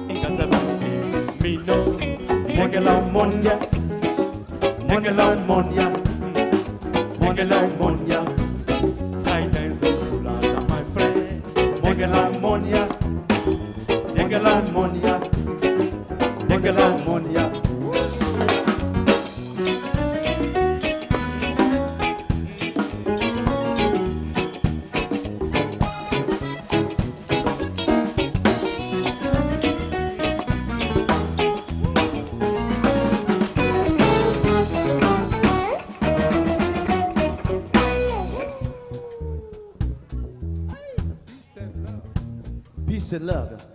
Inga Savani, Mino, Negela Monia, Negela Monia, Negela Monia, I dance on Fulana, my friend, Negela Monia, Negela Monia, Negela Monia. Peace and love,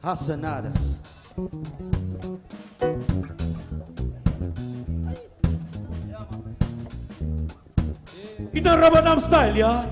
Hasanadas. In a Ramadan style, yeah.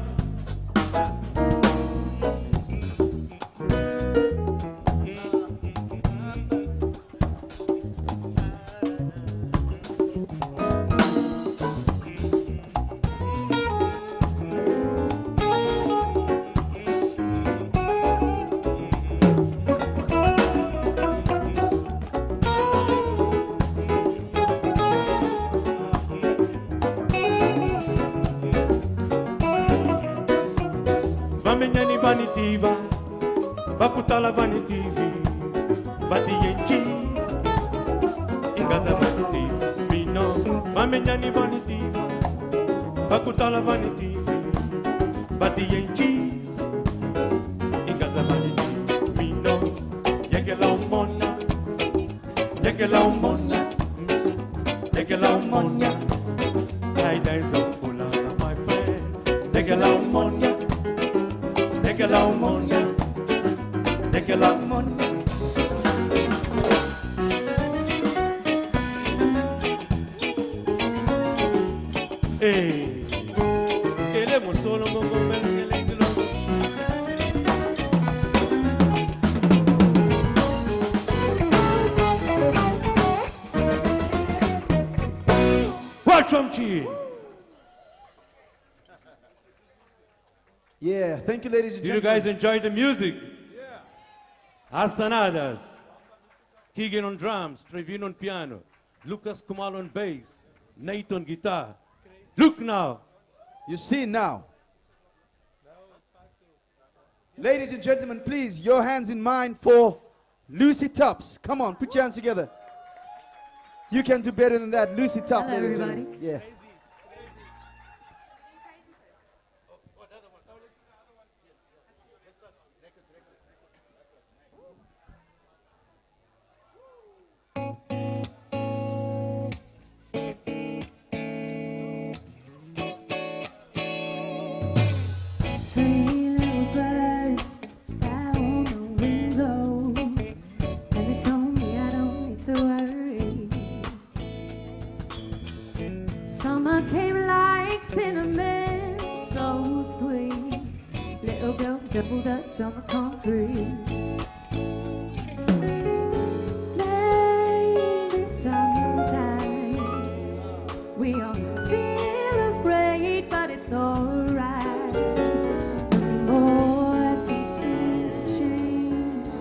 Vamenyani vanitiva, vakutala vanitivi, vatiyenchis, ingaza vanitivi, mino, vamenyani vanitiva, vakutala vanitivi, vatiyenchis, ingaza vanitivi, mino, yekela umona, yekela umona, yekela umona, I dance on Fulana, my friend, yekela umona. Negela Monia, Negela Monia. Hey, queremos solo mover el englo. Welcome to. Yeah, thank you, ladies and Did you gentlemen. guys enjoy the music? Yeah. Asanadas. Keegan on drums, Trevino on piano, Lucas Kumal on bass, Nate on guitar. Look now. You see now. Ladies and gentlemen, please, your hands in mind for Lucy Tops. Come on, put your hands together. You can do better than that. Lucy Tops. Hello, everybody. Yeah. Summer came like cinnamon, so sweet. Little girls double dutch on the concrete. Maybe sometimes we all feel afraid, but it's alright. The more things seem to change,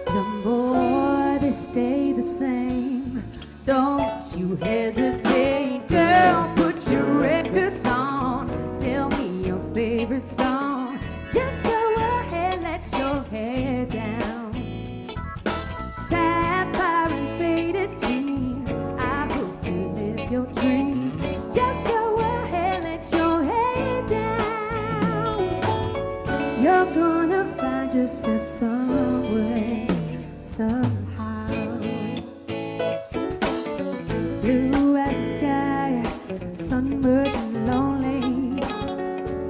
the more they stay the same. Don't you hesitate, girl, put your records on. Tell me your favorite song. Just go ahead, let your hair down. Sapphire and faded jeans, I hope you live your dreams. Just go ahead, let your hair down. You're gonna find yourself somewhere, somehow. Blue as the sky, sunburned and lonely,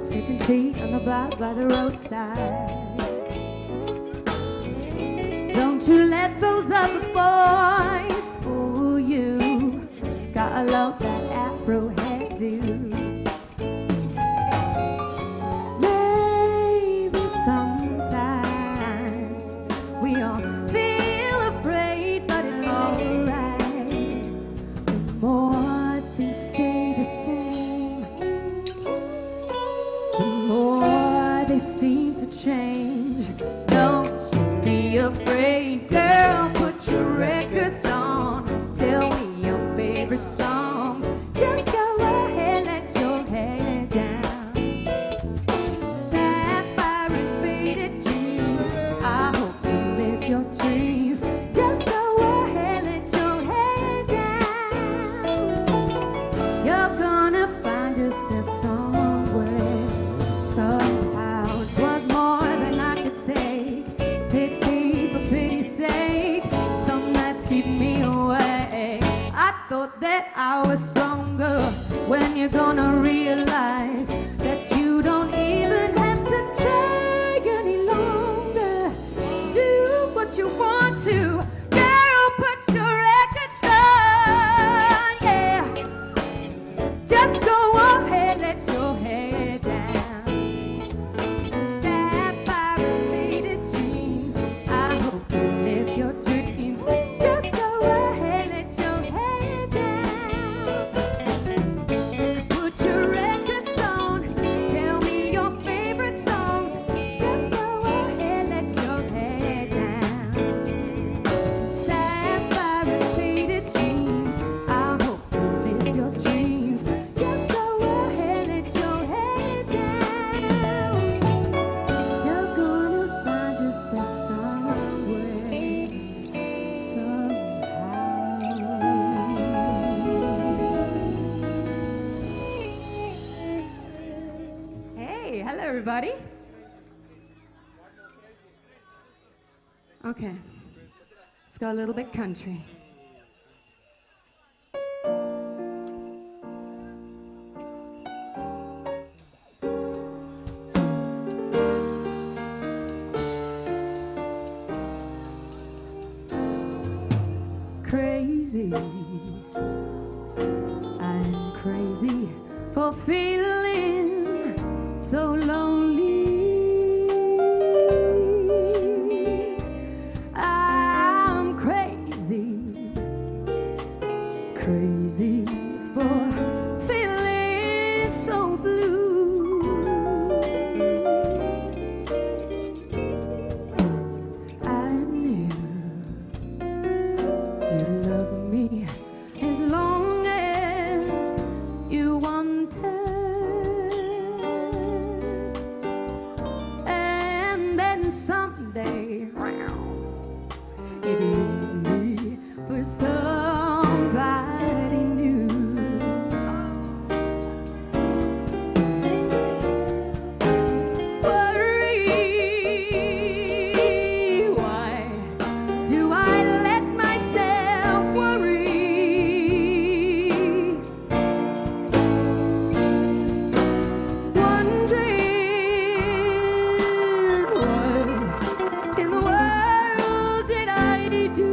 sipping tea on the bar by the roadside. Don't you let those other boys fool you. Gotta love that afro hairdo. Maybe sometimes we all feel afraid, but it's alright. More things stay the same, the more they seem to change. No afraid. Girl, put your records on. Tell me your favorite songs. Just go ahead, let your hair down. Sapphire and faded jeans. I hope you live your dreams. Just go ahead, let your hair down. You're gonna find yourself somewhere, somehow. 'Twas more than I could say. Pity for pity's sake. Some nights keep me away. I thought that I was stronger. When you're gonna realize that you don't even have to try any longer. Do what you want to. Girl, put your records on, yeah. Just go ahead, let your hair down. Sapphire and faded jeans. I hope you live your dreams. Just go ahead, let your hair down. Put your records on. Tell me your favorite songs. Just go ahead, let your hair down. Sapphire and faded jeans. I hope you live your dreams. Just go ahead, let your hair down. You're gonna find yourself somewhere, somehow. Hey, hello everybody. Okay, let's go a little bit country. Crazy, I'm crazy for feeling so lonely. I'm crazy, crazy for feeling so blue. I knew you'd love me as long as you wanted, and then someday you'd leave me for somebody new. Worry, why do I let myself worry? Wondering what in the world did I do?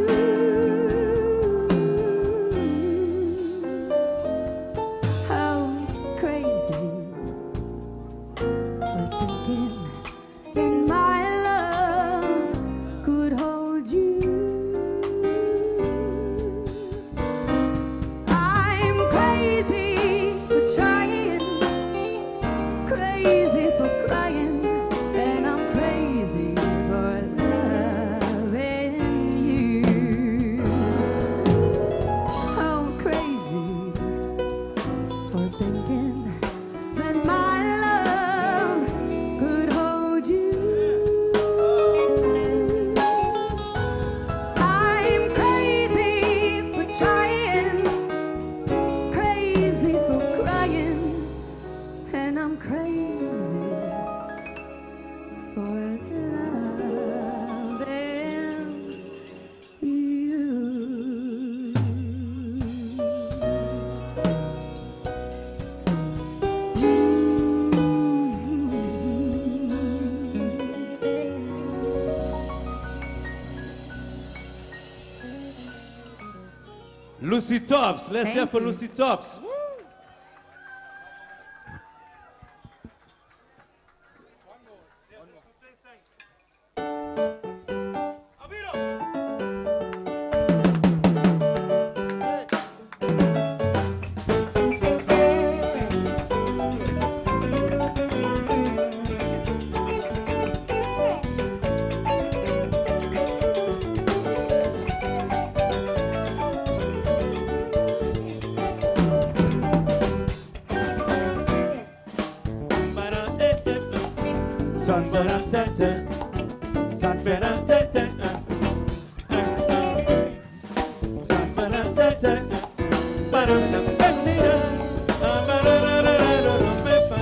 How crazy for thinking that my love could hold you. I'm crazy for trying, crazy for crying, and I'm crazy for loving you. I'm crazy for thinking that my love could hold you. I'm crazy for trying, crazy for crying, and I'm crazy for loving you. Lucy Tops, let's hear Thank for you. Lucy Tops. San-ta-ra-ta-ta. San-ta-ra-ta-ta. San-ta-ra-ta-ta. Ba-dum-dum-dum-dee-da. Ba-ba-da-da-da-da-da-da-ba-ba.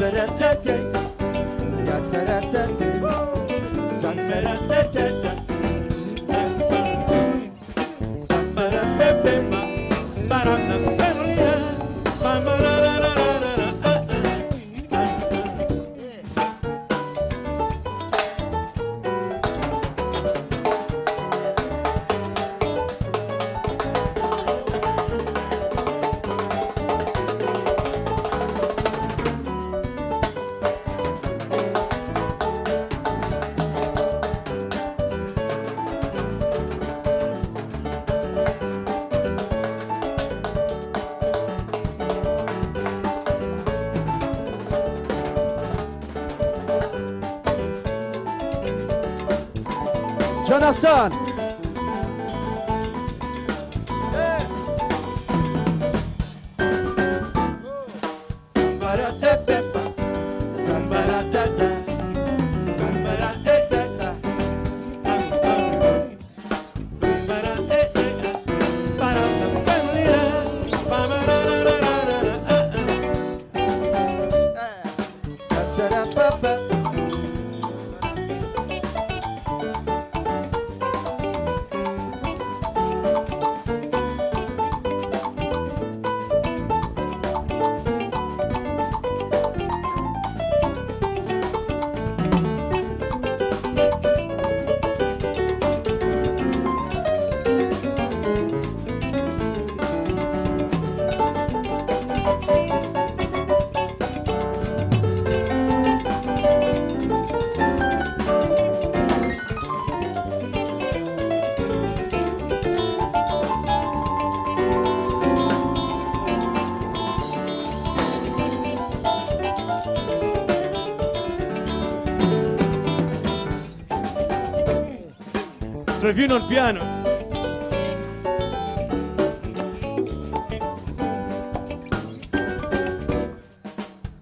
San-ta-ra-ta-ta. Ya-ta-ra-ta-ta. San-ta-ra-ta-ta. San-ta-ra-ta-ta. Ba-dum-dum-dum-dee-da. Jonathan. Ba-da-ta-ta-ba. San-ta-ra-ta-ta. San-ta-ra-ta-ta. Ba-da-ta-ta. Ba-dum-dum-dum-dee-da. Ba-ba-da-da-da-da-da. Sa-ta-ra-pa-pa. Trevino on piano.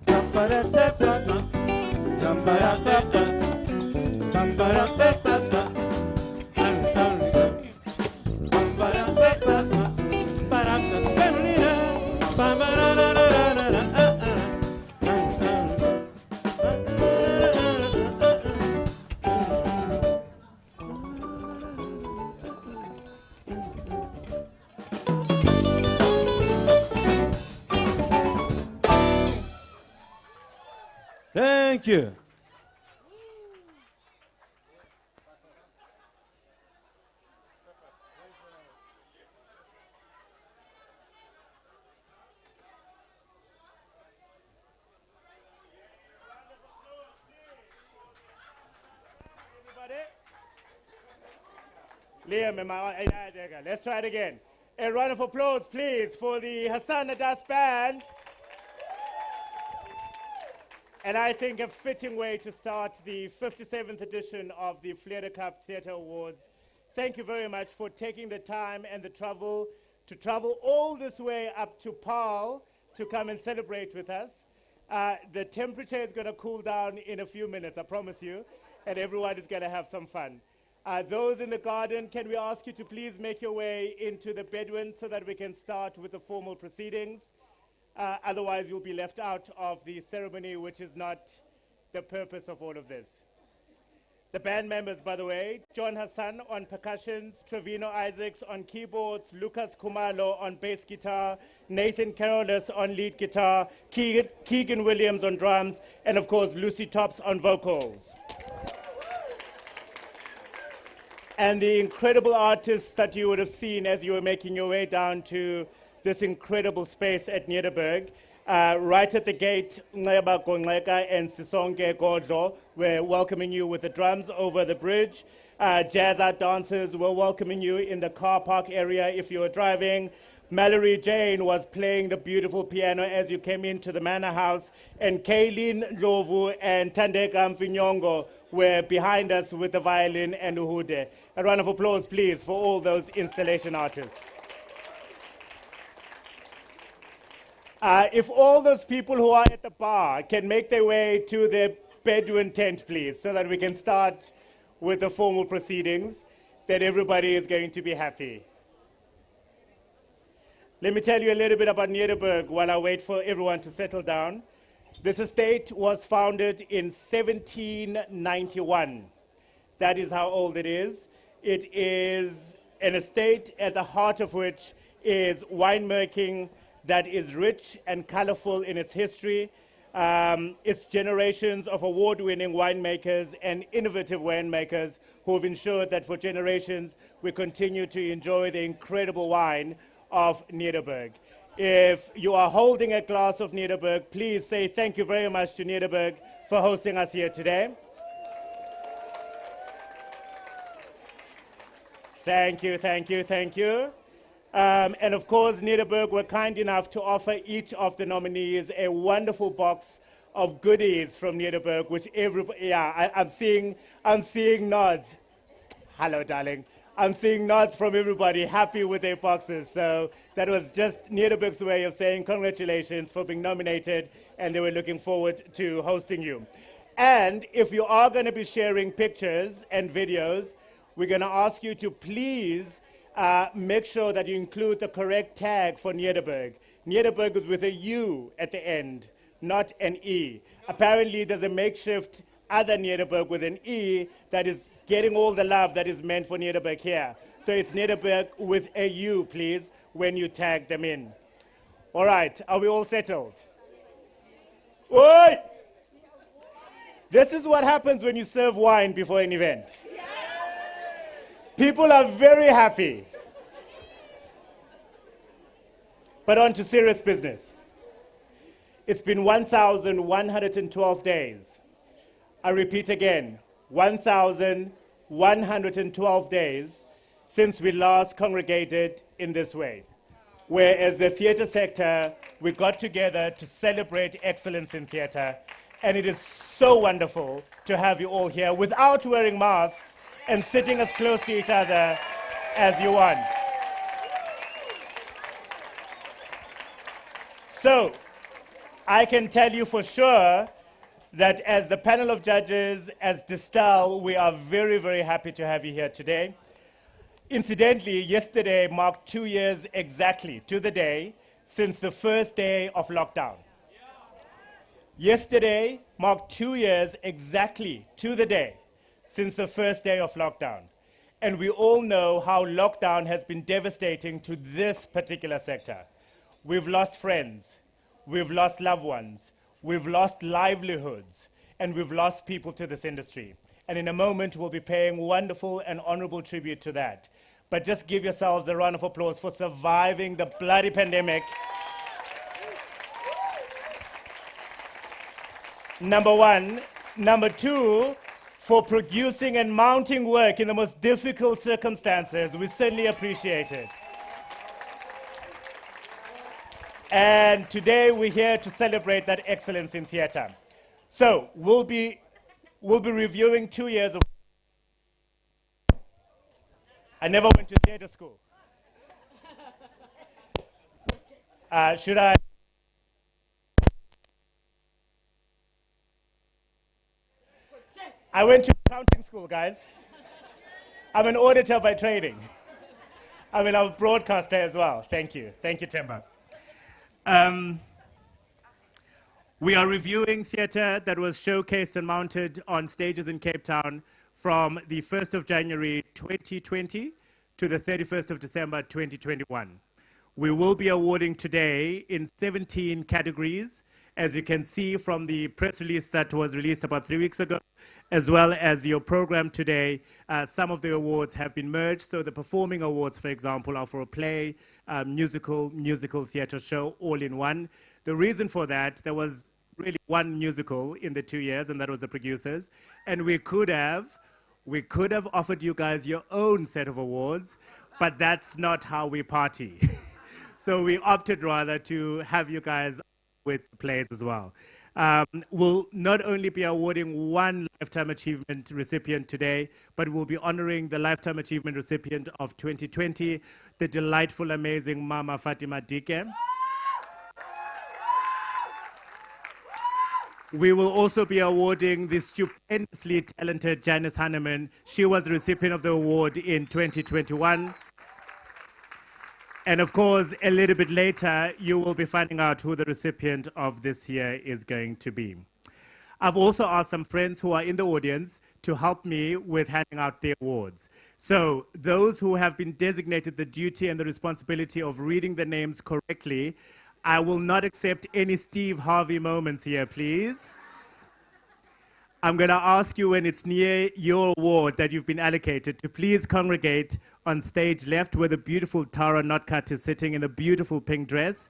Sa-ba-da-ta-ta. Sa-ba-da-ta-ta. Sa-ba-da-ta-ta. Ba-ba-da-ta-ta. Ba-da-ta-ta-ta. Ba-ba-da-da-da-da-da. Thank you. Liam, let's try it again. A round of applause, please, for the Hassan Adas Band. And I think a fitting way to start the 57th edition of the Fleur Cup Theatre Awards. Thank you very much for taking the time and the trouble to travel all this way up to Paarl to come and celebrate with us. The temperature is going to cool down in a few minutes, I promise you, and everyone is going to have some fun. Those in the garden, can we ask you to please make your way into the Bedouin so that we can start with the formal proceedings? Otherwise, you'll be left out of the ceremony, which is not the purpose of all of this. The band members, by the way, John Hassan on percussions, Trevino Isaacs on keyboards, Lucas Kumalo on bass guitar, Nathan Carolus on lead guitar, Keegan Williams on drums, and of course, Lucy Tops on vocals. And the incredible artists that you would have seen as you were making your way down to this incredible space at Nederberg. Right at the gate, Ngeba Gongeka and Sisonke Godlo were welcoming you with the drums over the bridge. Jazz art dancers were welcoming you in the car park area if you were driving. Mallory Jane was playing the beautiful piano as you came into the Manor House, and Kaylin Ndlovu and Tandeka Mfinyongo were behind us with the violin and uhude. A round of applause, please, for all those installation artists. If all those people who are at the bar can make their way to the Bedouin tent, please, so that we can start with the formal proceedings, then everybody is going to be happy. Let me tell you a little bit about Nederberg while I wait for everyone to settle down. This estate was founded in 1791. That is how old it is. It is an estate at the heart of which is winemaking that is rich and colorful in its history. It's generations of award-winning winemakers and innovative winemakers who have ensured that for generations we continue to enjoy the incredible wine of Nederberg. If you are holding a glass of Nederberg, please say thank you very much to Nederberg for hosting us here today. Thank you, thank you, thank you. And of course, Nederberg were kind enough to offer each of the nominees a wonderful box of goodies from Nederberg, which everybody, yeah, I'm seeing nods. Hello, darling. I'm seeing nods from everybody happy with their boxes. So that was just Nederberg's way of saying congratulations for being nominated, and they were looking forward to hosting you. And if you are going to be sharing pictures and videos, we're going to ask you to please make sure that you include the correct tag for Nederberg. Nederberg is with a U at the end, not an E. Apparently, there's a makeshift other Nederberg with an E that is getting all the love that is meant for Nederberg here. So it's Nederberg with a U, please, when you tag them in. All right, are we all settled? Oi! This is what happens when you serve wine before an event. People are very happy. But on to serious business. It's been 1,112 days. I repeat again, 1,112 days since we last congregated in this way, where as the theatre sector, we got together to celebrate excellence in theatre, and it is so wonderful to have you all here without wearing masks and sitting as close to each other as you want. So, I can tell you for sure that as the panel of judges, as Distell, we are very, very happy to have you here today. Incidentally, yesterday marked 2 years exactly to the day since the first day of lockdown. Yesterday marked 2 years exactly to the day since the first day of lockdown. And we all know how lockdown has been devastating to this particular sector. We've lost friends, we've lost loved ones, we've lost livelihoods, and we've lost people to this industry. And in a moment, we'll be paying wonderful and honorable tribute to that. But just give yourselves a round of applause for surviving the bloody pandemic. Number one. Number two, for producing and mounting work in the most difficult circumstances. We certainly appreciate it. And today we're here to celebrate that excellence in theatre. So we'll be reviewing 2 years of. I never went to theatre school. Should I? I went to accounting school, guys. I'm an auditor by training. I'm a broadcaster as well. Thank you. Thank you, Temba. We are reviewing theatre that was showcased and mounted on stages in Cape Town from the 1st of January 2020 to the 31st of December 2021. We will be awarding today in 17 categories, as you can see from the press release that was released about 3 weeks ago, as well as your program today. Some of the awards have been merged. So the performing awards, for example, are for a play, musical theatre show, all in one. The reason for that, there was really one musical in the 2 years, and that was The Producers. And we could have offered you guys your own set of awards, but that's not how we party. So we opted rather to have you guys with plays as well. We'll not only be awarding one Lifetime Achievement recipient today, but we'll be honoring the Lifetime Achievement recipient of 2020, the delightful, amazing Mama Fatima Dike. We will also be awarding the stupendously talented Janice Hanneman. She was the recipient of the award in 2021. And of course, a little bit later, you will be finding out who the recipient of this year is going to be. I've also asked some friends who are in the audience to help me with handing out the awards. So those who have been designated the duty and the responsibility of reading the names correctly, I will not accept any Steve Harvey moments here, please. I'm going to ask you when it's near your award that you've been allocated to please congregate on stage left where the beautiful Tara Notcut is sitting in a beautiful pink dress.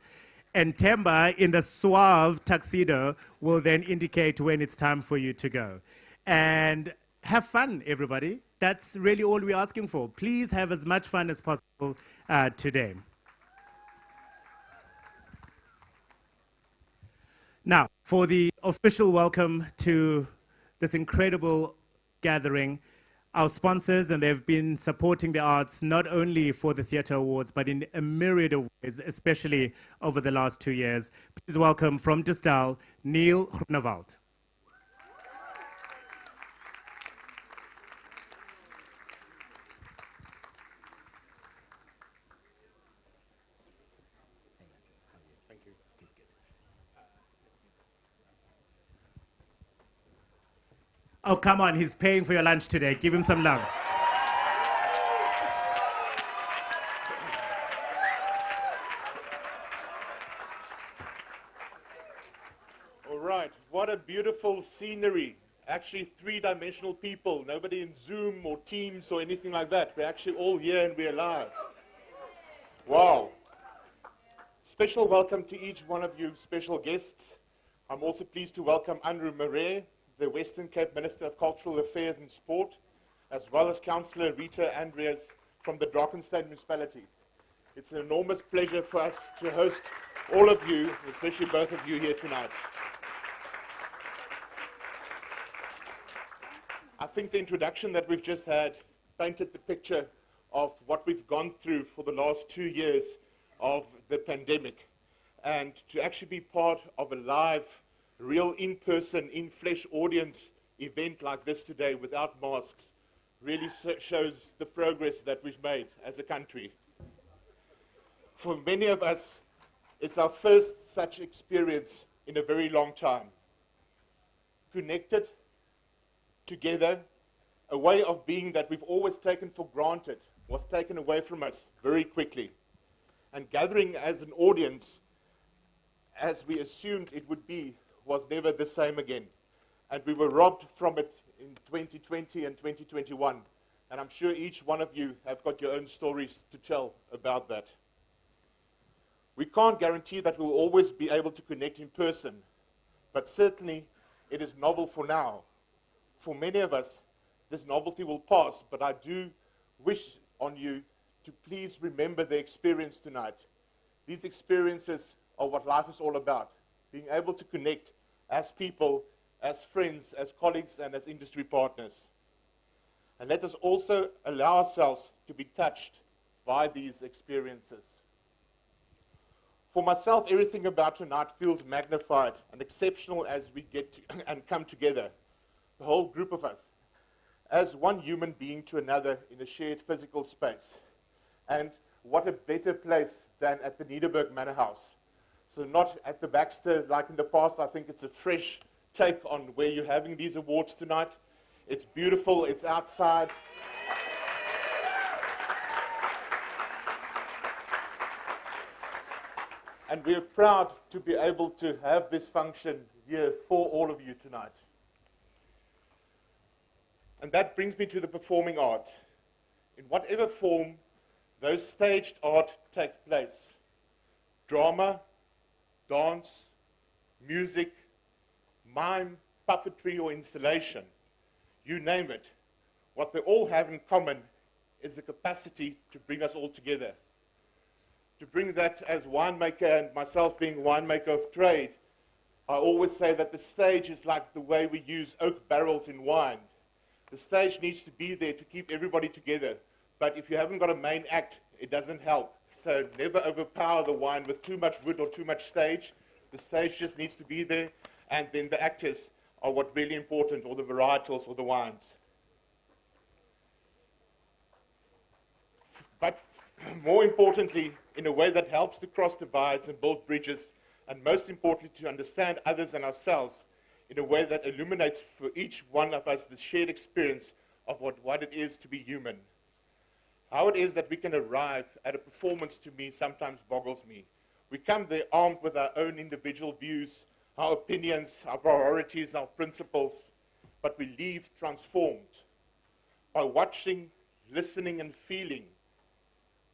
And Temba in the suave tuxedo will then indicate when it's time for you to go. And have fun, everybody. That's really all we're asking for. Please have as much fun as possible today. Now, for the official welcome to this incredible gathering, our sponsors, and they've been supporting the arts not only for the Theatre Awards, but in a myriad of ways, especially over the last 2 years. Please welcome from Distell, Neil Groenewald. Oh, come on, he's paying for your lunch today. Give him some love. All right, what a beautiful scenery. Actually, three-dimensional people. Nobody in Zoom or Teams or anything like that. We're actually all here and we're alive. Wow. Special welcome to each one of you special guests. I'm also pleased to welcome Andrew Murray, the Western Cape Minister of Cultural Affairs and Sport, as well as Councillor Rita Andreas from the Drakensberg Municipality. It's an enormous pleasure for us to host all of you, especially both of you here tonight. I think the introduction that we've just had painted the picture of what we've gone through for the last 2 years of the pandemic. And to actually be part of a live, real in-person, in-flesh audience event like this today without masks really shows the progress that we've made as a country. For many of us, it's our first such experience in a very long time. Connected, together, a way of being that we've always taken for granted was taken away from us very quickly. And gathering as an audience, as we assumed it would be, was never the same again. And we were robbed from it in 2020 and 2021. And I'm sure each one of you have got your own stories to tell about that. We can't guarantee that we'll always be able to connect in person, but certainly it is novel for now. For many of us, this novelty will pass, but I do wish on you to please remember the experience tonight. These experiences are what life is all about, being able to connect as people, as friends, as colleagues, and as industry partners. And let us also allow ourselves to be touched by these experiences. For myself, everything about tonight feels magnified and exceptional as we get to and come together, the whole group of us, as one human being to another in a shared physical space. And what a better place than at the Nederberg Manor House. So not at the Baxter like in the past. I think it's a fresh take on where you're having these awards tonight. It's beautiful, it's outside. And we're proud to be able to have this function here for all of you tonight. And that brings me to the performing arts. In whatever form those staged art take place, drama, dance, music, mime, puppetry, or installation, you name it, what they all have in common is the capacity to bring us all together. To bring that as winemaker and myself being winemaker of trade, I always say that the stage is like the way we use oak barrels in wine. The stage needs to be there to keep everybody together. But if you haven't got a main act, it doesn't help. So never overpower the wine with too much wood or too much stage. The stage just needs to be there, and then the actors are what really important, or the varietals or the wines. But more importantly, in a way that helps to cross divides and build bridges, and most importantly, to understand others and ourselves in a way that illuminates for each one of us the shared experience of what it is to be human. How it is that we can arrive at a performance, to me, sometimes boggles me. We come there armed with our own individual views, our opinions, our priorities, our principles, but we leave transformed. By watching, listening, and feeling,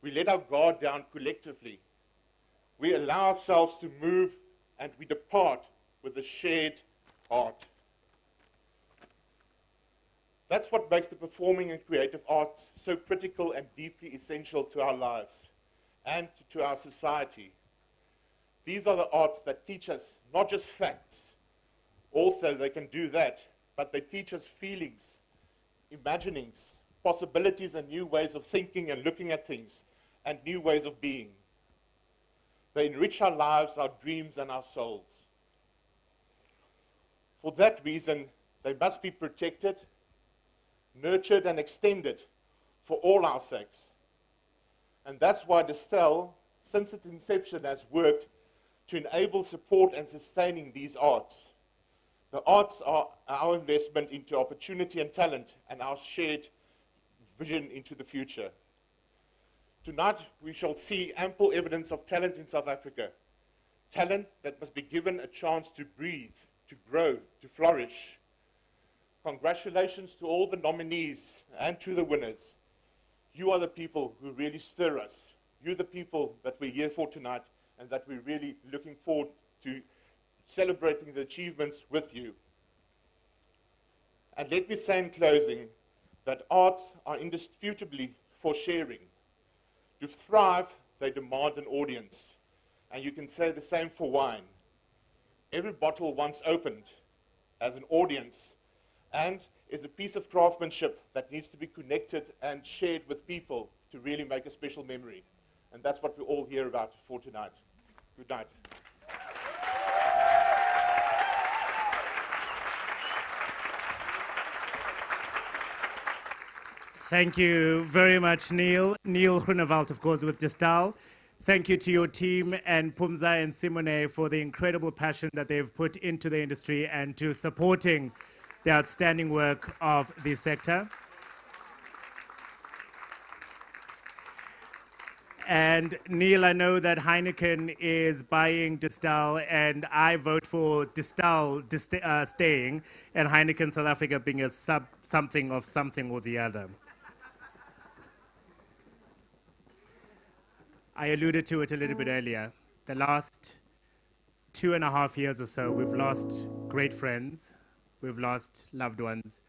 we let our guard down collectively. We allow ourselves to move, and we depart with a shared heart. That's what makes the performing and creative arts so critical and deeply essential to our lives and to our society. These are the arts that teach us not just facts, also they can do that, but they teach us feelings, imaginings, possibilities, and new ways of thinking and looking at things, and new ways of being. They enrich our lives, our dreams, and our souls. For that reason, they must be protected, nurtured, and extended for all our sakes. And that's why Distell, since its inception, has worked to enable, support, and sustaining these arts. The arts are our investment into opportunity and talent, and our shared vision into the future. Tonight, we shall see ample evidence of talent in South Africa. Talent that must be given a chance to breathe, to grow, to flourish. Congratulations to all the nominees and to the winners. You are the people who really stir us. You're the people that we're here for tonight, and that we're really looking forward to celebrating the achievements with you. And let me say in closing that arts are indisputably for sharing. To thrive, they demand an audience. And you can say the same for wine. Every bottle once opened has an audience and is a piece of craftsmanship that needs to be connected and shared with people to really make a special memory. And that's what we're all here about for tonight. Good night. Thank you very much, Neil. Neil Groenewald, of course, with Distell. Thank you to your team and Pumza and Simone for the incredible passion that they've put into the industry and to supporting the outstanding work of the sector. And Neil, I know that Heineken is buying Distell, and I vote for Distell staying, and Heineken South Africa being a something of something or the other. I alluded to it a little bit earlier. The last 2.5 years or so, we've lost great friends, we've lost loved ones,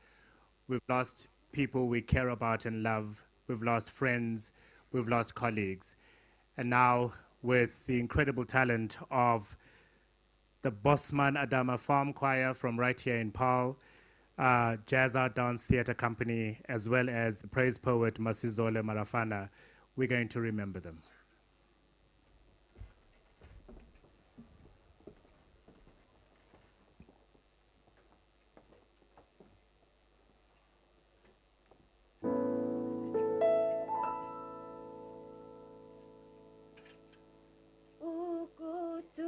we've lost people we care about and love, we've lost friends, we've lost colleagues. And now, with the incredible talent of the Bosman Adama Farm Choir from right here in Paarl, Jazz Art Dance Theatre Company, as well as the praise poet Masizole Marafana, we're going to remember them. Ukutula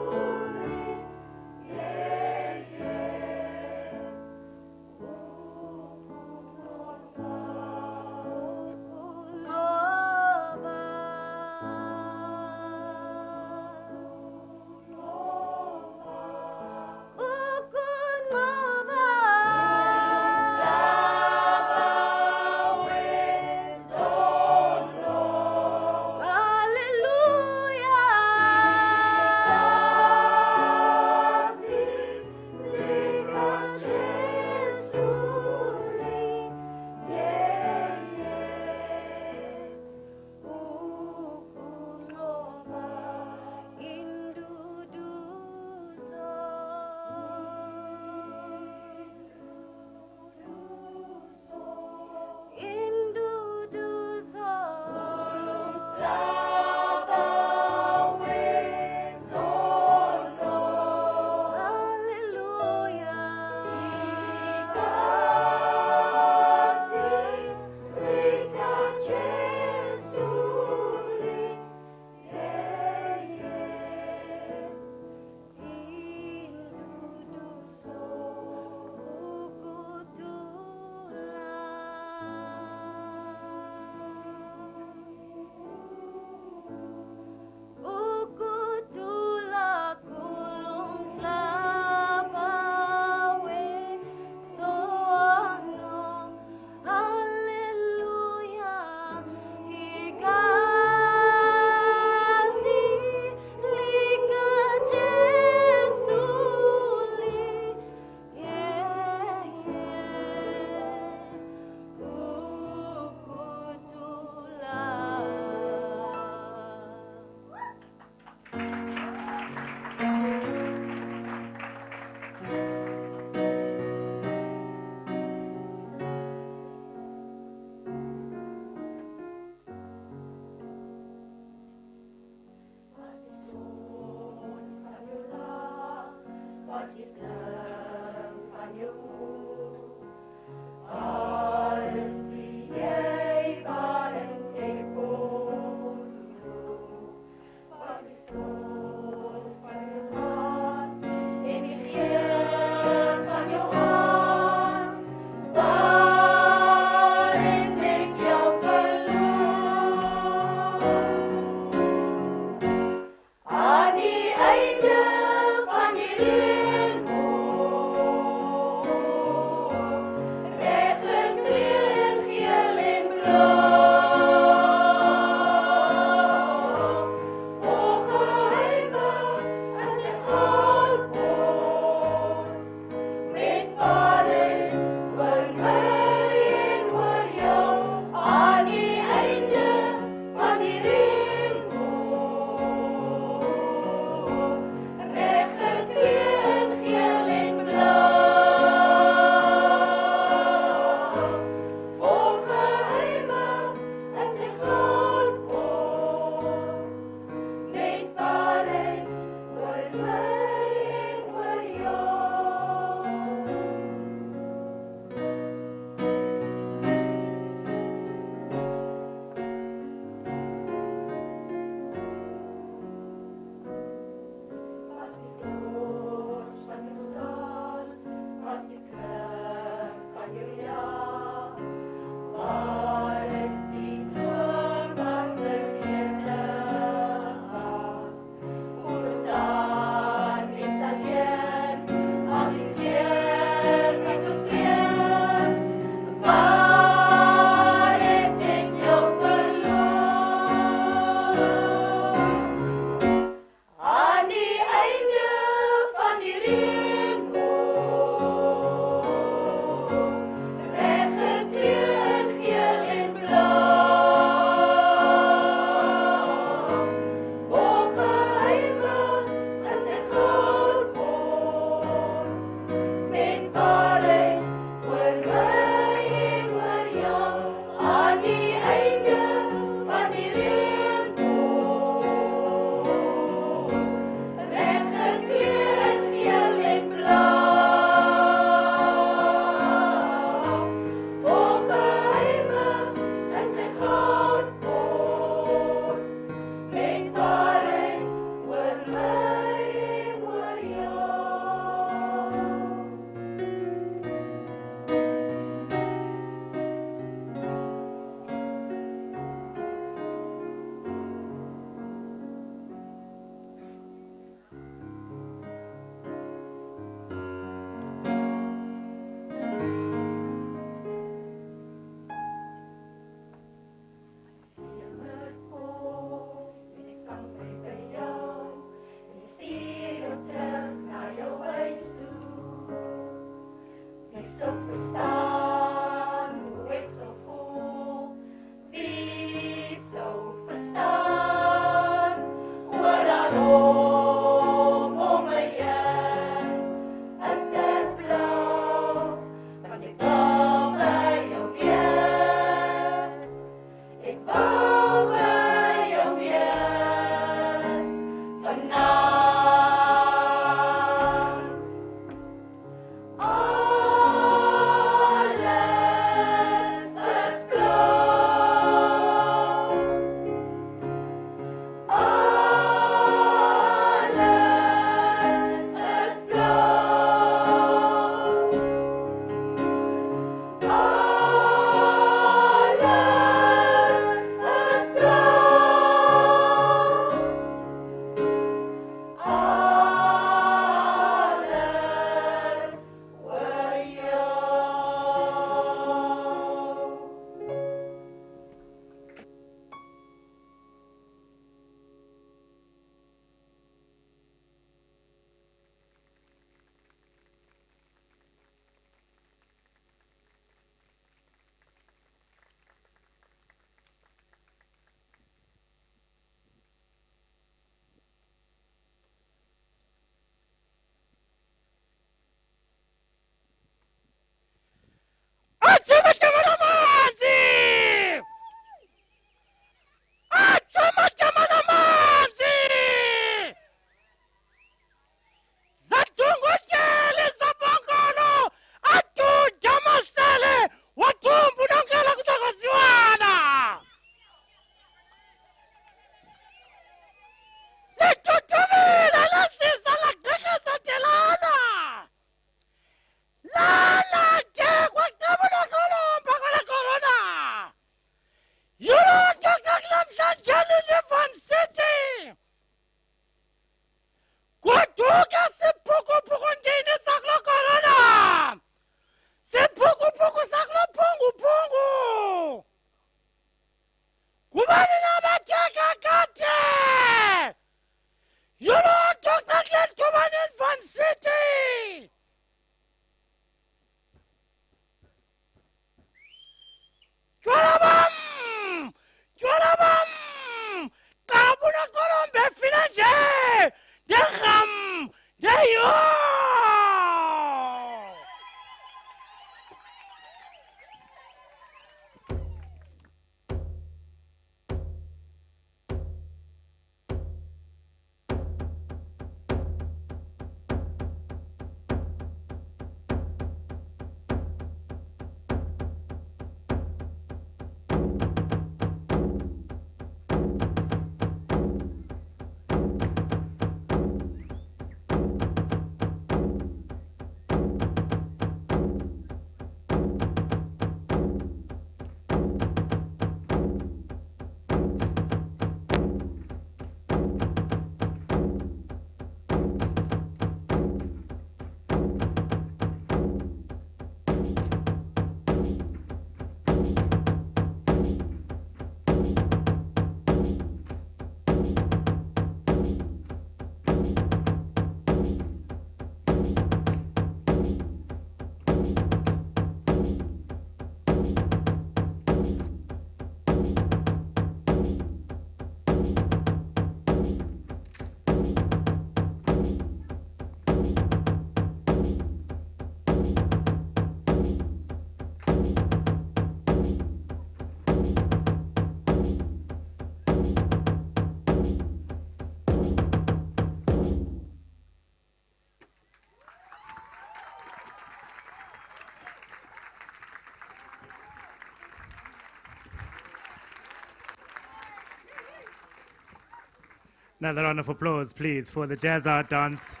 Another round of applause, please, for the Jazz Art Dance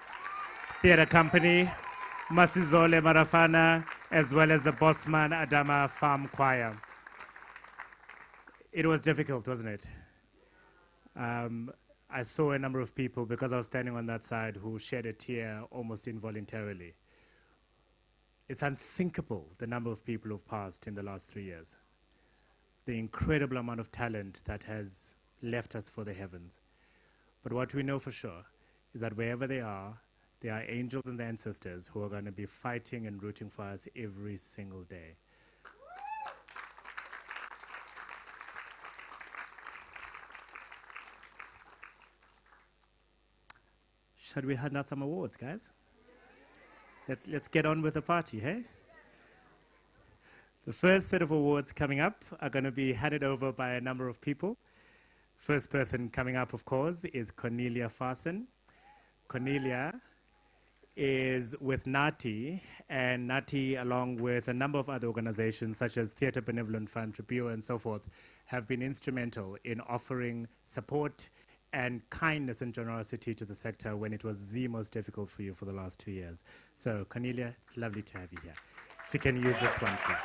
Theatre Company, Masizole Marafana, as well as the Bosman Adama Farm Choir. It was difficult, wasn't it? I saw a number of people, because I was standing on that side, who shed a tear almost involuntarily. It's unthinkable, the number of people who've passed in the last 3 years. The incredible amount of talent that has left us for the heavens. But what we know for sure is that wherever they are angels and their ancestors who are going to be fighting and rooting for us every single day. Should we hand out some awards, guys? Let's get on with the party, hey? The first set of awards coming up are going to be handed over by a number of people. First person coming up, of course, is Cornelia Farson. Cornelia is with NATI, and NATI, along with a number of other organizations such as Theatre Benevolent Fund, Tripio, and so forth, have been instrumental in offering support and kindness and generosity to the sector when it was the most difficult for you for the last 2 years. So, Cornelia, it's lovely to have you here. If you can use this one, please.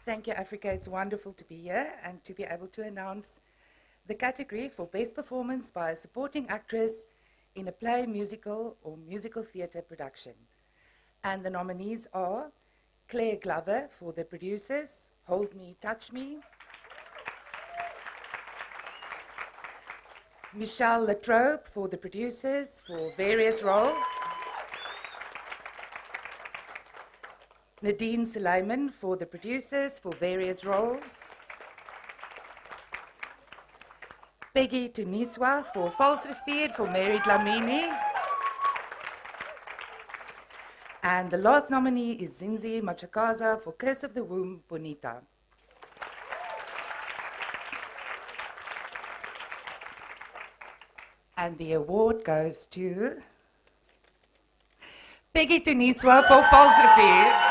Thank you, Africa. It's wonderful to be here and to be able to announce the category for Best Performance by a Supporting Actress in a Play, Musical, or Musical Theatre Production. And the nominees are Claire Glover for the producers, Hold Me, Touch Me. Michelle Latrobe for the producers for various roles. Nadine Suleiman for the producers for various roles. Peggy Tuniswa for False Refeed for Mary Dlamini. And the last nominee is Zinzi Machakaza for Curse of the Womb, Bonita. And the award goes to Peggy Tuniswa for False Refeed.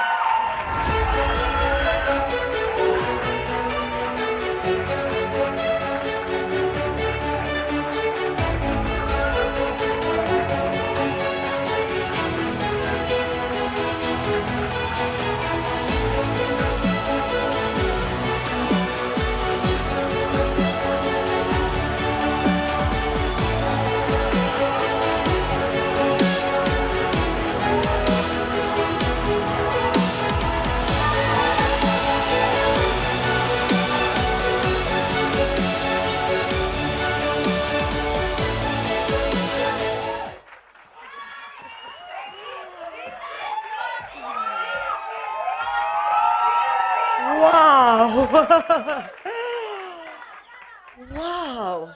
Wow.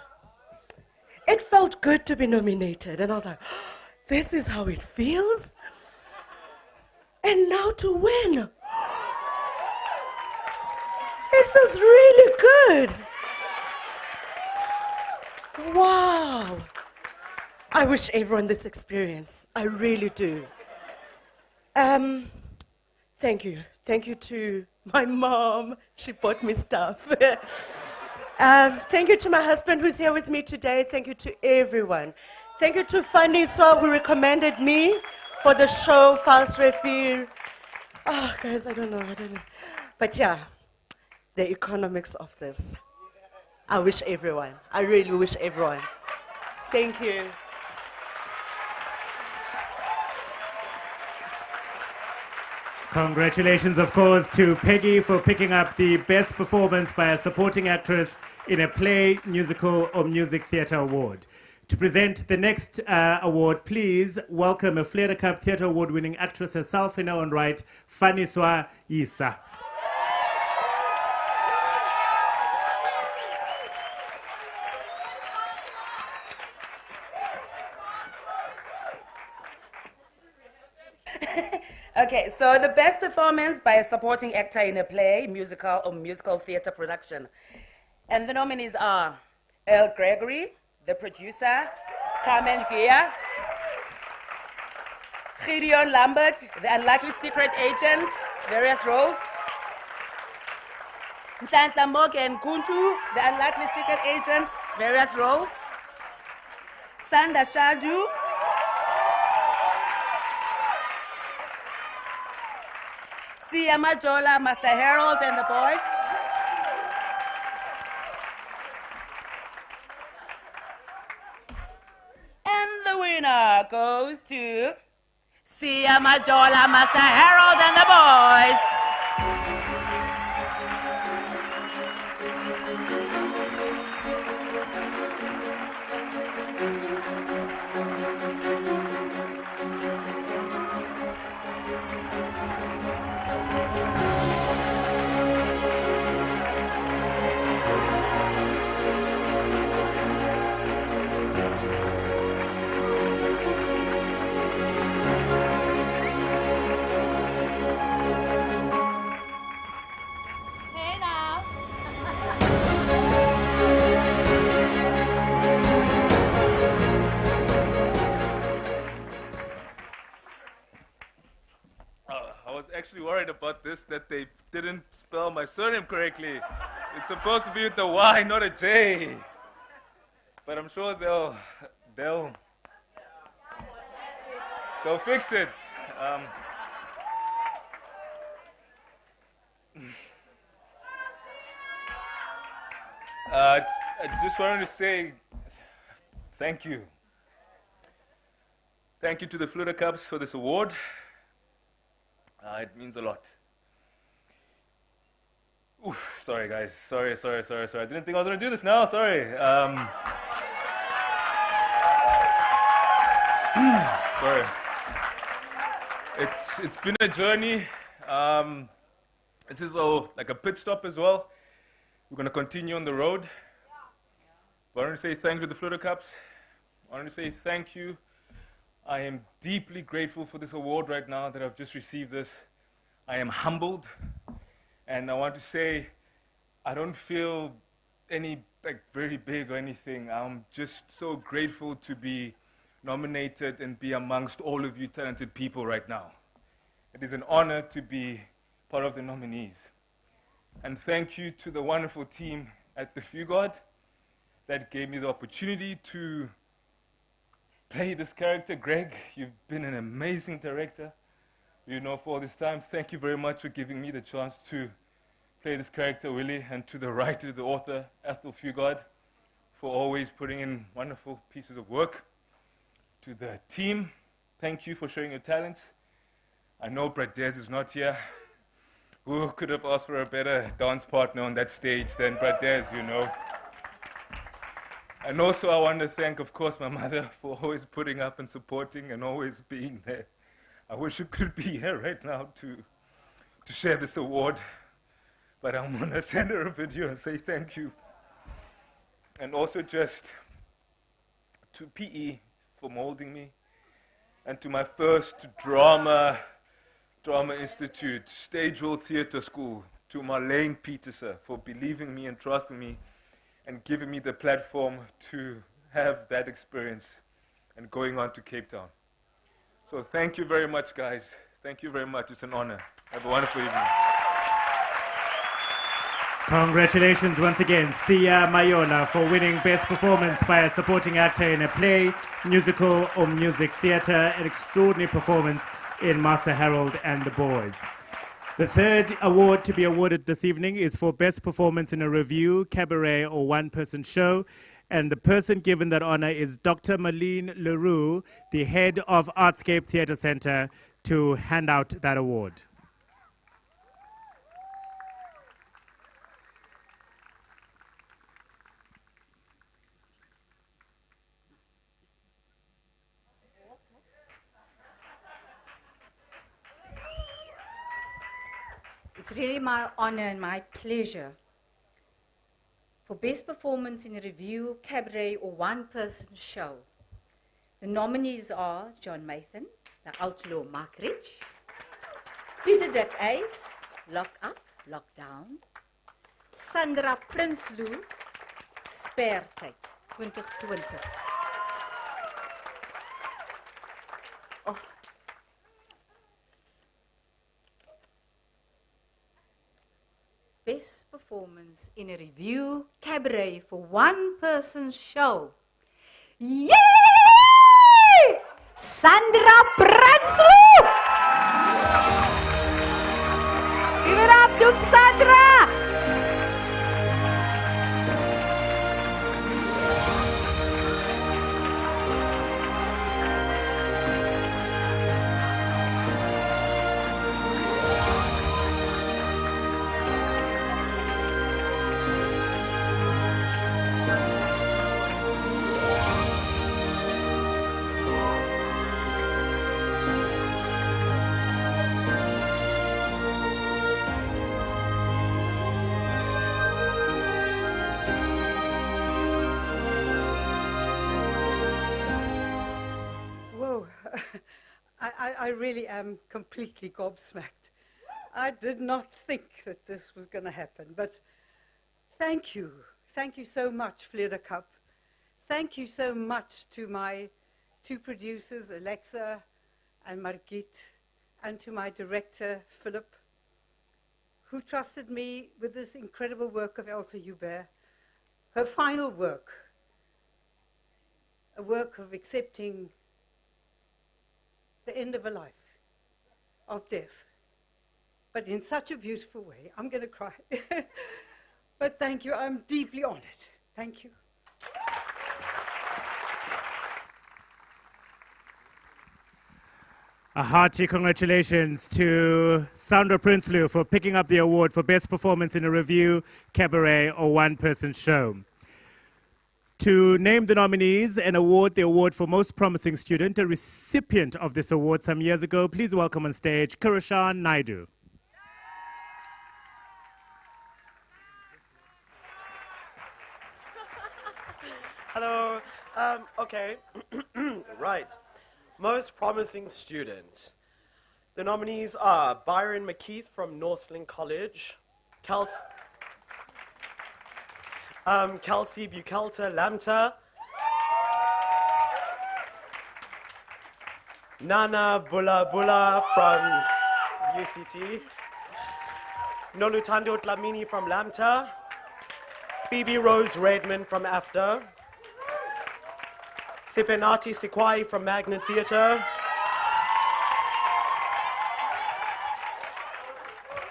It felt good to be nominated. And I was like, this is how it feels? And now to win. It feels really good. Wow. I wish everyone this experience. I really do. Thank you. Thank you to my mom. She bought me stuff. Thank you to my husband who's here with me today. Thank you to everyone. Thank you to Fanny Swa who recommended me for the show, False Refeed. Oh, guys, I don't know. But yeah, the economics of this. I wish everyone. I really wish everyone. Thank you. Congratulations, of course, to Peggy for picking up the Best Performance by a Supporting Actress in a Play, Musical, or Music Theatre Award. To present the next award, please welcome a Fleur Cup Theatre Award-winning actress herself in her own right, Faniswa Isa. Okay, so the best performance by a supporting actor in a play, musical, or musical theatre production. And the nominees are Earl Gregory, the producer, Carmen Gia, Gideon Lambert, the unlikely secret agent, various roles, Nhlanhla Morgan Kuntu, the unlikely secret agent, various roles. Sanda Shadu. Sia Majola, Master Harold and the boys. And the winner goes to Sia Majola, Master Harold and the boys. Hey now. I was actually worried about this, that they didn't spell my surname correctly. It's supposed to be with a Y, not a J. But I'm sure they'll fix it. I just wanted to say thank you. Thank you to the Fleur Cups for this award. It means a lot. Oof, sorry guys, sorry. I didn't think I was gonna do this now, sorry. Sorry. It's been a journey. This is like a pit stop as well. We're gonna continue on the road. But I want to say thank you to the Fleur Cups. I want to say thank you. I am deeply grateful for this award right now that I've just received this. I am humbled. And I want to say, I don't feel any very big or anything. I'm just so grateful to be nominated and be amongst all of you talented people right now. It is an honor to be part of the nominees. And thank you to the wonderful team at the Fugard that gave me the opportunity to play this character. Greg, you've been an amazing director. You know, for all this time, thank you very much for giving me the chance to play this character, Willie, and to the writer, the author, Ethel Fugard, for always putting in wonderful pieces of work. To the team, thank you for showing your talents. I know Brad Dez is not here. Who could have asked for a better dance partner on that stage than Brad Dez, you know? And also I want to thank, of course, my mother for always putting up and supporting and always being there. I wish you could be here right now to share this award, but I'm going to send her a video and say thank you. And also just to PE for molding me, and to my first drama institute, Stagewell Theatre School, to Marlene Peterser for believing me and trusting me and giving me the platform to have that experience and going on to Cape Town. So thank you very much, guys. Thank you very much. It's an honor. Have a wonderful evening. Congratulations once again, Sia Mayola, for winning Best Performance by a Supporting Actor in a Play, Musical or Music Theatre, an extraordinary performance in Master Harold and the Boys. The third award to be awarded this evening is for Best Performance in a Review, Cabaret or One-Person Show. And the person given that honor is Dr. Malene Leroux, the head of Artscape Theatre Centre, to hand out that award. It's really my honor and my pleasure. For Best Performance in a Review, Cabaret or One-Person Show, the nominees are John Mathan, The Outlaw Mark Rich, Peter Dick Ace, Lock Up, Lock Down, Sandra Prinsloo, Spare Tyd, 2020. Oh. Best Performance in a Review Cabaret for One-Person Show. Yay! Sandra Pransloo! Give it up to Sandra! Whoa, I really am completely gobsmacked. I did not think that this was going to happen, but thank you. Thank you so much, Fleur Cup. Thank you so much to my two producers, Alexa and Margit, and to my director, Philip, who trusted me with this incredible work of Elsa Hubert, her final work, a work of accepting the end of a life, of death, but in such a beautiful way. I'm going to cry. But thank you. I'm deeply honored. Thank you. A hearty congratulations to Sandra Prinsloo for picking up the award for Best Performance in a Review, Cabaret, or One-Person Show. To name the nominees and award the award for Most Promising Student, a recipient of this award some years ago, please welcome on stage Kirashan Naidu. Hello. Okay. Right. Most Promising Student. The nominees are Byron McKeith from Northland College, Kelsey Bukelta Lamta, Nana Bula Bula from UCT, Nolutando Tlamini from Lamta, Phoebe Rose Redmond from AFTA, Sipenati Sikwai from Magnet Theatre,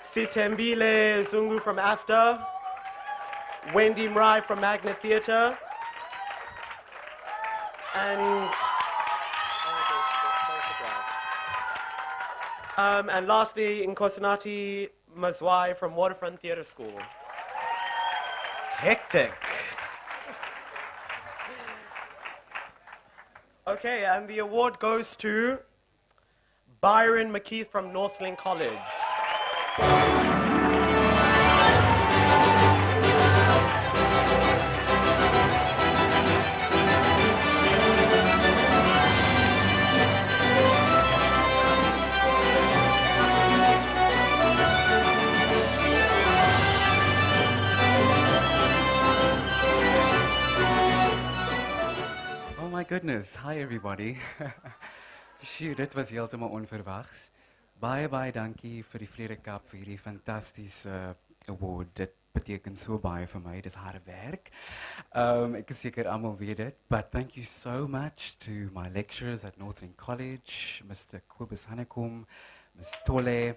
Sitembile Zungu from AFTA, Wendy Mrai from Magnet Theatre, and lastly, Nkosinathi Mazwai from Waterfront Theatre School. Hectic. Okay, and the award goes to Byron McKeith from Northland College. Oh my goodness, hi everybody. Sjoe, dit was heeltemal onverwags. Baie dankie vir die Fleur Cup vir hierdie fantastiese award. Dit beteken so baie vir my. Dis harde werk. Ek is seker almal weet dit, but thank you so much to my lecturers at Northland College, Mr. Kobus Hanekom, Ms. Tole,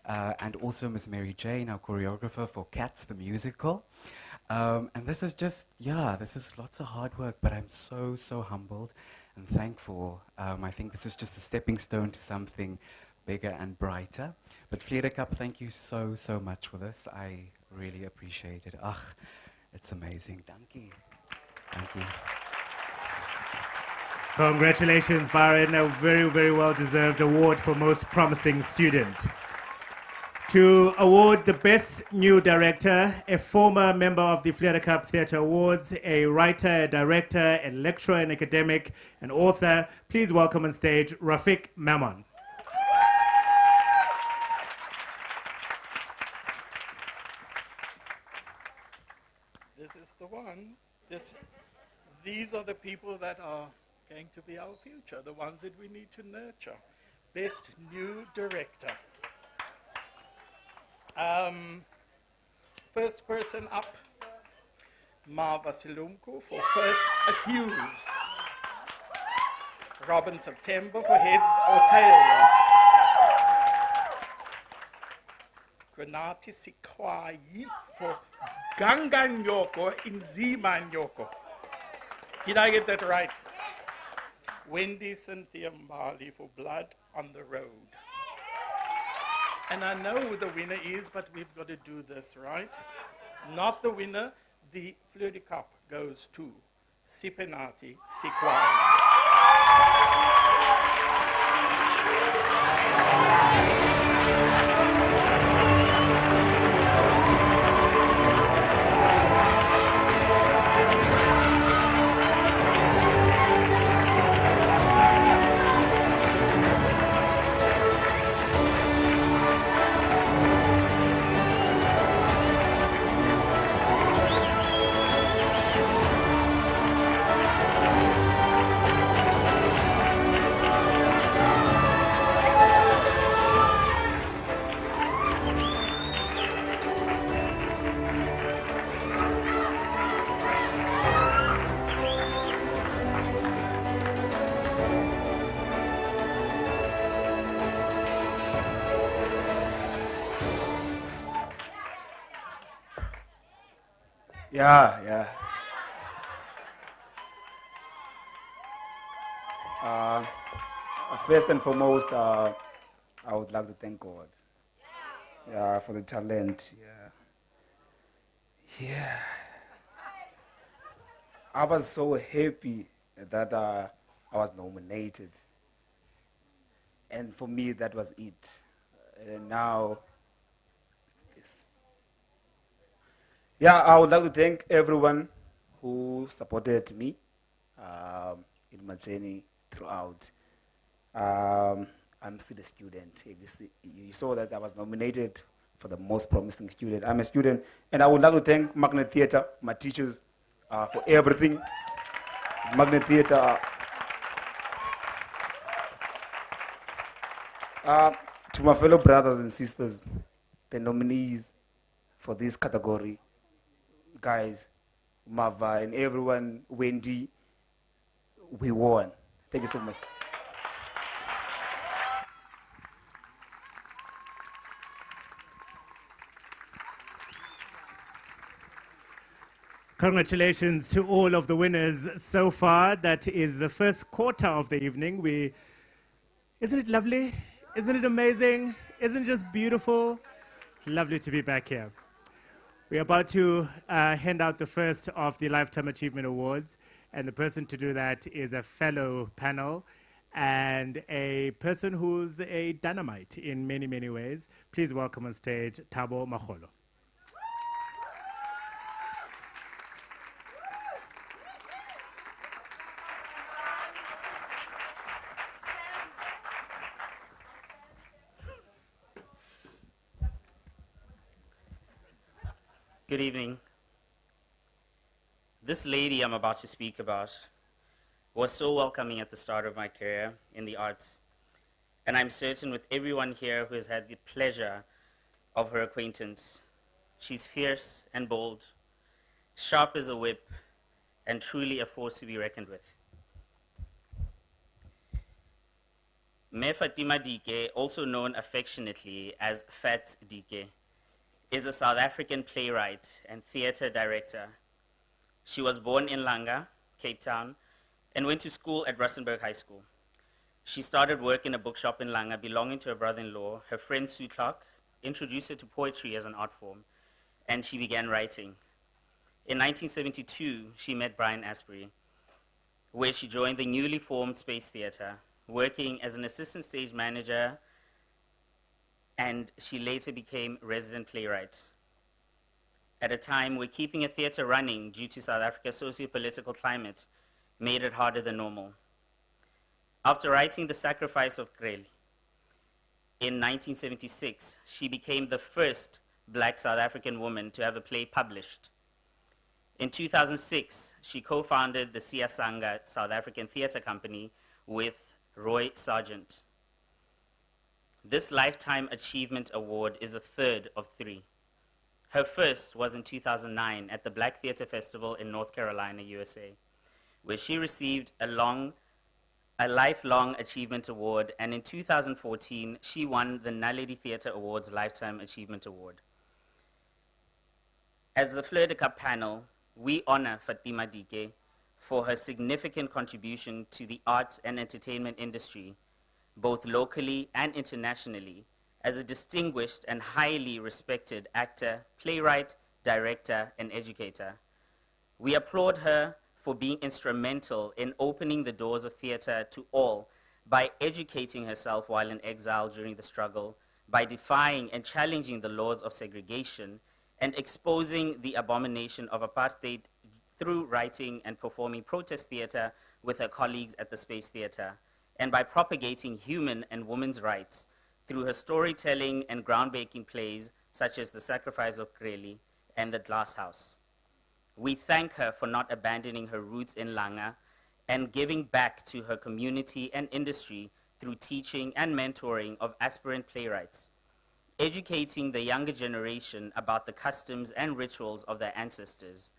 and also Ms. Mary Jane, our choreographer for Cats the Musical. And this is just, this is lots of hard work, but I'm so humbled and thankful. I think this is just a stepping stone to something bigger and brighter. But Fleur Cup, thank you so much for this. I really appreciate it. It's amazing. Dankie. Thank you. Congratulations, Byron. A very well-deserved award for Most Promising Student. To award the Best New Director, a former member of the Fleur Cup Theatre Awards, a writer, a director, a lecturer, an academic, an author, please welcome on stage Rafiq Mammon. This is the one. These are the people that are going to be our future, the ones that we need to nurture. Best New Director. first person up. Marva Silumku for first accused. Robin September for heads or tails. Granati Sikwai for Ganganyoko in Zimanyoko. Did I get that right? Wendy Cynthia Mbali for Blood on the Road. And I know who the winner is, but we've got to do this, right? Not the winner. The Fleur de Cup goes to Sipenati Sikwai. Yeah. First and foremost, I would like to thank God. Yeah, for the talent. Yeah. I was so happy that I was nominated. And for me, that was it. And now, yeah, I would like to thank everyone who supported me in my journey throughout. I'm still a student. You saw that I was nominated for the most promising student. I'm a student, and I would like to thank Magnet Theatre, my teachers, for everything. Magnet Theatre. To my fellow brothers and sisters, the nominees for this category, guys, Mava and everyone, Wendy, we won. Thank you so much. Congratulations to all of the winners so far. That is the first quarter of the evening. Isn't it lovely? Isn't it amazing? Isn't it just beautiful? It's lovely to be back here. We're about to hand out the first of the Lifetime Achievement Awards, and the person to do that is a fellow panel and a person who's a dynamite in many, many ways. Please welcome on stage Thabo Magolo. Good evening. This lady I'm about to speak about was so welcoming at the start of my career in the arts, and I'm certain with everyone here who has had the pleasure of her acquaintance. She's fierce and bold, sharp as a whip, and truly a force to be reckoned with. Me Fatima Dike, also known affectionately as Fat Dike, is a South African playwright and theater director. She was born in Langa, Cape Town, and went to school at Rustenburg High School. She started work in a bookshop in Langa belonging to her brother-in-law. Her friend Sue Clark introduced her to poetry as an art form, and she began writing. In 1972, she met Brian Asbury, where she joined the newly formed Space Theatre, working as an assistant stage manager, and she later became resident playwright. At a time where keeping a theatre running due to South Africa's socio-political climate made it harder than normal. After writing The Sacrifice of Kreli in 1976, she became the first Black South African woman to have a play published. In 2006, she co-founded the Siyasanga South African Theatre Company with Roy Sargent. This Lifetime Achievement Award is the third of three. Her first was in 2009 at the Black Theatre Festival in North Carolina, USA, where she received a Lifelong Achievement Award, and in 2014, she won the Naledi Theatre Awards Lifetime Achievement Award. As the Fleur de Cap panel, we honor Fatima Dike for her significant contribution to the arts and entertainment industry, both locally and internationally, as a distinguished and highly respected actor, playwright, director, and educator. We applaud her for being instrumental in opening the doors of theater to all by educating herself while in exile during the struggle, by defying and challenging the laws of segregation, and exposing the abomination of apartheid through writing and performing protest theater with her colleagues at the Space Theater, and by propagating human and women's rights through her storytelling and groundbreaking plays such as The Sacrifice of Kreli and The Glass House. We thank her for not abandoning her roots in Langa and giving back to her community and industry through teaching and mentoring of aspirant playwrights, educating the younger generation about the customs and rituals of their ancestors,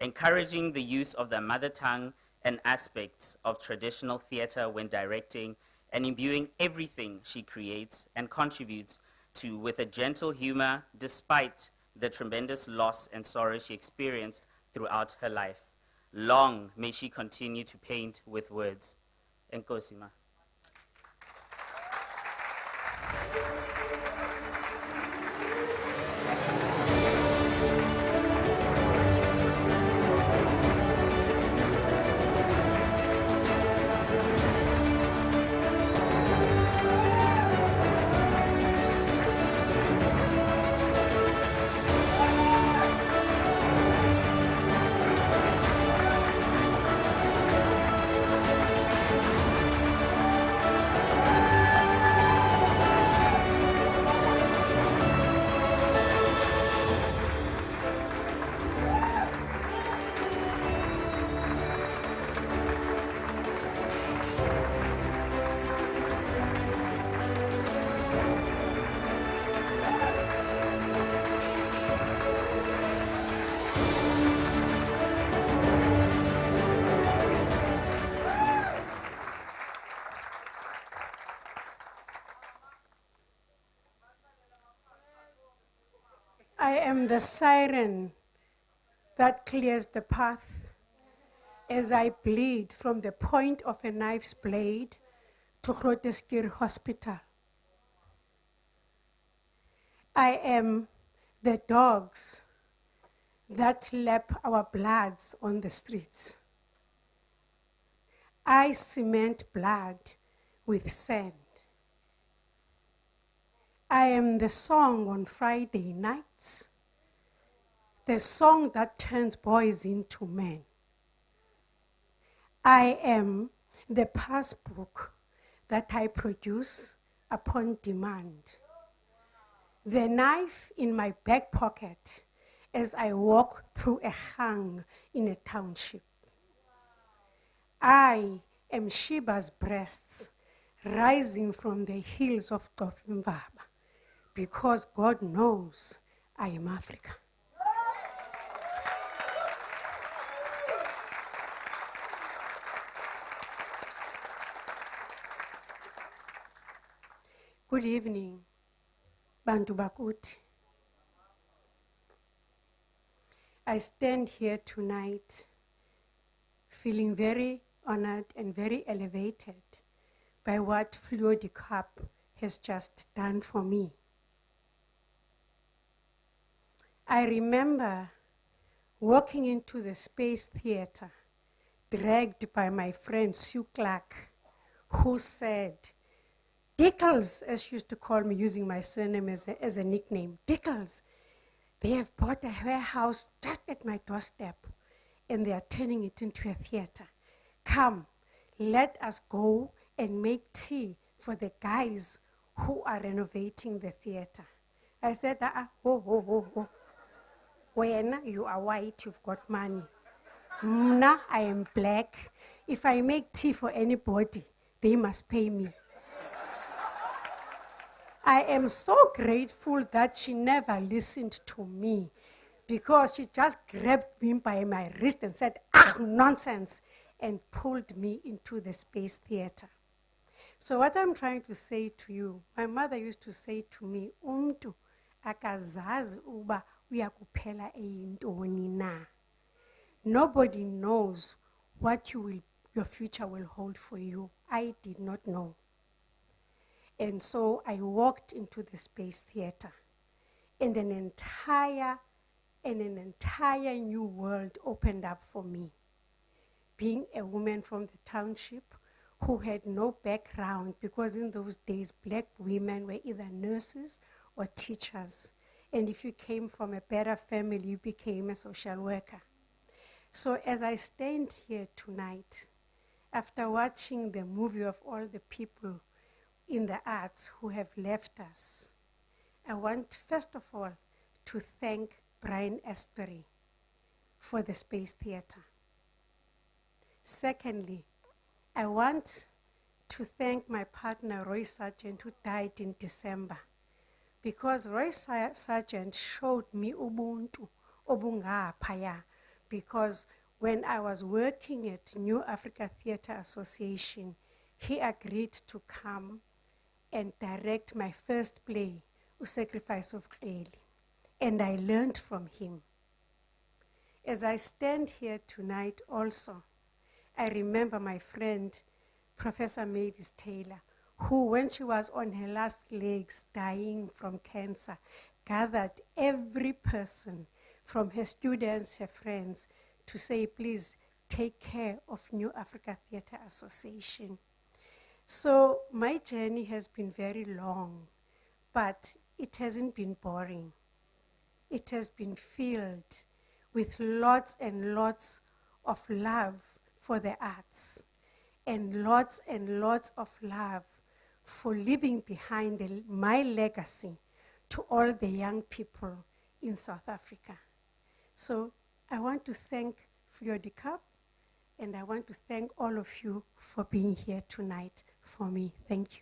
encouraging the use of their mother tongue and aspects of traditional theater when directing, and imbuing everything she creates and contributes to with a gentle humor despite the tremendous loss and sorrow she experienced throughout her life. Long may she continue to paint with words. Enkosi ma. I am the siren that clears the path as I bleed from the point of a knife's blade to Groteskir Hospital. I am the dogs that lap our bloods on the streets. I cement blood with sand. I am the song on Friday nights, the song that turns boys into men. I am the passbook that I produce upon demand, the knife in my back pocket as I walk through a hang in a township. I am Sheba's breasts rising from the hills of Tofimvaba, because God knows I am Africa. Good evening, Bantu Bakuti. I stand here tonight feeling very honored and very elevated by what Fleur de Cap has just done for me. I remember walking into the Space Theater, dragged by my friend Sue Clark, who said, Dickles, as she used to call me using my surname as a nickname, Dickles, they have bought a warehouse just at my doorstep and they are turning it into a theater. Come, let us go and make tea for the guys who are renovating the theater. I said, oh. When you are white, you've got money. Mna, I am black. If I make tea for anybody, they must pay me. I am so grateful that she never listened to me because she just grabbed me by my wrist and said, ah, nonsense, and pulled me into the space theater. So what I'm trying to say to you, my mother used to say to me, umntu akazazi uba uyakuphela eyintoni na. Nobody knows what your future will hold for you. I did not know. And so I walked into the space theater, and an entire new world opened up for me. Being a woman from the township who had no background, because in those days black women were either nurses or teachers. And if you came from a better family, you became a social worker. So as I stand here tonight, after watching the movie of all the people in the arts who have left us, I want, first of all, to thank Brian Asbury for the Space Theatre. Secondly, I want to thank my partner, Roy Sargent, who died in December, because Roy Sargent showed me ubuntu, obungaphaya, because when I was working at New Africa Theatre Association, he agreed to come and direct my first play, U Sacrifice of Eli, and I learned from him. As I stand here tonight also, I remember my friend, Professor Mavis Taylor, who, when she was on her last legs dying from cancer, gathered every person from her students, her friends, to say, please take care of New Africa Theatre Association. So my journey has been very long, but it hasn't been boring. It has been filled with lots and lots of love for the arts, and lots of love for leaving behind my legacy to all the young people in South Africa. So I want to thank Fleur de Cap, and I want to thank all of you for being here tonight for me. Thank you.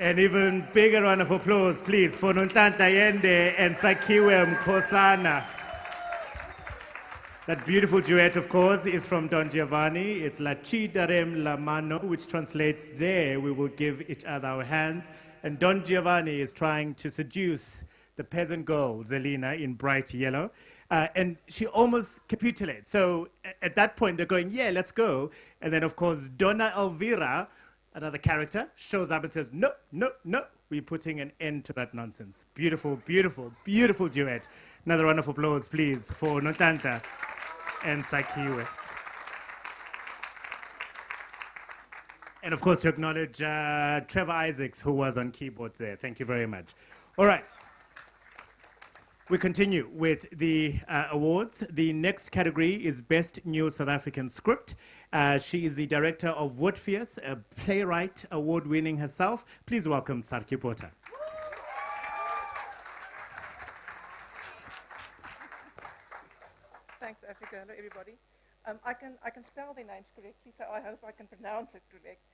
An even bigger round of applause, please, for Nonhlanhla Yende and Sakiwe Mkhosana. That beautiful duet, of course, is from Don Giovanni. It's La Ci darem la mano, which translates, there we will give each other our hands. And Don Giovanni is trying to seduce the peasant girl, Zelina, in bright yellow. And she almost capitulates. So at that point, they're going, yeah, let's go. And then, of course, Donna Elvira, another character, shows up and says, no, no, no. We're putting an end to that nonsense. Beautiful, beautiful, beautiful duet. Another round of applause, please, for Nonhlanhla and Sakiwe. And of course, to acknowledge Trevor Isaacs, who was on keyboards there. Thank you very much. All right. We continue with the awards. The next category is Best New South African Script. She is the director of Woodfierce, a playwright award-winning herself. Please welcome Sarki Botha. Thanks, Africa. Hello, everybody. I can spell their names correctly, so I hope I can pronounce it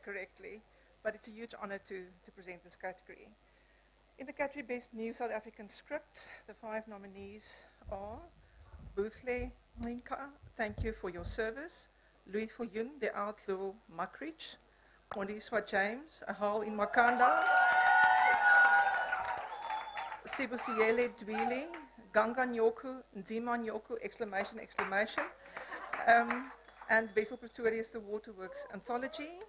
correctly. But it's a huge honor to present this category. In the category Best New South African Script, the 5 nominees are Bootle Minka, thank you for your service. Louis Viljoen, The Outlaw Muckridge. Mondiswa James, A Hole in Makanda. Sibusiele Dwili, Ganga Nyoku, Nzima Nyoku, exclamation, exclamation. And Wessel Pretorius, The Waterworks Anthology.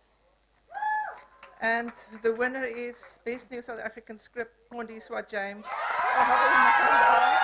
And the winner is Best New South African Script, Mondiswa James, A Hole in Makanda.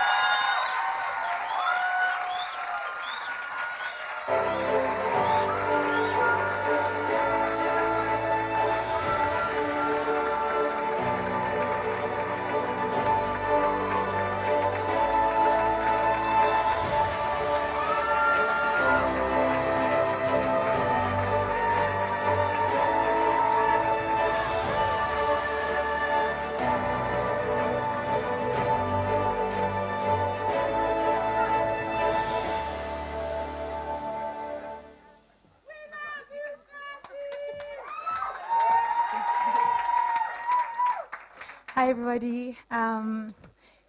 Hi, everybody.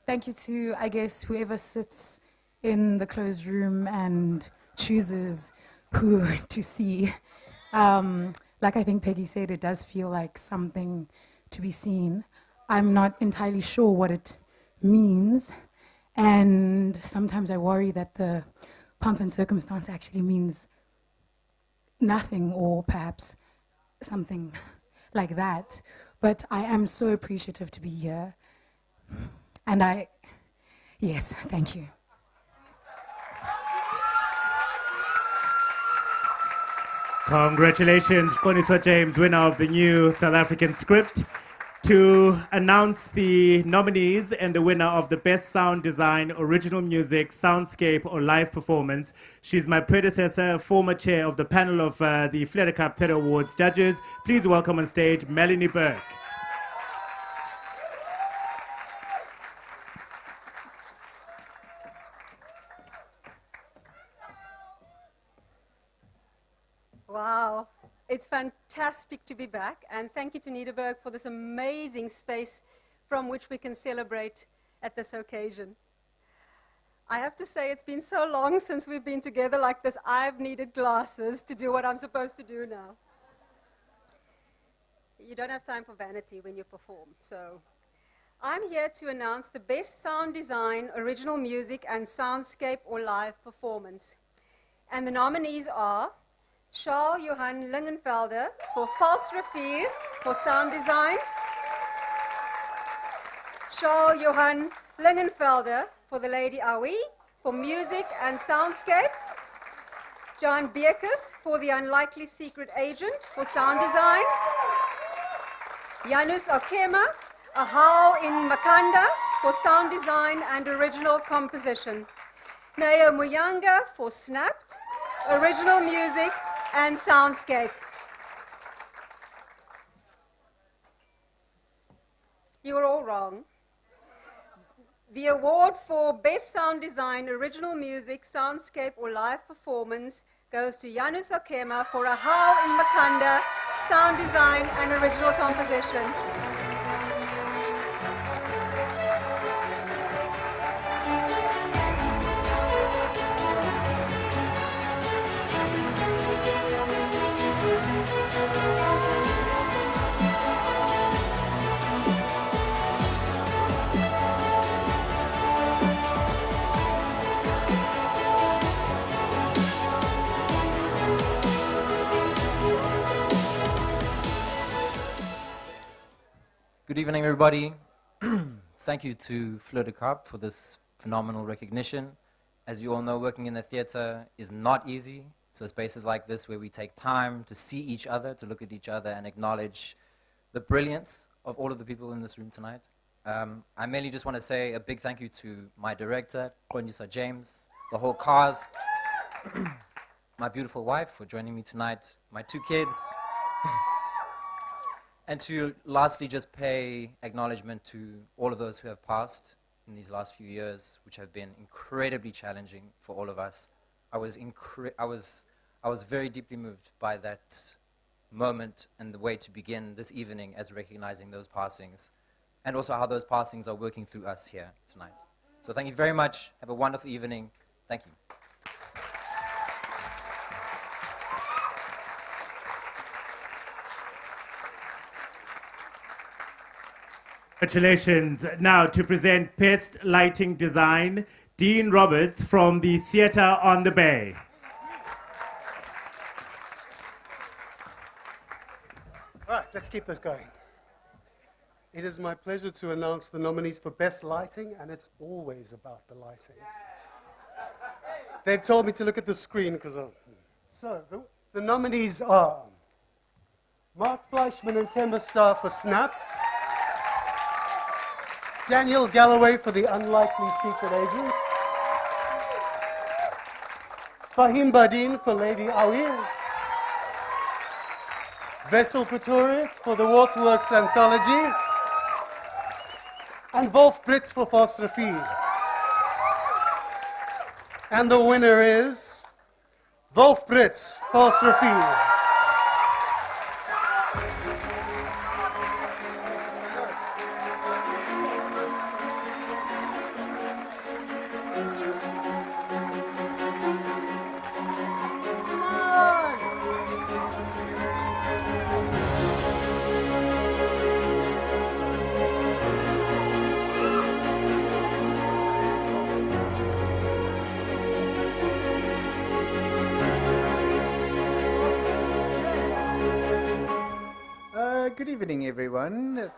Thank you to, I guess, whoever sits in the closed room and chooses who to see. Like I think Peggy said, it does feel like something to be seen. I'm not entirely sure what it means. And sometimes I worry that the pomp and circumstance actually means nothing, or perhaps something like that. But I am so appreciative to be here. And yes, thank you. Congratulations, Mondiswa James, winner of the new South African Script. To announce the nominees and the winner of the Best Sound Design, Original Music, Soundscape or Live Performance, she's my predecessor, former chair of the panel of the Fleur Theatre Awards judges. Please welcome on stage Melanie Burke. Wow, it's fantastic to be back, and thank you to Nederberg for this amazing space from which we can celebrate at this occasion. I have to say, it's been so long since we've been together like this, I've needed glasses to do what I'm supposed to do now. You don't have time for vanity when you perform, so I'm here to announce the Best Sound Design, Original Music and Soundscape or Live Performance. And the nominees are Charles Johan Lingenfelder for False Refier for sound design. Charles Johan Lingenfelder for The Lady Aoi for music and soundscape. John Beekes for The Unlikely Secret Agent for sound design. Janus Okema, A Howl in Makanda for sound design and original composition. Neo Muyanga for Snapped, original music and soundscape. You were all wrong. The award for Best Sound Design, Original Music, Soundscape or Live Performance goes to Janus Okema for A Howl in Makanda, sound design and original composition. Good evening, everybody. Thank you to Fleur de Cap for this phenomenal recognition. As you all know, working in the theatre is not easy. So spaces like this where we take time to see each other, to look at each other and acknowledge the brilliance of all of the people in this room tonight. I mainly just want to say a big thank you to my director, Kondisa James, the whole cast, my beautiful wife for joining me tonight, my 2 kids, and to lastly just pay acknowledgement to all of those who have passed in these last few years, which have been incredibly challenging for all of us. I was very deeply moved by that moment and the way to begin this evening as recognizing those passings, and also how those passings are working through us here tonight. So thank you very much. Have a wonderful evening. Thank you. Congratulations. Now to present Best Lighting Design, Dean Roberts from the Theatre on the Bay. All right, let's keep this going. It is my pleasure to announce the nominees for Best Lighting, and it's always about the lighting. They've told me to look at the screen because of... So, the nominees are Mark Fleischman and Temba Star for Snapped, Daniel Galloway for The Unlikely Secret Agents, Fahim Badin for Lady Awi, Vessel Pretorius for the Waterworks Anthology, and Wolf Brits for Valstrafie. And the winner is Wolf Brits, Valstrafie. Good evening, everyone.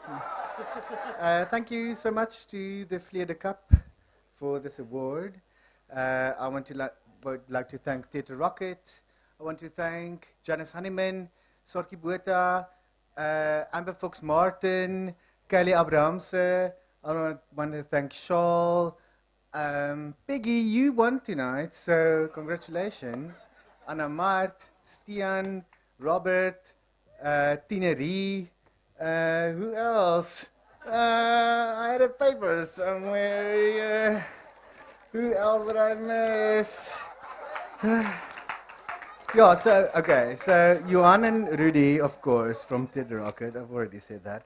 Thank you so much to the Fleur de Cap for this award. I would like to thank Theatre Rocket. I want to thank Janice Honeyman, Sorky Botha, Amber Fox Martin, Kelly Abrahamse. I want to thank Shawl. Peggy, you won tonight, so congratulations. Anna Mart, Stian, Robert, Tinerie, who else? I had a paper somewhere. Who else did I miss? Yeah, so Johan and Rudy, of course, from Theatre Rocket, I've already said that.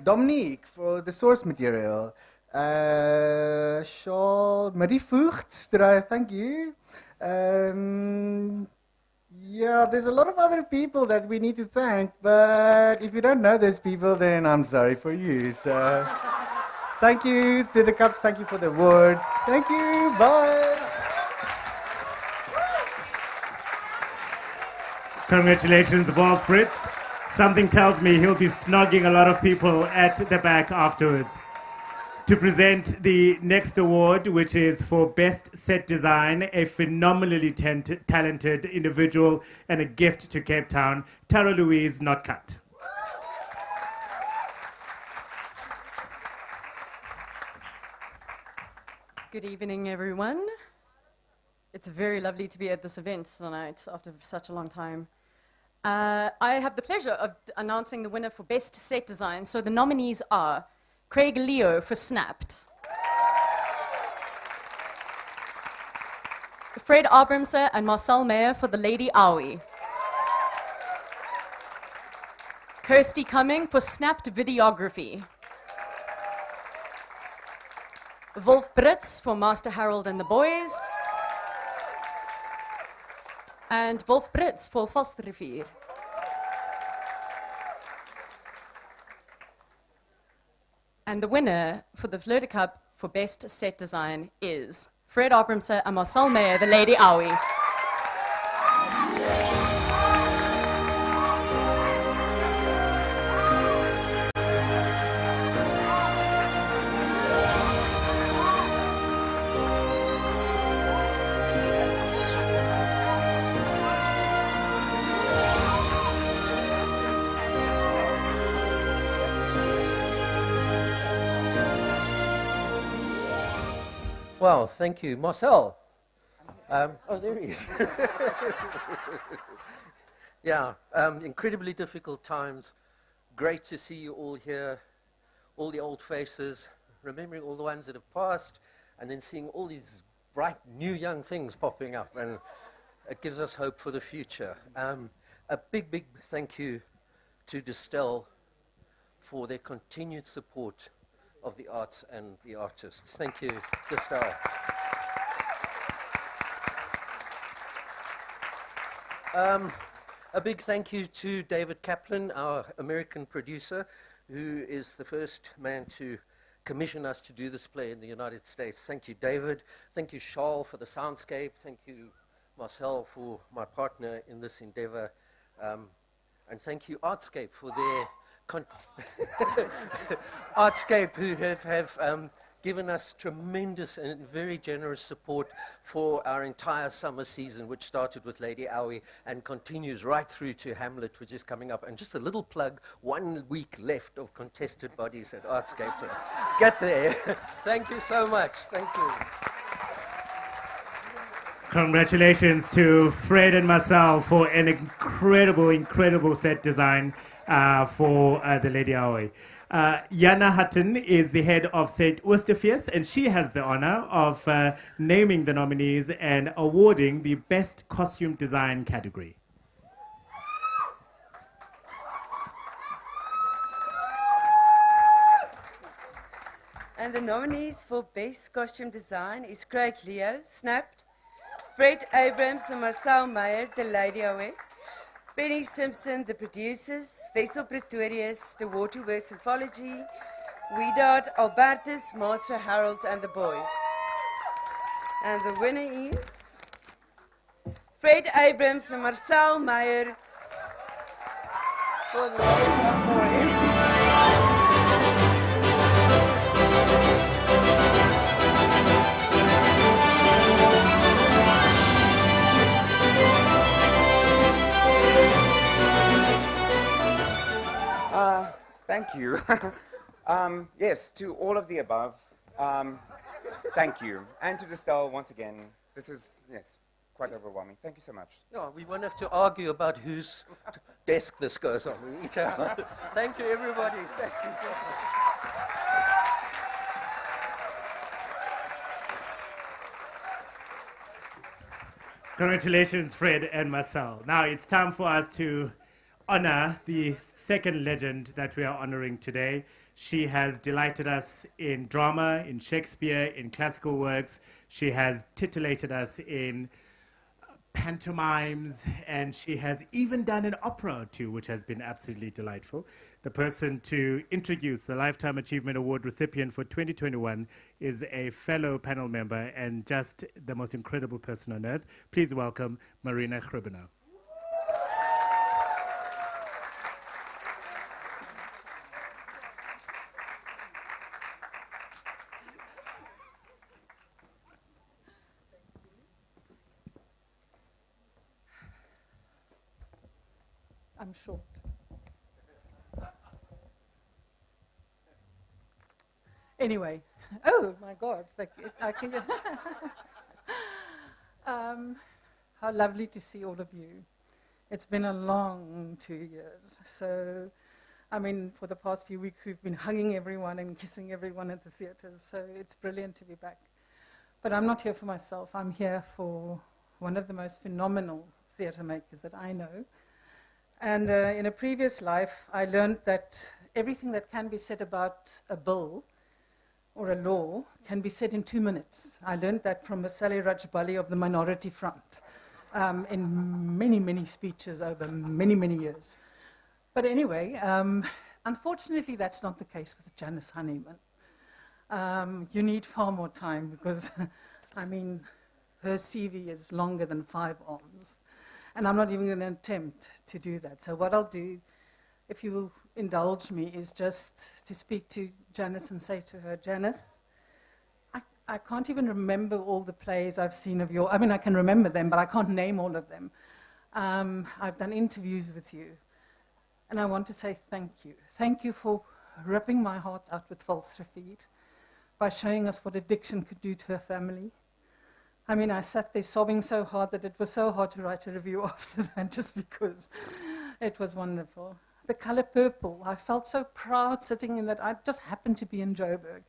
Dominique for the source material. Shawl, Marie Vogts, thank you. Yeah, there's a lot of other people that we need to thank, but if you don't know those people, then I'm sorry for you. So, thank you, Theatre Cups, thank you for the award. Thank you, bye. Congratulations, Wolf Brits. Something tells me he'll be snogging a lot of people at the back afterwards. To present the next award, which is for Best Set Design, a phenomenally talented individual and a gift to Cape Town, Tara Louise Notcut. Good evening, everyone. It's very lovely to be at this event tonight after such a long time. I have the pleasure of announcing the winner for Best Set Design. So the nominees are Craig Leo for Snapped, Fred Abramser and Marcel Meyer for The Lady Awi, Kirsty Cumming for Snapped Videography, Wolf Brits for Master Harold and the Boys, and Wolf Brits for Valstrafie. And the winner for the Fleur de Cup for Best Set Design is Fred Abramser and Marcel Meyer, The Lady Awi. Well, thank you. Marcel. Oh, there he is. Yeah, incredibly difficult times. Great to see you all here, all the old faces, remembering all the ones that have passed, and then seeing all these bright new young things popping up, and it gives us hope for the future. A big, big thank you to Distell for their continued support of the arts and the artists. Thank you, Distell. A big thank you to David Kaplan, our American producer, who is the first man to commission us to do this play in the United States. Thank you, David. Thank you, Charles, for the soundscape. Thank you, Marcel, for my partner in this endeavor. And thank you, Artscape, for their Artscape, who have given us tremendous and very generous support for our entire summer season, which started with Lady Owie and continues right through to Hamlet, which is coming up. And just a little plug, 1 week left of contested bodies at Artscape. So get there. Thank you so much. Thank you. Congratulations to Fred and Marcel for an incredible set design for the Lady Owie. Jana Hutton is the head of St. Oostefees, and she has the honor of naming the nominees and awarding the Best Costume Design category. And the nominees for Best Costume Design is Craig Leo, Snapped, Fred Abrams and Marcel Meyer, the Lady Owie, Penny Simpson, the producers, Vessel Pretorius, the Waterworks Anthology, Widard Albertus, Master Harold and the Boys. And the winner is Fred Abrams and Marcel Meyer for the Lady Owie. Thank you. Yes, to all of the above, thank you. And to Distell, once again, this is, yes, quite overwhelming. Thank you so much. No, we won't have to argue about whose desk this goes on. Each other. Thank you, everybody. Thank you so much. Congratulations, Fred and Marcel. Now it's time for us to honor the second legend that we are honoring today. She has delighted us in drama, in Shakespeare, in classical works. She has titillated us in pantomimes, and she has even done an opera or two, which has been absolutely delightful. The person to introduce the Lifetime Achievement Award recipient for 2021 is a fellow panel member and just the most incredible person on earth. Please welcome Marina Grubeno. I'm short. Anyway, oh my God, I can. How lovely to see all of you. It's been a long 2 years. So, I mean, for the past few weeks, we've been hugging everyone and kissing everyone at the theatres. So it's brilliant to be back. But I'm not here for myself. I'm here for one of the most phenomenal theatre makers that I know. And in a previous life, I learned that everything that can be said about a bill or a law can be said in 2 minutes. I learned that from Masale Rajbali of the Minority Front in many, many speeches over many, many years. But anyway, unfortunately, that's not the case with Janice Honeyman. You need far more time because, I mean, her CV is longer than 5 arms. And I'm not even going to attempt to do that. So what I'll do, if you will indulge me, is just to speak to Janice and say to her, Janice, I can't even remember all the plays I've seen of yours. I mean, I can remember them, but I can't name all of them. I've done interviews with you. And I want to say thank you. Thank you for ripping my heart out with Valsrivier. by showing us what addiction could do to her family. I mean, I sat there sobbing so hard that it was so hard to write a review after that, just because it was wonderful. The color purple, I felt so proud sitting in that. I just happened to be in Joburg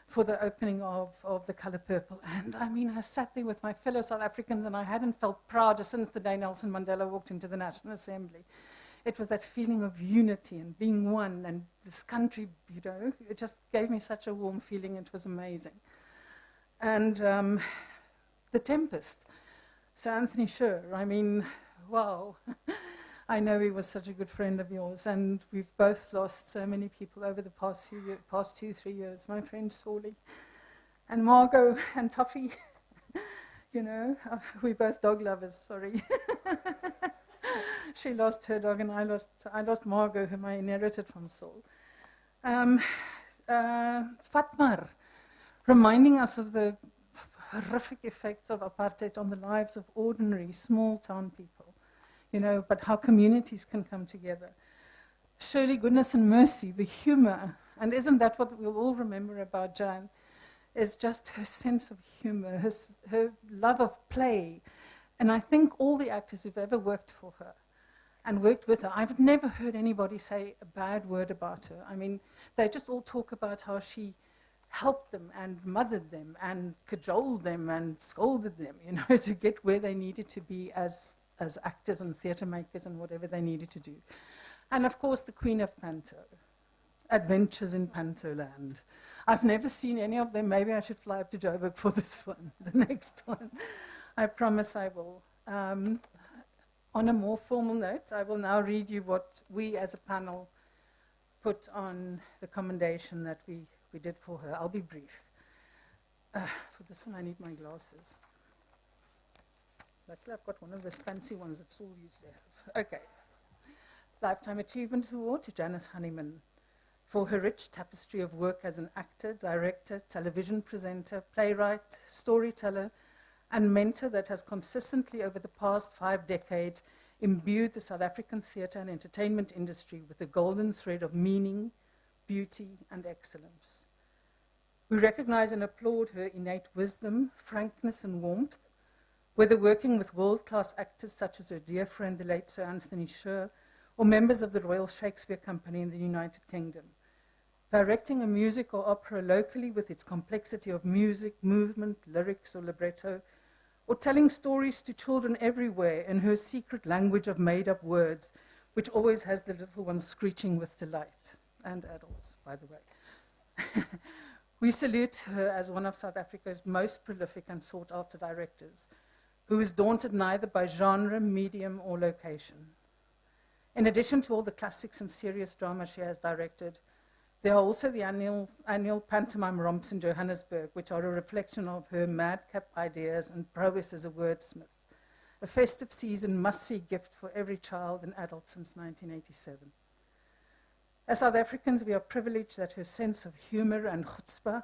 for the opening of the color purple. And I mean, I sat there with my fellow South Africans, and I hadn't felt prouder since the day Nelson Mandela walked into the National Assembly. It was that feeling of unity and being one, and this country, you know, it just gave me such a warm feeling. It was amazing. And The Tempest, Sir Anthony Fleur, I mean, wow. I know he was such a good friend of yours, and we've both lost so many people over the past 2-3 years. My friend Sorley, and Margot and Toffee. You know, we're both dog lovers, sorry. She lost her dog, and I lost Margot, whom I inherited from Saul. Fatmar, reminding us of the horrific effects of apartheid on the lives of ordinary small town people, you know, but how communities can come together. Shirley, goodness and mercy, the humor, and isn't that what we'll all remember about Jan, is just her sense of humor, her love of play. And I think all the actors who've ever worked for her and worked with her, I've never heard anybody say a bad word about her. I mean, they just all talk about how she helped them and mothered them and cajoled them and scolded them, you know, to get where they needed to be as actors and theatre makers and whatever they needed to do. And of course, the Queen of Panto, Adventures in Pantoland. I've never seen any of them. Maybe I should fly up to Joburg for this one, the next one. I promise I will. On a more formal note, I will now read you what we as a panel put on the commendation that we did for her. I'll be brief. For this one, I need my glasses. Luckily, I've got one of those fancy ones that Saul used to have. Okay. Lifetime Achievement Award to Janice Honeyman for her rich tapestry of work as an actor, director, television presenter, playwright, storyteller, and mentor that has consistently over the past 5 decades imbued the South African theatre and entertainment industry with the golden thread of meaning, beauty, and excellence. We recognize and applaud her innate wisdom, frankness, and warmth, whether working with world-class actors such as her dear friend, the late Sir Anthony Fleur, or members of the Royal Shakespeare Company in the United Kingdom. Directing a music or opera locally with its complexity of music, movement, lyrics, or libretto, or telling stories to children everywhere in her secret language of made-up words, which always has the little ones screeching with delight, and adults, by the way. We salute her as one of South Africa's most prolific and sought-after directors, who is daunted neither by genre, medium, or location. In addition to all the classics and serious drama she has directed, there are also the annual pantomime romps in Johannesburg, which are a reflection of her madcap ideas and prowess as a wordsmith, a festive season must-see gift for every child and adult since 1987. As South Africans, we are privileged that her sense of humor and chutzpah,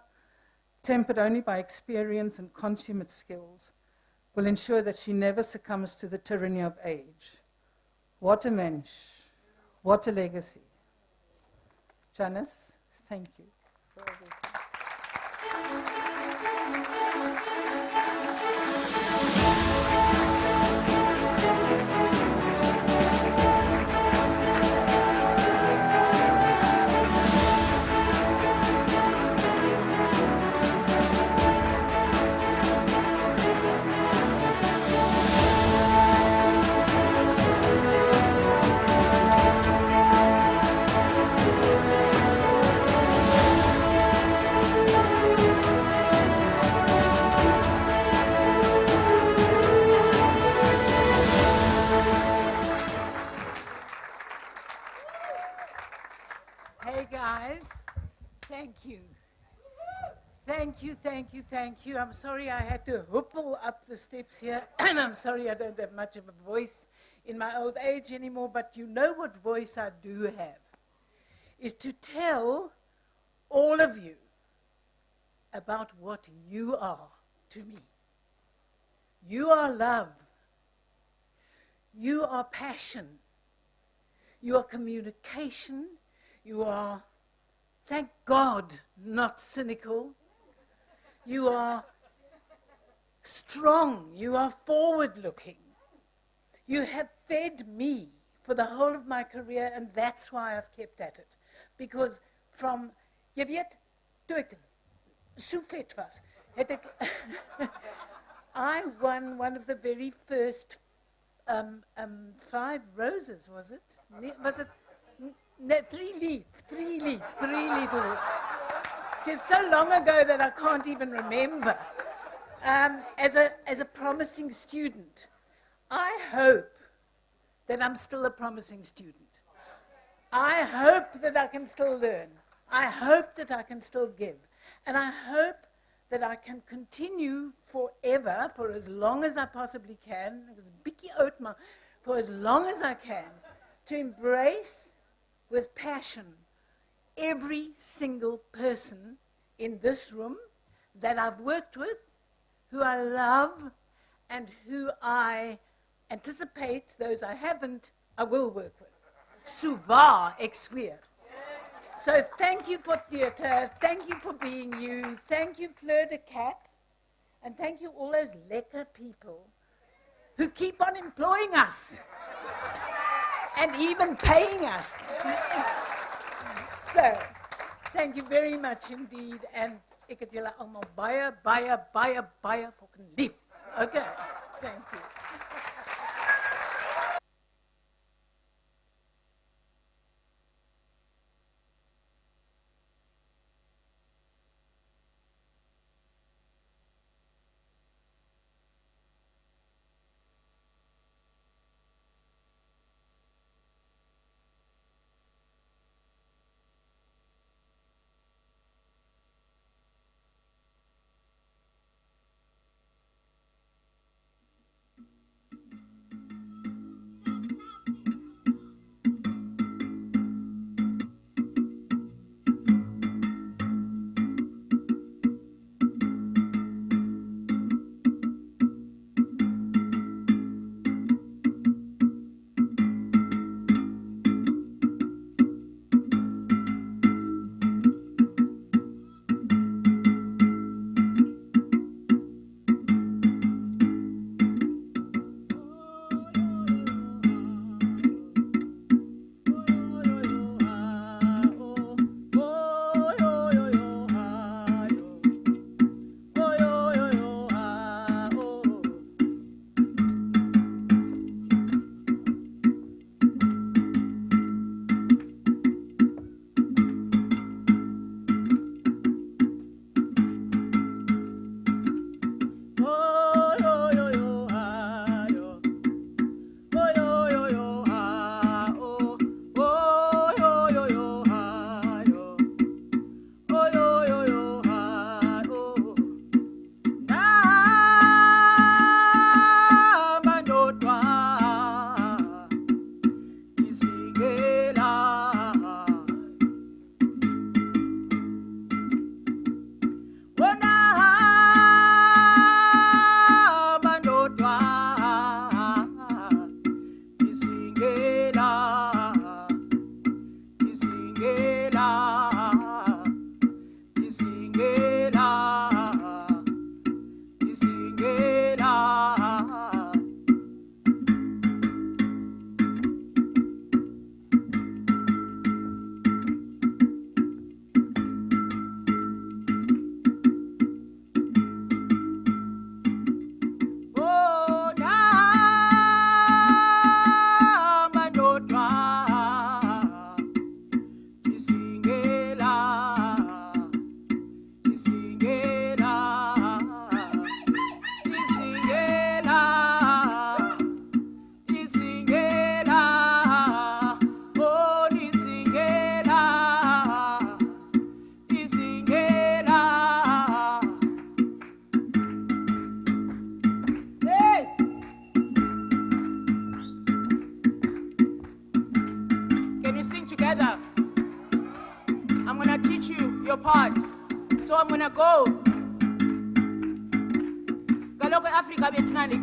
tempered only by experience and consummate skills, will ensure that she never succumbs to the tyranny of age. What a mensch, what a legacy. Janice, thank you for everything. Hey guys, thank you. Thank you, thank you, thank you. I'm sorry I had to hoople up the steps here, and I'm sorry I don't have much of a voice in my old age anymore, but you know what voice I do have, is to tell all of you about what you are to me. You are love. You are passion. You are communication. You are, thank God, not cynical, You are strong. You are forward-looking. You have fed me for the whole of my career, and that's why I've kept at it. Because from, jy weet, toe ek so vet was, het ek I won one of the very first 5 roses, was it? Was it? No, 3 leaf award. See, it's so long ago that I can't even remember. As a promising student, I hope that I'm still a promising student. I hope that I can still learn. I hope that I can still give. And I hope that I can continue forever, for as long as I possibly can, it was bietjie oud, maar for as long as I can, to embrace with passion every single person in this room that I've worked with, who I love, and who I anticipate, those I haven't, I will work with. Suva, ek sweer. So thank you for theatre, thank you for being you, thank you Fleur de Cap, and thank you all those lekker people who keep on employing us and even paying us. So, thank you very much indeed, and ek het julle almal baie fucking lief. Okay, thank you.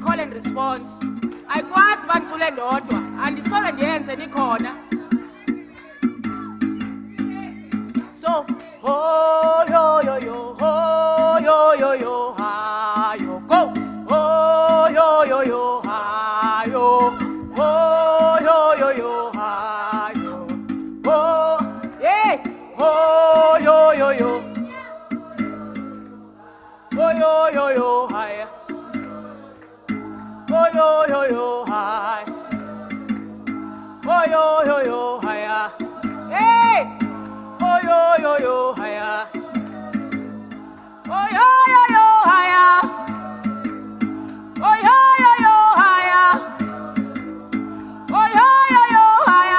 Call and response. Ayikwazi bantule ndodwa. Andisola ndiyenze nikhona. So, ho yo yo yo ho yo yo yo, hi, yo, go. Oh, yo, hi, yo. Oh, yo, hi, yo. Oh, yeah. Oh, yo. Oh, yo, hi. Oh, yo, hi. Oh, yo, hi. Hey. Oh, yo, hi. Oh, yo, hi. Oh, yo, hi. Oh, yo, hi. Oh, yo, hi.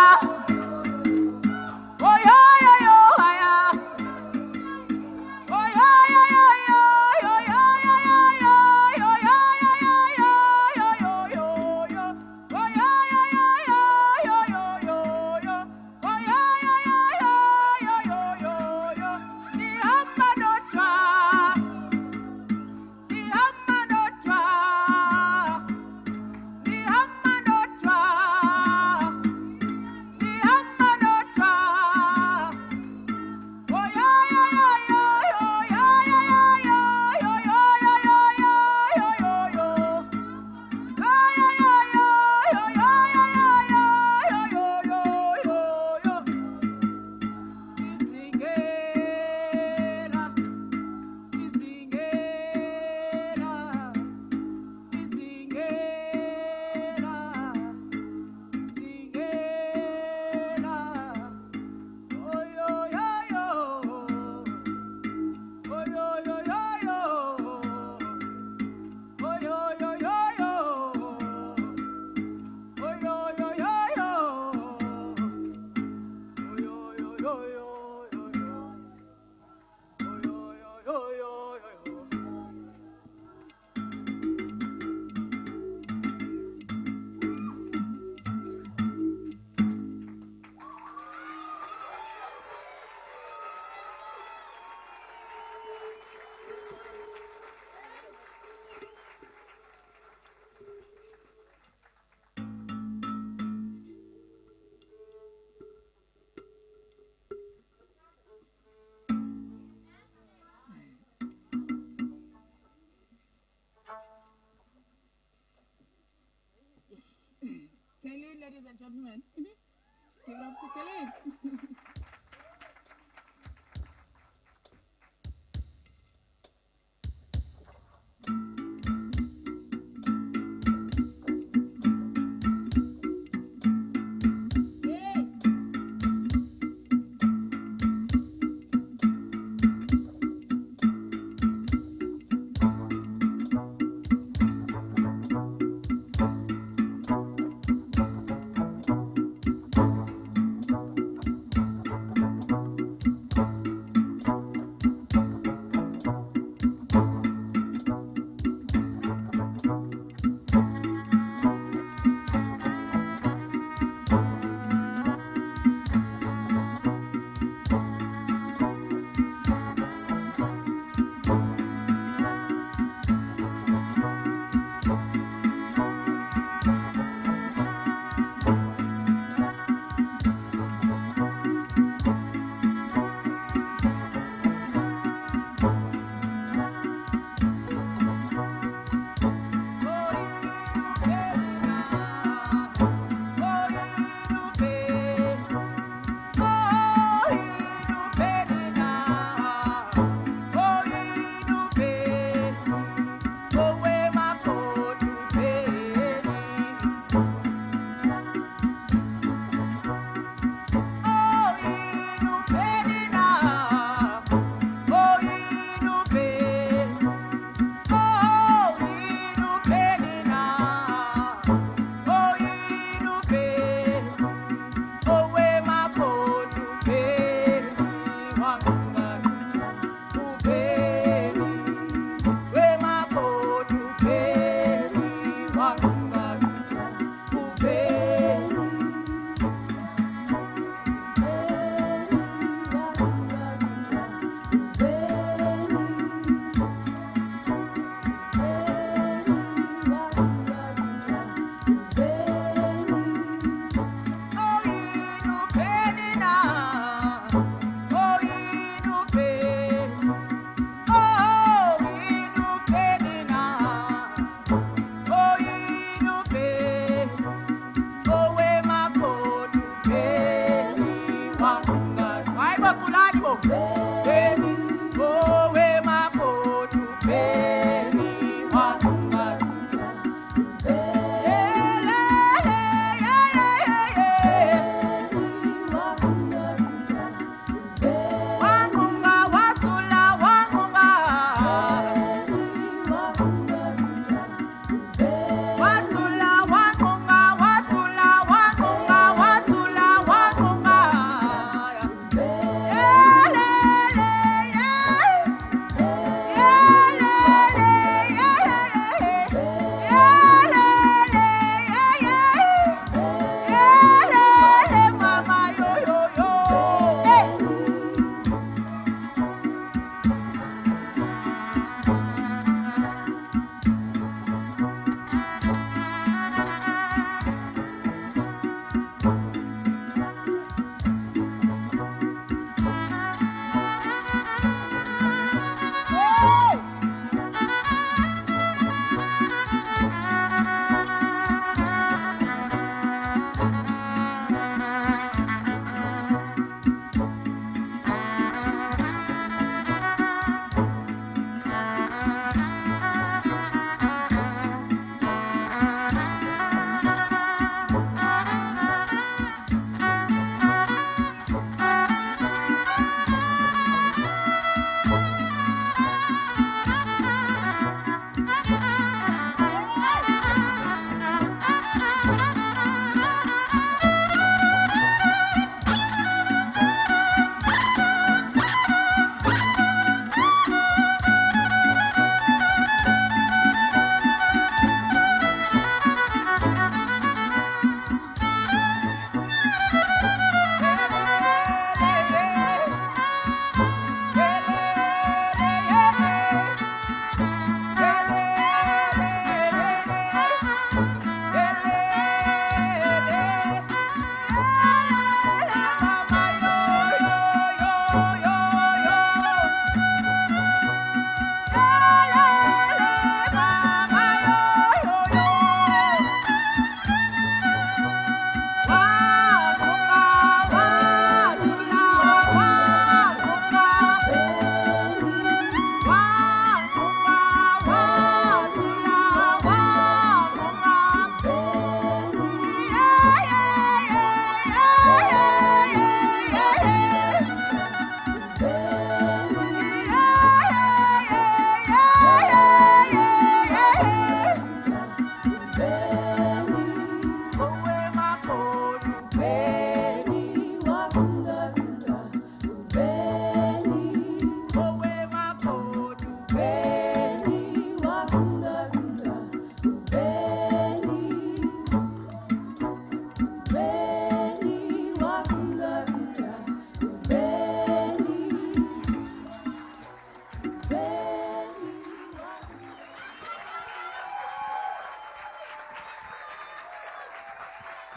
Kelly, ladies and gentlemen. Give it up to Kelly.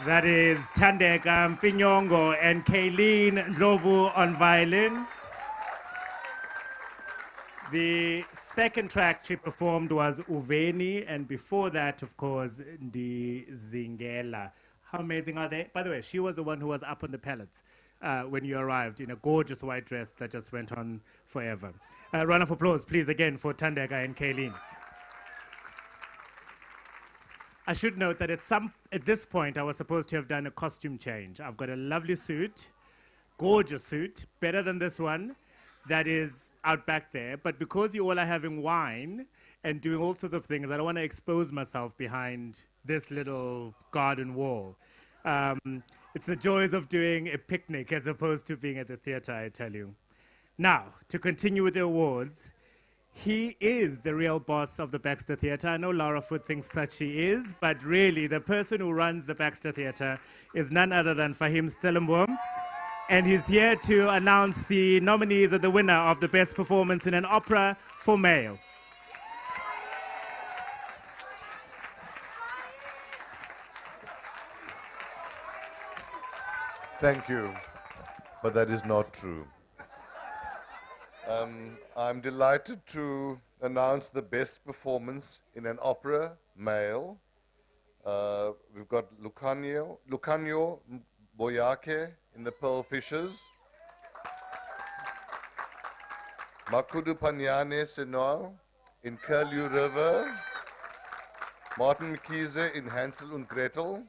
That is Tandeka Mfinyongo and Kayleen Ndlovu on violin. The second track she performed was Uveni, and before that, of course, Ndi Zingela. How amazing are they? By the way, she was the one who was up on the pallets when you arrived in a gorgeous white dress that just went on forever. Round of applause, please, again, for Tandeka and Kayleen. I should note that at this point, I was supposed to have done a costume change. I've got a lovely suit, gorgeous suit, better than this one, that is out back there. But because you all are having wine and doing all sorts of things, I don't want to expose myself behind this little garden wall. It's the joys of doing a picnic as opposed to being at the theater, I tell you. Now, to continue with the awards, he is the real boss of the Baxter Theatre. I know Laura Foot thinks that she is, but really the person who runs the Baxter Theatre is none other than Fahim Stellenboom. And he's here to announce the nominees and the winner of the Best Performance in an Opera for Male. Thank you, but that is not true. I'm delighted to announce the Best Performance in an Opera Male. We've got Lucanio Boyake in The Pearl Fishers, Makudu Panyane Senor in Curlew River, Martin Mkize in Hansel und Gretel,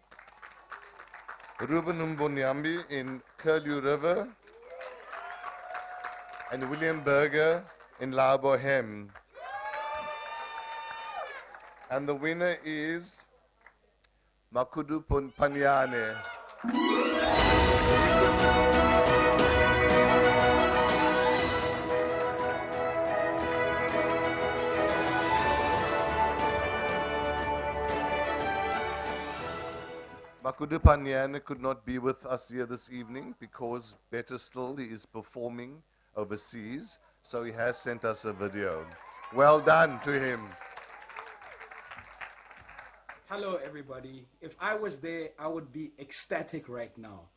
Ruben Mbonyambi in Curlew River, and William Berger in La Boheme. And the winner is Makudu Panyane. Makudu Panyane could not be with us here this evening because, better still, he is performing overseas, so he has sent us a video. Well done to him. Hello, everybody. If I was there, I would be ecstatic right now.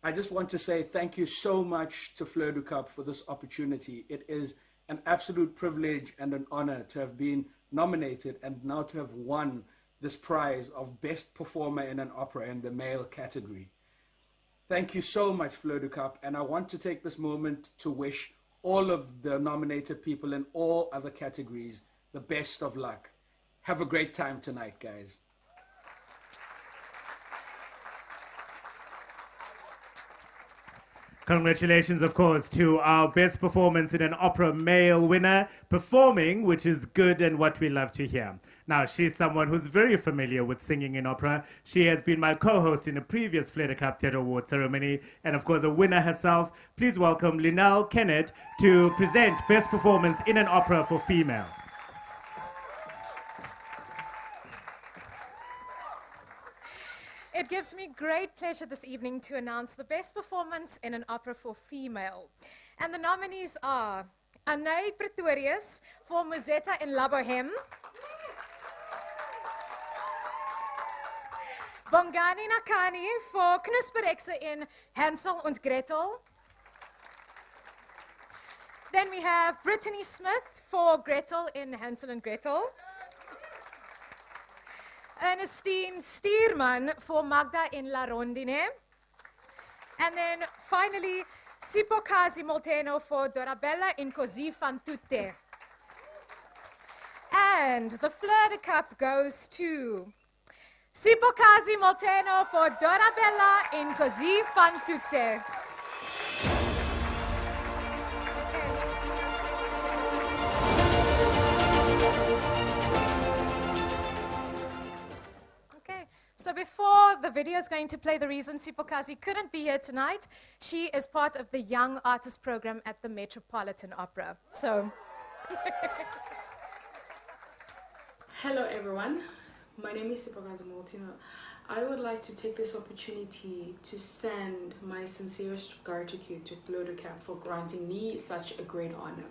I just want to say thank you so much to Fleur du Cap for this opportunity. It is an absolute privilege and an honor to have been nominated and now to have won this prize of Best Performer in an Opera in the male category. Thank you so much, Fleur du Cap, and I want to take this moment to wish all of the nominated people in all other categories the best of luck. Have a great time tonight, guys. Congratulations, of course, to our Best Performance in an Opera Male winner, performing, which is good and what we love to hear. Now, she's someone who's very familiar with singing in opera. She has been my co-host in a previous Fleur du Cap Theatre Award ceremony, and of course, a winner herself. Please welcome Lynelle Kennett to present Best Performance in an Opera for Female. It gives me great pleasure this evening to announce the Best Performance in an Opera for Female. And the nominees are Anay Pretorius for Musetta in La Boheme, Bongani Nakani for Knusperexe in Hansel und Gretel. Then we have Brittany Smith for Gretel in Hansel and Gretel. Ernestine Stierman for Magda in La Rondine. And then finally, Sipokazi Molteno for Dorabella in Così fan tutte. And the Fleur du Cap goes to Sipokazi Molteno for Dorabella in Così fan tutte. So before the video is going to play the reason Sipokazi couldn't be here tonight, she is part of the Young Artist Program at the Metropolitan Opera. So, hello everyone, my name is Sipokazi Molteno. I would like to take this opportunity to send my sincerest gratitude to Fleur du Cap for granting me such a great honor.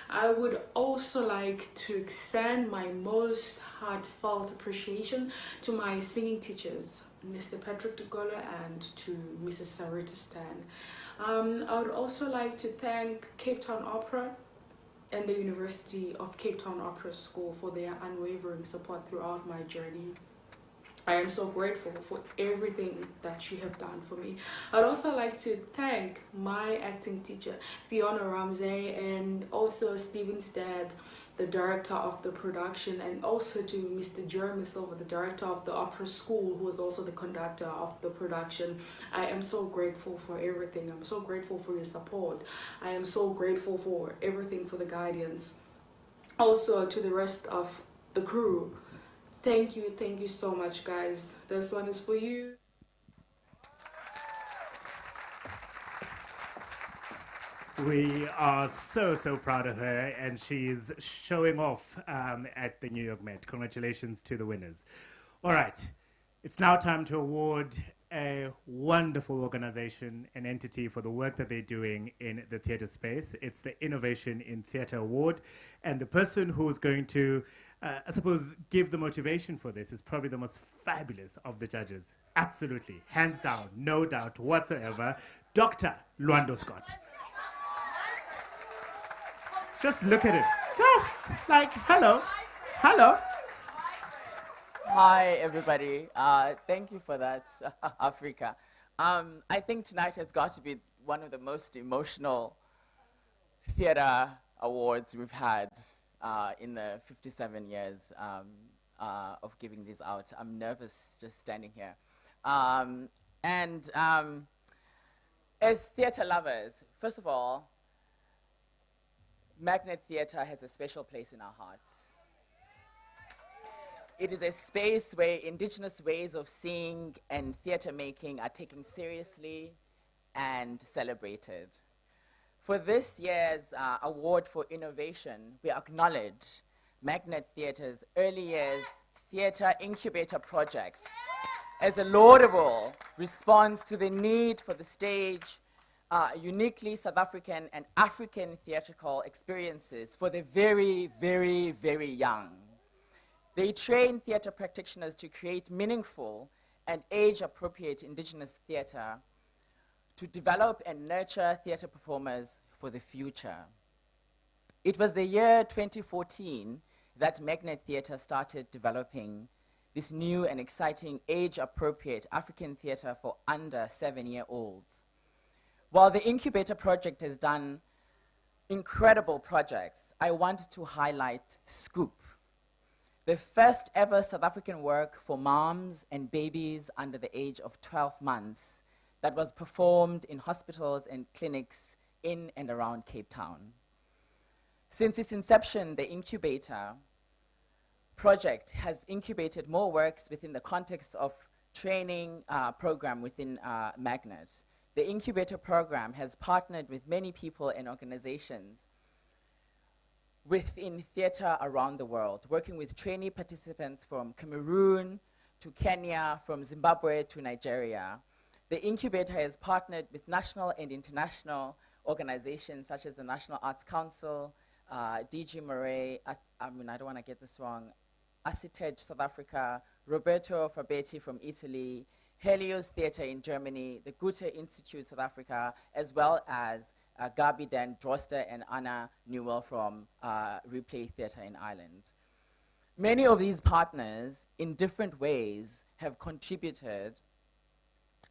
I would also like to extend my most heartfelt appreciation to my singing teachers, Mr. Patrick Dugola and to Mrs. Sarita Stan. I would also like to thank Cape Town Opera and the University of Cape Town Opera School for their unwavering support throughout my journey. I am so grateful for everything that you have done for me. I'd also like to thank my acting teacher, Fiona Ramsey, and also Stephen Stad, the director of the production, and also to Mr. Jeremy Silver, the director of the opera school, who was also the conductor of the production. I am so grateful for everything. I'm so grateful for your support. I am so grateful for everything, for the guidance. Also to the rest of the crew. Thank you so much, guys. This one is for you. We are so proud of her, and she's showing off at the New York Met. Congratulations to the winners. All right, it's now time to award a wonderful organization, an entity for the work that they're doing in the theater space. It's the Innovation in Theater Award, and the person who's going to, I suppose, give the motivation for this is probably the most fabulous of the judges. Absolutely, hands down, no doubt whatsoever, Dr. Lwando Scott. Just look at it. Just like, hello. Hi, everybody. Thank you for that, Africa. I think tonight has got to be one of the most emotional theater awards we've had in the 57 years of giving these out. I'm nervous just standing here. As theater lovers, first of all, Magnet Theatre has a special place in our hearts. It is a space where indigenous ways of seeing and theatre making are taken seriously and celebrated. For this year's award for innovation, we acknowledge Magnet Theatre's early years theatre incubator project as a laudable response to the need for the stage, uniquely South African and African theatrical experiences for the very, very, very young. They train theatre practitioners to create meaningful and age-appropriate indigenous theatre, to develop and nurture theatre performers for the future. It was the year 2014 that Magnet Theatre started developing this new and exciting age-appropriate African theatre for under 7-year-olds. While the incubator project has done incredible projects, I want to highlight Scoop, the first ever South African work for moms and babies under the age of 12 months that was performed in hospitals and clinics in and around Cape Town. Since its inception, the incubator project has incubated more works within the context of training program within Magnet. The incubator program has partnered with many people and organizations within theater around the world, working with trainee participants from Cameroon to Kenya, from Zimbabwe to Nigeria. The incubator has partnered with national and international organizations such as the National Arts Council, DG Murray, I don't want to get this wrong, Acitege South Africa, Roberto Fabetti from Italy, Helios Theatre in Germany, the Goethe Institute South Africa, as well as Gabi Dan Droster and Anna Newell from Replay Theatre in Ireland. Many of these partners, in different ways, have contributed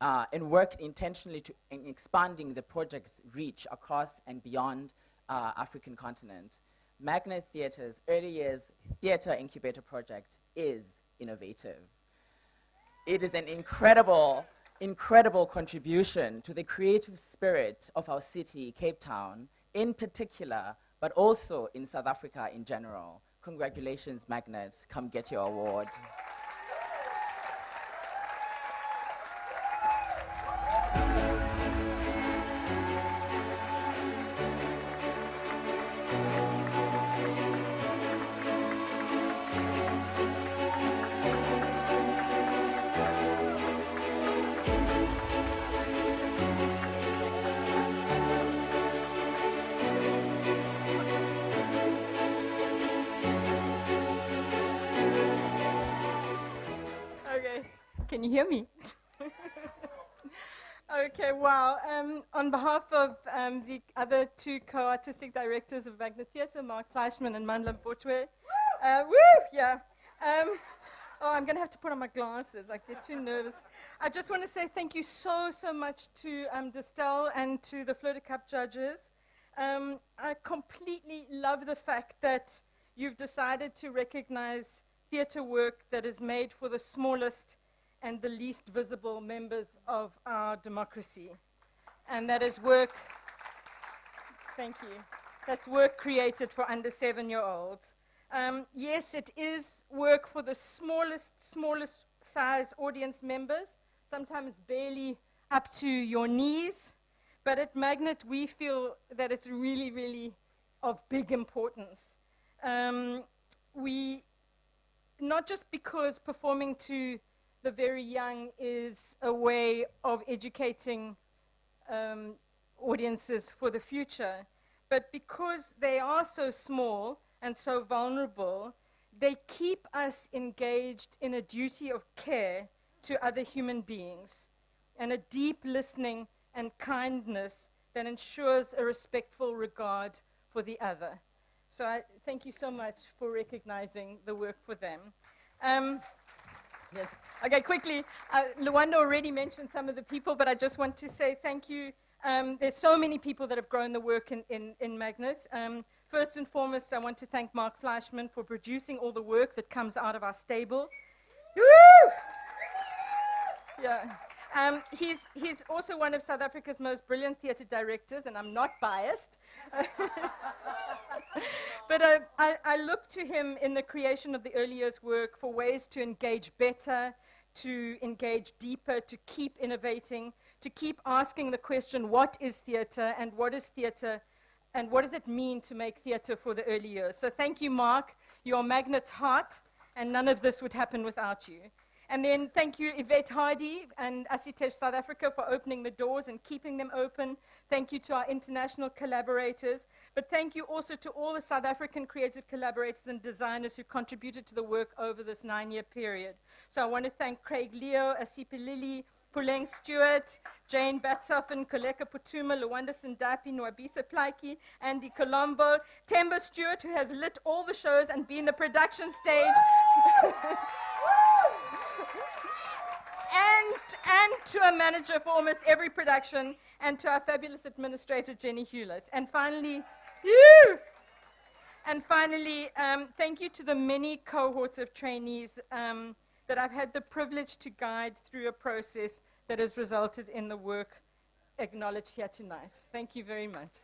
and worked intentionally in expanding the project's reach across and beyond African continent. Magnet Theatre's early years theatre incubator project is innovative. It is an incredible contribution to the creative spirit of our city, Cape Town, in particular, but also in South Africa in general. Congratulations, Magnet. Come get your award. Can you hear me? Okay, wow. On behalf of the other two co-artistic directors of Wagner Theatre, Mark Fleischman and Mandla Botwe, yeah. Oh, I'm going to have to put on my glasses. I get too nervous. I just want to say thank you so much to Distell and to the Fleur de Cup judges. I completely love the fact that you've decided to recognize theatre work that is made for the smallest and the least visible members of our democracy. And that is work, thank you, that's work created for under 7-year-olds. Yes, it is work for the smallest size audience members, sometimes barely up to your knees. But at Magnet, we feel that it's really, really of big importance. Not just because performing to the very young is a way of educating audiences for the future, but because they are so small and so vulnerable, they keep us engaged in a duty of care to other human beings and a deep listening and kindness that ensures a respectful regard for the other. So I thank you so much for recognizing the work for them. Yes. Okay, quickly, Luanda already mentioned some of the people, but I just want to say thank you. There's so many people that have grown the work in Magnus. First and foremost, I want to thank Mark Fleischman for producing all the work that comes out of our stable. Woo! Yeah. He's also one of South Africa's most brilliant theatre directors, and I'm not biased. But I look to him in the creation of the early years work for ways to engage better, to engage deeper, to keep innovating, to keep asking the question, what is theatre, and what is theatre, and what does it mean to make theatre for the early years? So thank you, Mark. You're Magnet's heart, and none of this would happen without you. And then thank you, Yvette Hardy and Asitesh South Africa for opening the doors and keeping them open. Thank you to our international collaborators. But thank you also to all the South African creative collaborators and designers who contributed to the work over this 9-year period. So I want to thank Craig Leo, Asipa Lily, Puleng Stewart, Jane Batsoffen, Koleka Putuma, Luanda Sindapi, Nwabisa Plaiki, Andy Colombo, Temba Stewart, who has lit all the shows and been the production stage. And to a manager for almost every production, and to our fabulous administrator, Jenny Hewlett. And finally, thank you to the many cohorts of trainees that I've had the privilege to guide through a process that has resulted in the work acknowledged here tonight. Thank you very much.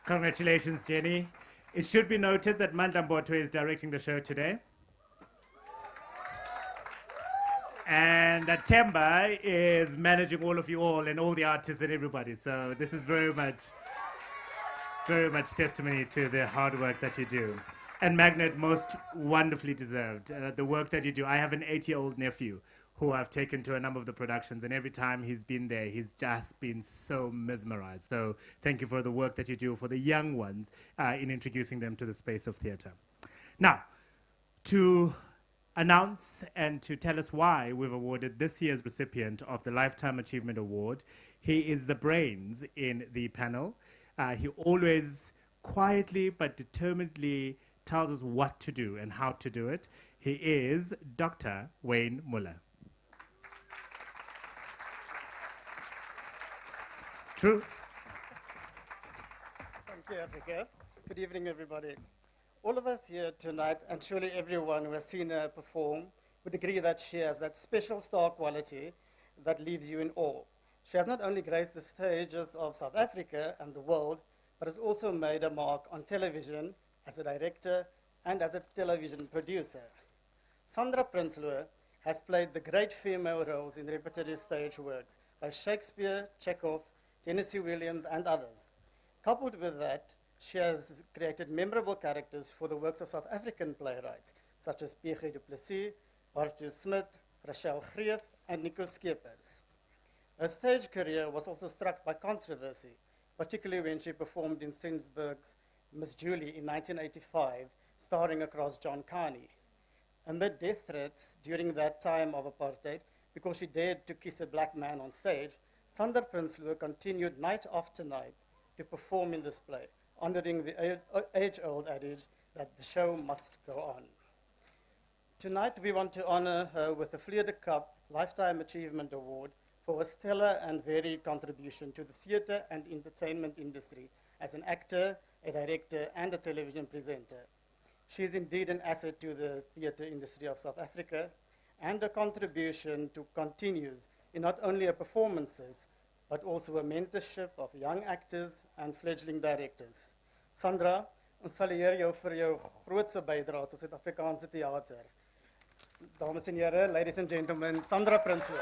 Congratulations, Jenny. It should be noted that Mandla Botwe is directing the show today. And that Temba is managing all of you all and all the artists and everybody. So this is very much testimony to the hard work that you do. And Magnet, most wonderfully deserved. The work that you do. I have an 8-year-old nephew who I've taken to a number of the productions, and every time he's been there, he's just been so mesmerized. So thank you for the work that you do for the young ones in introducing them to the space of theatre. Now, to announce and to tell us why we've awarded this year's recipient of the Lifetime Achievement Award, he is the brains in the panel. He always quietly but determinedly tells us what to do and how to do it. He is Dr. Wayne Muller. It's true. Thank you, Africa. Good evening, everybody. All of us here tonight, and surely everyone who has seen her perform, would agree that she has that special star quality that leaves you in awe. She has not only graced the stages of South Africa and the world, but has also made a mark on television as a director and as a television producer. Sandra Prinsloo has played the great female roles in repertory stage works by Shakespeare, Chekhov, Tennessee Williams, and others. Coupled with that, she has created memorable characters for the works of South African playwrights, such as P.G. du Plessis, Bartu Smit, Rachel Greef, and Nico Skeepers. Her stage career was also struck by controversy, particularly when she performed in Strindberg's Miss Julie in 1985, starring across John Carney. Amid death threats during that time of apartheid, because she dared to kiss a black man on stage, Sandra Prinsloo continued night after night to perform in this play, honoring the age-old adage that the show must go on. Tonight, we want to honor her with the Fleur de Cup Lifetime Achievement Award for a stellar and varied contribution to the theatre and entertainment industry as an actor, a director, and a television presenter. She is indeed an asset to the theatre industry of South Africa, and her contribution to continues in not only her performances, but also a mentorship of young actors and fledgling directors. Sandra, ons salueer jou vir jou grootse bydrae tot Suid-Afrikaanse theater. Dames en heren, ladies and gentlemen, Sandra Prinsloo.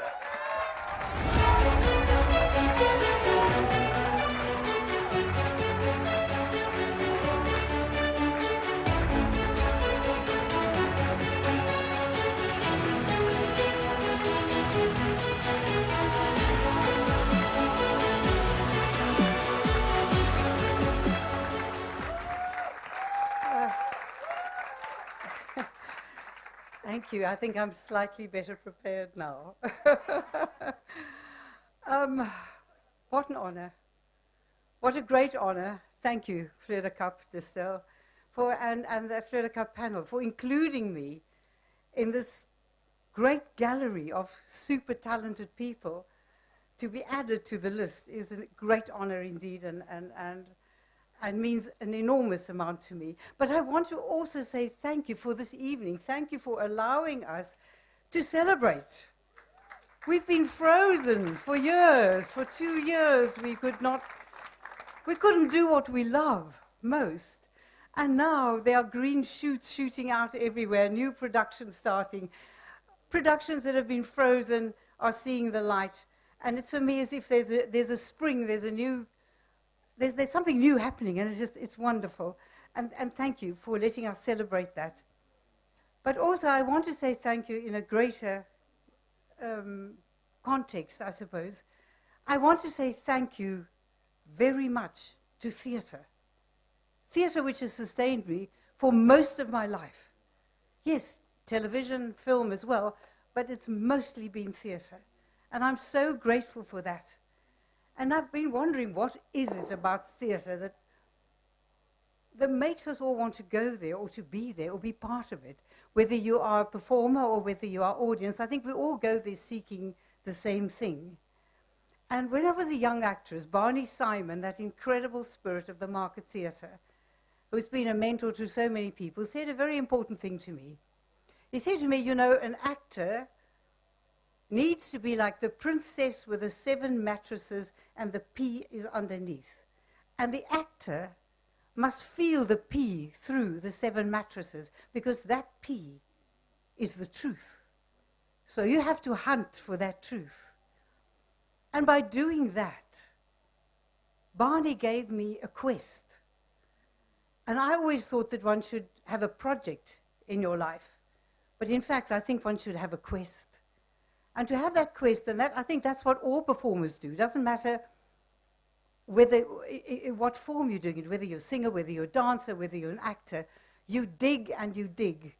Thank you. I think I'm slightly better prepared now. What an honor. What a great honor. Thank you, Fleur de Cup, Distell, and the Fleur de Cup panel for including me in this great gallery of super talented people. To be added to the list is a great honor indeed, and means an enormous amount to me. But I want to also say thank you for this evening. Thank you for allowing us to celebrate. We've been frozen for years. For 2 years, we couldn't do what we love most. And now there are green shoots shooting out everywhere, new productions starting. Productions that have been frozen are seeing the light. And it's for me as if there's a spring, there's something new happening, and it's wonderful. And thank you for letting us celebrate that. But also I want to say thank you in a greater context, I suppose. I want to say thank you very much to theatre. Theatre which has sustained me for most of my life. Yes, television, film as well, but it's mostly been theatre. And I'm so grateful for that. And I've been wondering, what is it about theatre that makes us all want to go there or to be there or be part of it? Whether you are a performer or whether you are audience, I think we all go there seeking the same thing. And when I was a young actress, Barney Simon, that incredible spirit of the Market Theatre, who's been a mentor to so many people, said a very important thing to me. He said to me, you know, an actor needs to be like the princess with the 7 mattresses and the pea is underneath. And the actor must feel the pea through the 7 mattresses, because that pea is the truth. So you have to hunt for that truth. And by doing that, Barney gave me a quest. And I always thought that one should have a project in your life. But in fact, I think one should have a quest. And to have that quest, and I think that's what all performers do. It doesn't matter what form you're doing it, whether you're a singer, whether you're a dancer, whether you're an actor. You dig and you dig.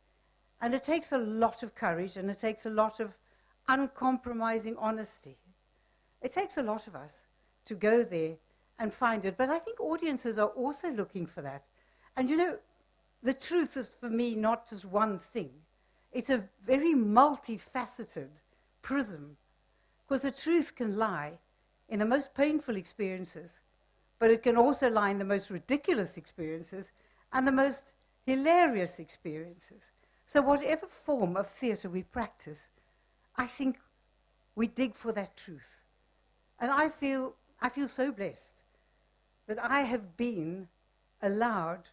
And it takes a lot of courage, and it takes a lot of uncompromising honesty. It takes a lot of us to go there and find it. But I think audiences are also looking for that. And you know, the truth is for me not just one thing. It's a very multifaceted prism, because the truth can lie in the most painful experiences, but it can also lie in the most ridiculous experiences and the most hilarious experiences. So whatever form of theatre we practice, I think we dig for that truth. And I feel so blessed that I have been allowed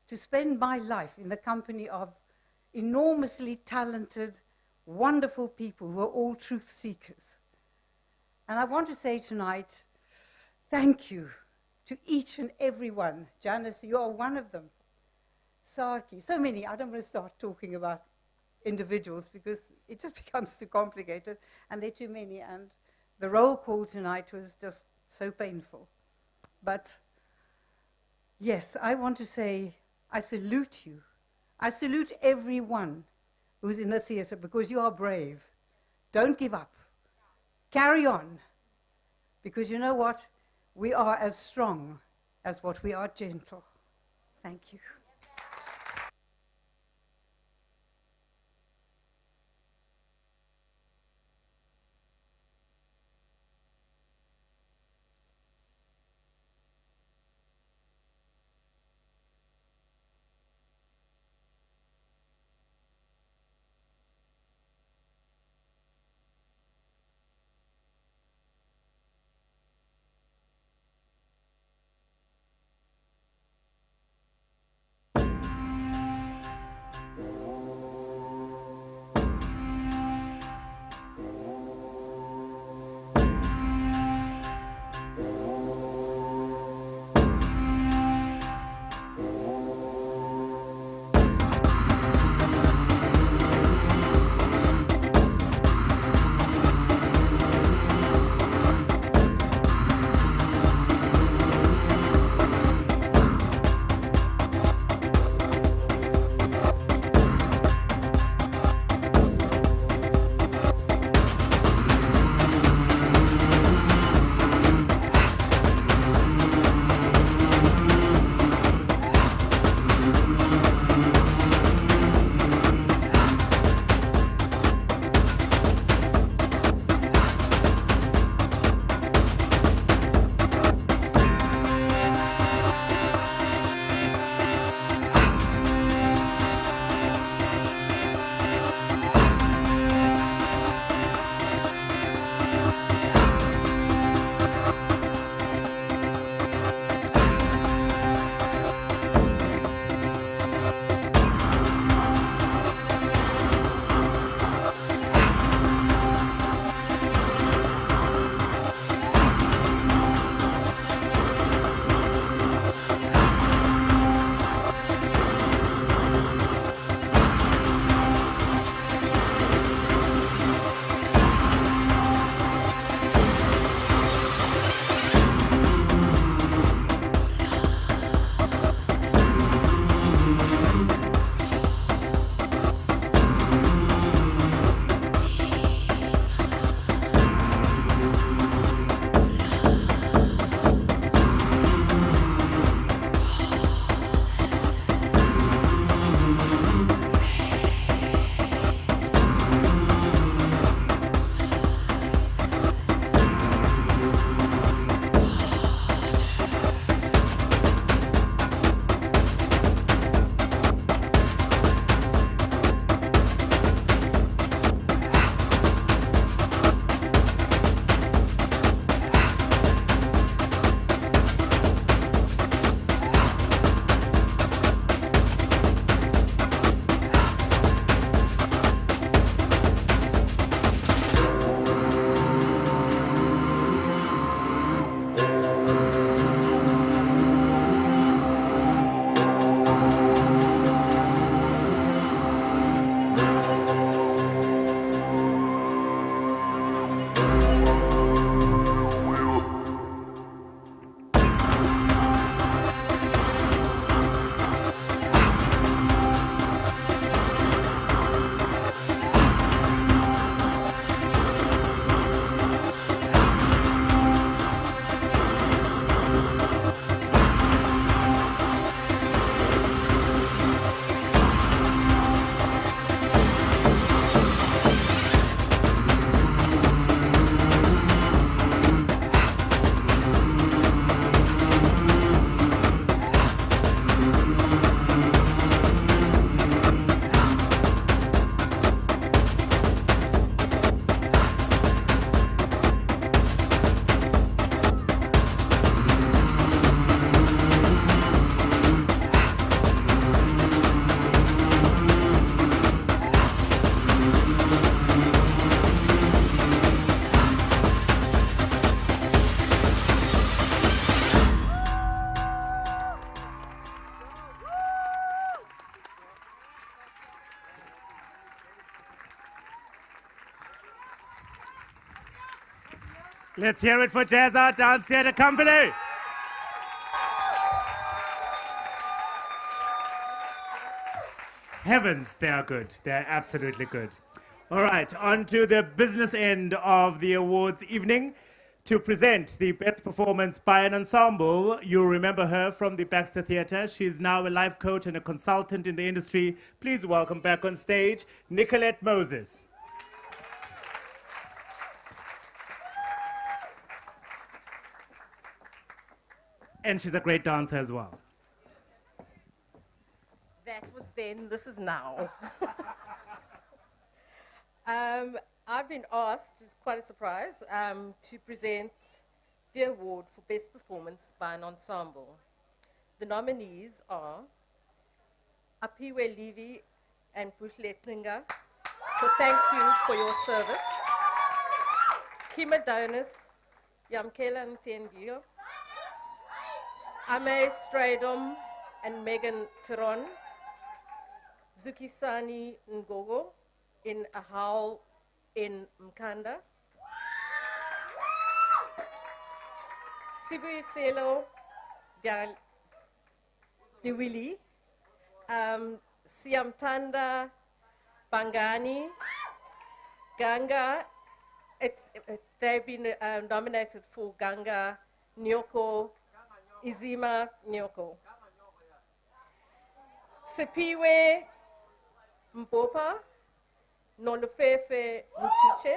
to spend my life in the company of enormously talented, wonderful people who are all truth seekers. And I want to say tonight, thank you to each and every one. Janice, you are one of them. Sarki, so many. I don't want to start talking about individuals because it just becomes too complicated, and there are too many. And the roll call tonight was just so painful. But yes, I want to say I salute you. I salute everyone who's in the theatre because you are brave. Don't give up. Carry on. Because you know what? We are as strong as what we are gentle. Thank you. Let's hear it for Jazz Art Dance Theatre Company. Heavens, they are good. They're absolutely good. All right, on to the business end of the awards evening. To present the best performance by an ensemble, you'll remember her from the Baxter Theatre. She's now a life coach and a consultant in the industry. Please welcome back on stage, Nicolette Moses. And she's a great dancer as well. That was then, this is now. I've been asked, it's quite a surprise, to present the award for Best Performance by an Ensemble. The nominees are Apiwe Levy and Bushletlinga, so thank you for your service. Kima Donis, Yamkela Ntengio, Ame Stradom and Megan Tiron, Zukisani Ngogo in Ahau in Mkanda, Sibuyiselo Dewili, Siamtanda Bangani, Ganga, they've been nominated for Ganga Nyoko, Izima Nyoko. Sepiwe Mbopa, Nolufefe Mchuche,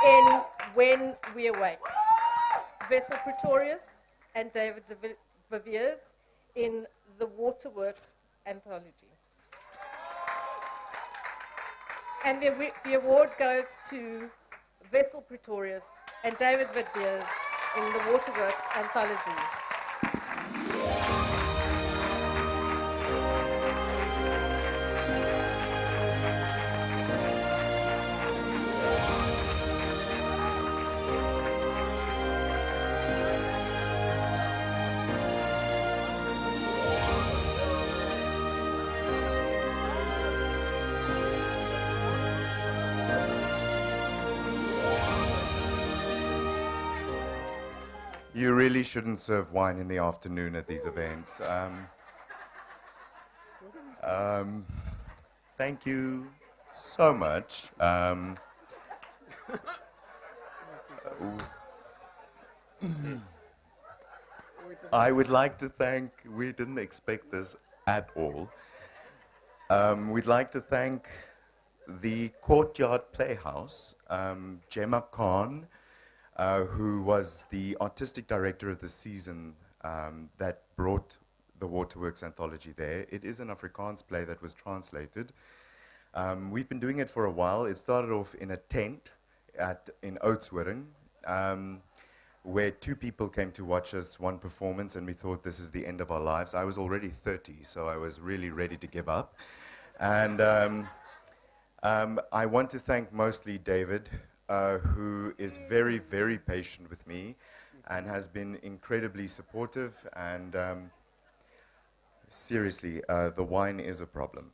in When We Awake. Vessel Pretorius and David Viviers in the Waterworks Anthology. And the award goes to Vessel Pretorius and David Viviers in the Waterworks Anthology. You really shouldn't serve wine in the afternoon at these events. Thank you so much. I would like to thank, we didn't expect this at all. We'd like to thank the Courtyard Playhouse, Gemma Khan, who was the artistic director of the season that brought the Waterworks Anthology there. It is an Afrikaans play that was translated. We've been doing it for a while. It started off in a tent in Oudtshoorn, where 2 people came to watch us, 1 performance, and we thought this is the end of our lives. I was already 30, so I was really ready to give up. And I want to thank mostly David, who is very, very patient with me and has been incredibly supportive. And seriously, the wine is a problem.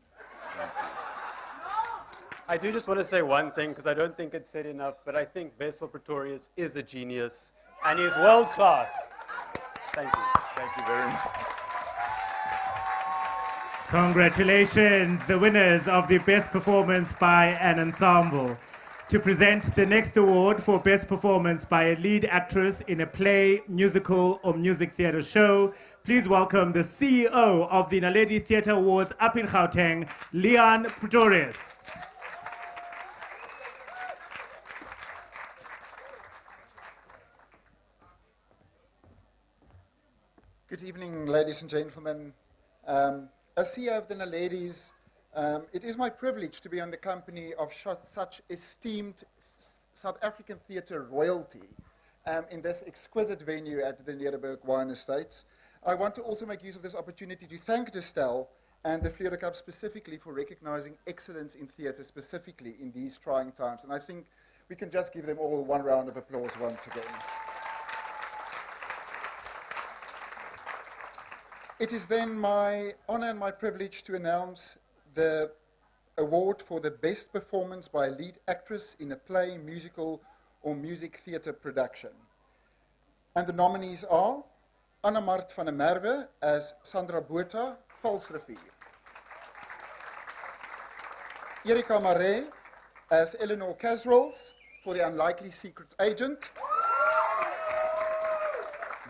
I do just want to say one thing, because I don't think it's said enough, but I think Vessel Pretorius is a genius, and he's world class. Thank you. Thank you very much. Congratulations, the winners of the Best Performance by an Ensemble. To present the next award for Best Performance by a Lead Actress in a Play, Musical or Music Theatre Show, please welcome the CEO of the Naledi Theatre Awards up in Gauteng, Leon Pretorius. Good evening, ladies and gentlemen. As CEO of the Naledis, it is my privilege to be on the company of such esteemed South African theatre royalty in this exquisite venue at the Nederberg Wine Estates. I want to also make use of this opportunity to thank Distell and the Fleur specifically for recognizing excellence in theatre, specifically in these trying times. And I think we can just give them all one round of applause once again. It is then my honor and my privilege to announce the award for the best performance by a lead actress in a play, musical, or music theatre production. And the nominees are Anna Mart van der Merwe as Sandra Botha, Valsrivier. Erika Marais as Eleanor Casrolls for The Unlikely Secret Agent.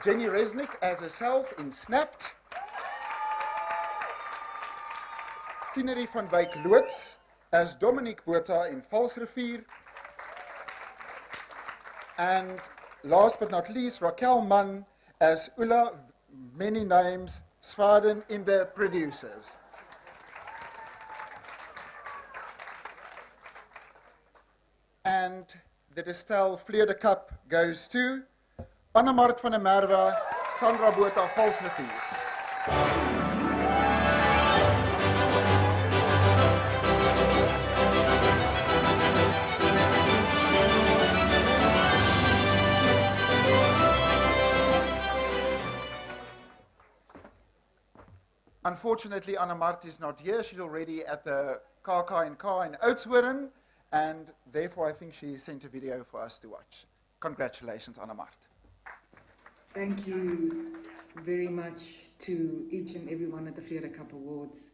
Jenny Resnick as herself in Snapped. Tinerie van Wyk Loots as Dominique Botha in Valsrivier. And last but not least, Raquel Mann as Ulla, many names, Svaden in The Producers. And the Distell Fleur Cup goes to Annemart van der Merwe, Sandra Botha, Valsrivier. Unfortunately, Annemart is not here. She's already at the KAK&K in Oudtshoorn, and therefore I think she sent a video for us to watch. Congratulations, Annemart. Thank you very much to each and every one at the Fleur Cup Awards.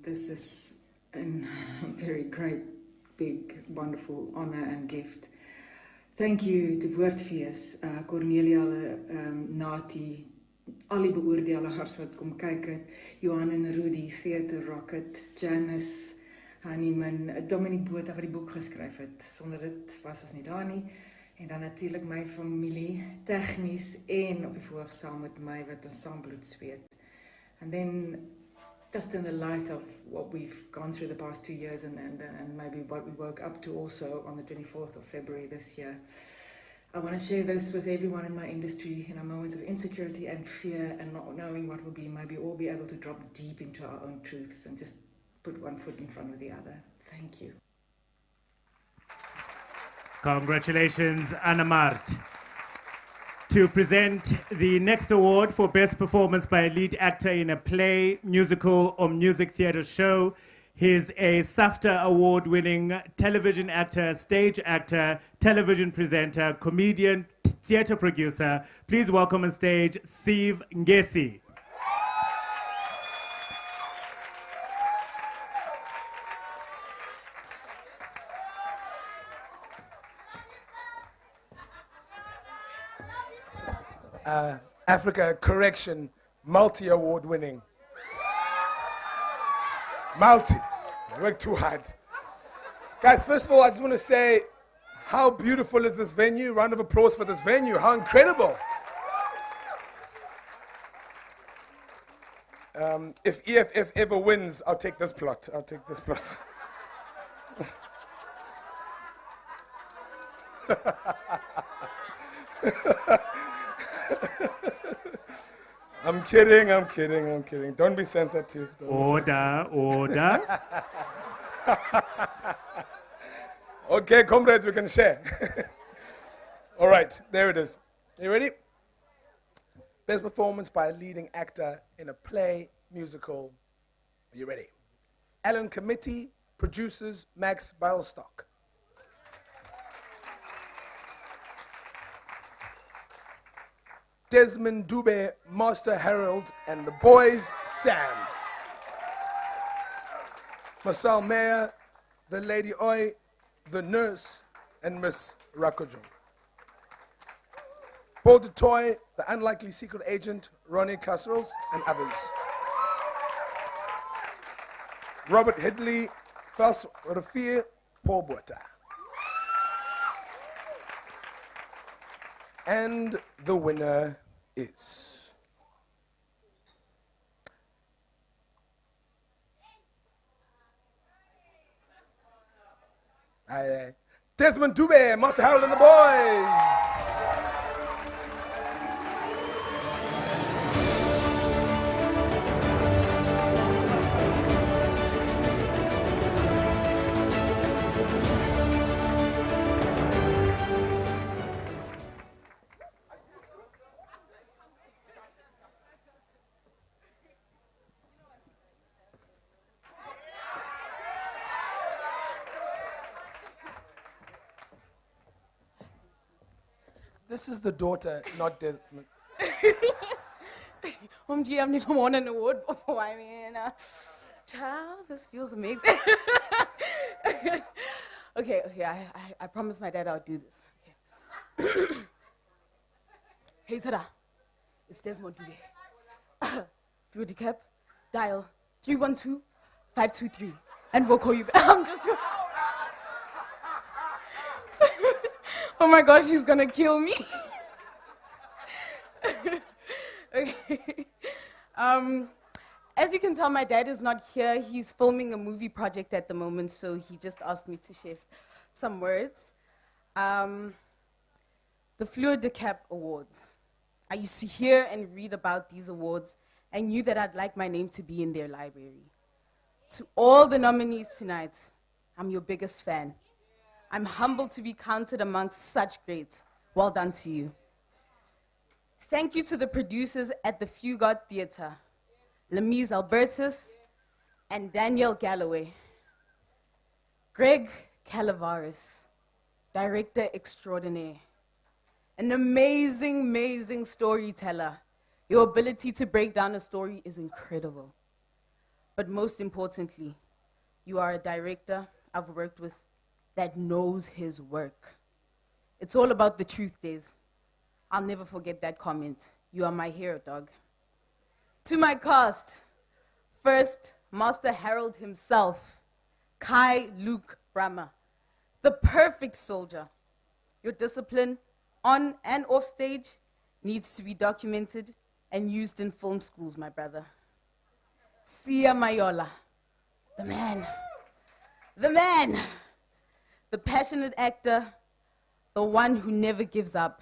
This is a very great, big, wonderful honor and gift. Thank you to Woordfees, Cornelia, Nati, al die beoordelaars wat kom kyk het, Johan en Rudy, Theater Rocket, Janice, Honeyman, Dominique Botha wat die boek geskryf het. Sonder dit was ons nie daar nie. En dan natuurlijk my familie, tegnies en op die voorg saam met my wat ons saam bloed zweet. And then, just in the light of what we've gone through the past 2 years and maybe what we woke up to also on the 24th of February this year, I want to share this with everyone in my industry in our moments of insecurity and fear and not knowing what will be. Maybe all be able to drop deep into our own truths and just put one foot in front of the other. Thank you. Congratulations, Annemart. To present the next award for Best Performance by a Lead Actor in a Play, Musical, or Music Theatre Show, he's a SAFTA award-winning television actor, stage actor, television presenter, comedian, theatre producer. Please welcome on stage Steve Ngesi. Africa Correction, multi-award winning. Multi. I worked too hard. Guys, first of all, I just want to say, how beautiful is this venue? Round of applause for this venue. How incredible. If EFF ever wins, I'll take this plot. I'll take this plot. I'm kidding, I'm kidding, I'm kidding. Don't be sensitive. Order. Okay, comrades, we can share. All right, there it is. You ready? Best performance by a leading actor in a play, musical. Are you ready? Alan Committee, producers Max Bilestock. Desmond Dube, Master Harold, and the boys, Sam. Marcel Meyer, the Lady Oi, the nurse, and Miss Rakojo. Paul DeToy, the Unlikely Secret Agent, Ronnie Casserols, and others. Robert Hidley, Fals Rafir, Paul Botha. And the winner is Desmond Dube, Master Harold and the boys. This is the daughter, not Desmond. I've never won an award before. I mean, child, this feels amazing. Okay, I promised my dad I'll do this. Okay. Hey, Sada, it's Desmond Dube. Fleur de Cap, dial 312-523, and we'll call you back. I'm just... Oh my gosh, he's gonna kill me. Okay. As you can tell, my dad is not here. He's filming a movie project at the moment, so he just asked me to share some words. The Fleur de Cap Awards. I used to hear and read about these awards and knew that I'd like my name to be in their library. To all the nominees tonight, I'm your biggest fan. I'm humbled to be counted amongst such greats. Well done to you. Thank you to the producers at the Fugard Theatre, Lemise Albertus and Danielle Galloway. Greg Calavaris, director extraordinaire. An amazing, amazing storyteller. Your ability to break down a story is incredible. But most importantly, you are a director I've worked with that knows his work. It's all about the truth, Des. I'll never forget that comment. You are my hero, dog. To my cast, first, Master Harold himself, Kai Luke Brahma, the perfect soldier. Your discipline, on and off stage, needs to be documented and used in film schools, my brother. Sia Mayola, the man, the passionate actor, the one who never gives up.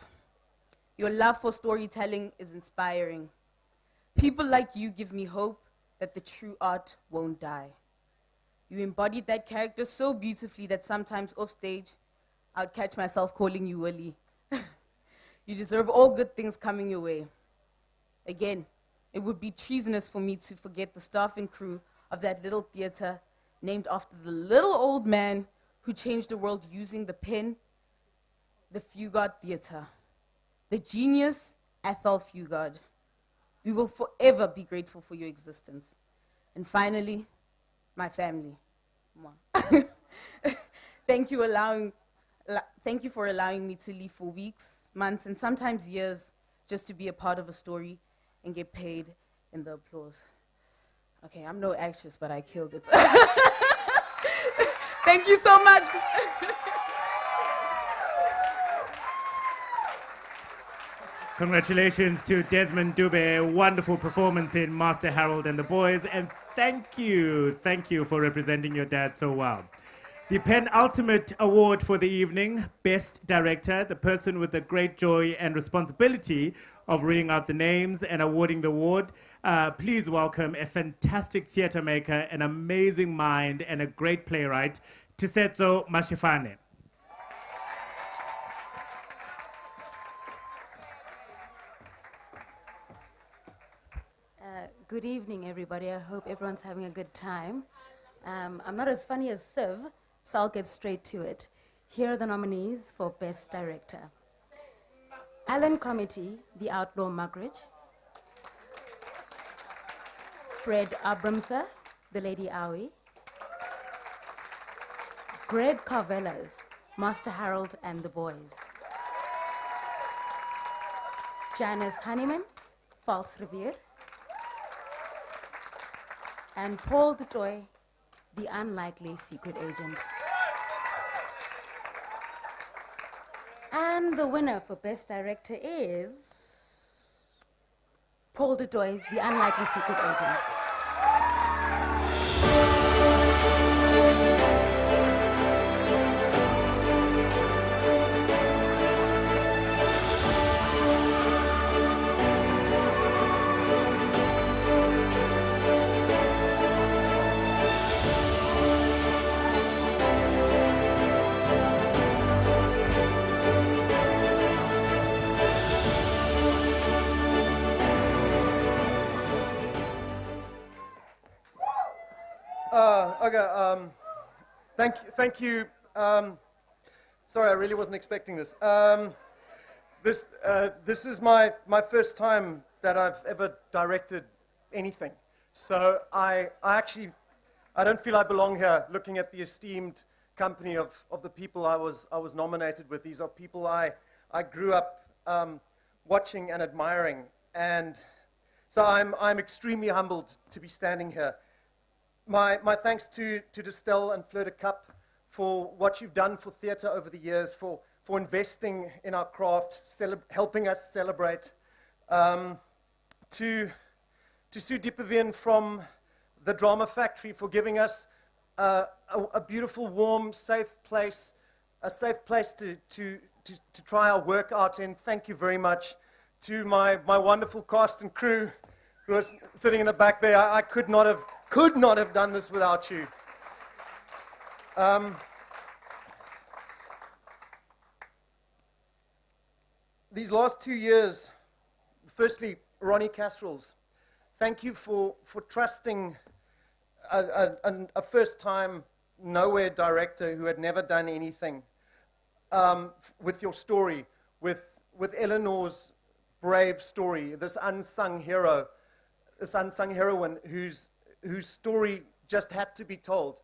Your love for storytelling is inspiring. People like you give me hope that the true art won't die. You embodied that character so beautifully that sometimes off stage, I'd catch myself calling you Willie. You deserve all good things coming your way. Again, it would be treasonous for me to forget the staff and crew of that little theater named after the little old man who changed the world using the pen, the Fugard Theater. The genius, Athol Fugard. We will forever be grateful for your existence. And finally, my family. Thank you for allowing me to leave for weeks, months, and sometimes years just to be a part of a story and get paid in the applause. Okay, I'm no actress, but I killed it. Thank you so much. Congratulations to Desmond Dube. Wonderful performance in Master Harold and the Boys. And thank you for representing your dad so well. The penultimate award for the evening, Best Director, the person with the great joy and responsibility of reading out the names and awarding the award. Please welcome a fantastic theater maker, an amazing mind, and a great playwright, Tisetso Mashifane. Good evening, everybody. I hope everyone's having a good time. I'm not as funny as Siv, so I'll get straight to it. Here are the nominees for Best Director. Alan Comity, The Outlaw Muggeridge. Fred Abramser, The Lady Owie. Greg Carvelas, Master Harold and the Boys. Janice Honeyman, False Revere. And Paul Dutoy, The Unlikely Secret Agent. And the winner for Best Director is Paul Dutoy, The Unlikely Secret Agent. Okay, thank you. Sorry, I really wasn't expecting this. This is my first time that I've ever directed anything. So I don't feel I belong here looking at the esteemed company of the people I was nominated with. These are people I grew up watching and admiring. And so I'm extremely humbled to be standing here. My thanks to Distell and Fleur for what you've done for theatre over the years, for investing in our craft, helping us celebrate. To Sue Dipavien from the Drama Factory for giving us a beautiful, warm, safe place, a safe place to try our work out in. Thank you very much. To my wonderful cast and crew who are sitting in the back there. I could not have done this without you. These last 2 years, firstly, Ronnie Casserols, thank you for trusting a first-time nowhere director who had never done anything with your story, with Eleanor's brave story, this unsung hero, this unsung heroine whose story just had to be told.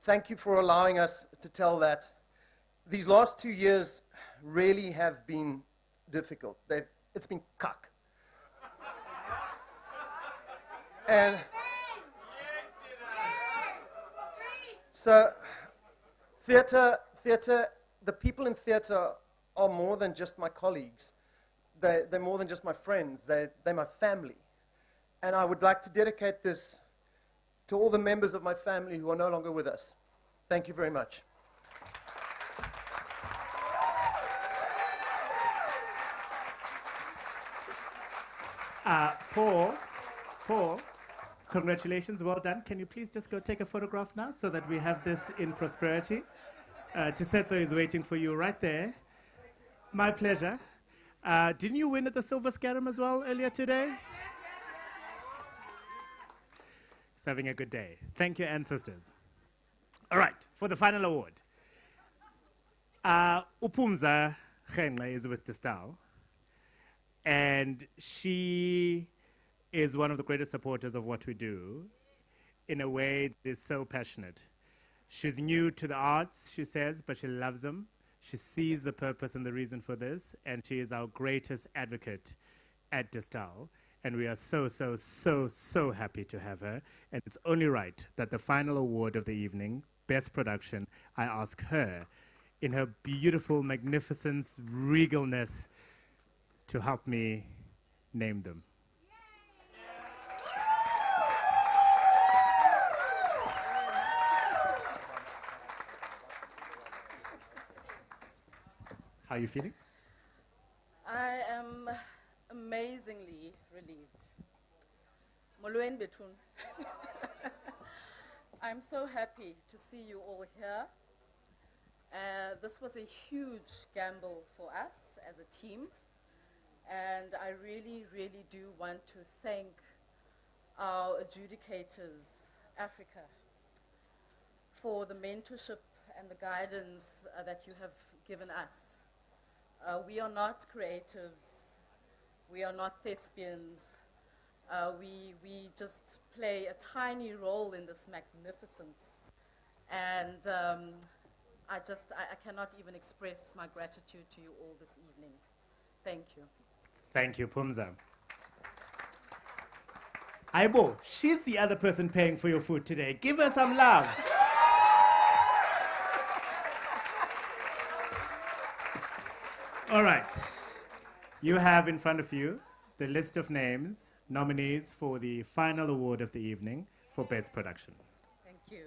Thank you for allowing us to tell that. These last 2 years really have been difficult. It's been cuck. And so theatre, the people in theatre are more than just my colleagues. They're more than just my friends. They're my family. And I would like to dedicate this to all the members of my family who are no longer with us. Thank you very much. Paul, congratulations, well done. Can you please just go take a photograph now so that we have this in prosperity? Tisetso is waiting for you right there. My pleasure. Didn't you win at the Silver Scarum as well earlier today? He's having a good day. Thank you, ancestors. All right, for the final award. Upumza Khenle is with Distell, and she is one of the greatest supporters of what we do in a way that is so passionate. She's new to the arts, she says, but she loves them. She sees the purpose and the reason for this, and she is our greatest advocate at Distell. And we are so, so, so, so happy to have her. And it's only right that the final award of the evening, Best Production, I ask her, in her beautiful magnificence, regalness, to help me name them. How are you feeling? I am amazingly relieved. Molweni Bethune. I'm so happy to see you all here. This was a huge gamble for us as a team, and I really, really do want to thank our adjudicators, Africa, for the mentorship and the guidance that you have given us. We are not creatives. We are not thespians. We just play a tiny role in this magnificence. And I cannot even express my gratitude to you all this evening. Thank you. Thank you, Pumza. Aibo, she's the other person paying for your food today. Give her some love. All right. You have in front of you the list of names, nominees for the final award of the evening for Best Production. Thank you.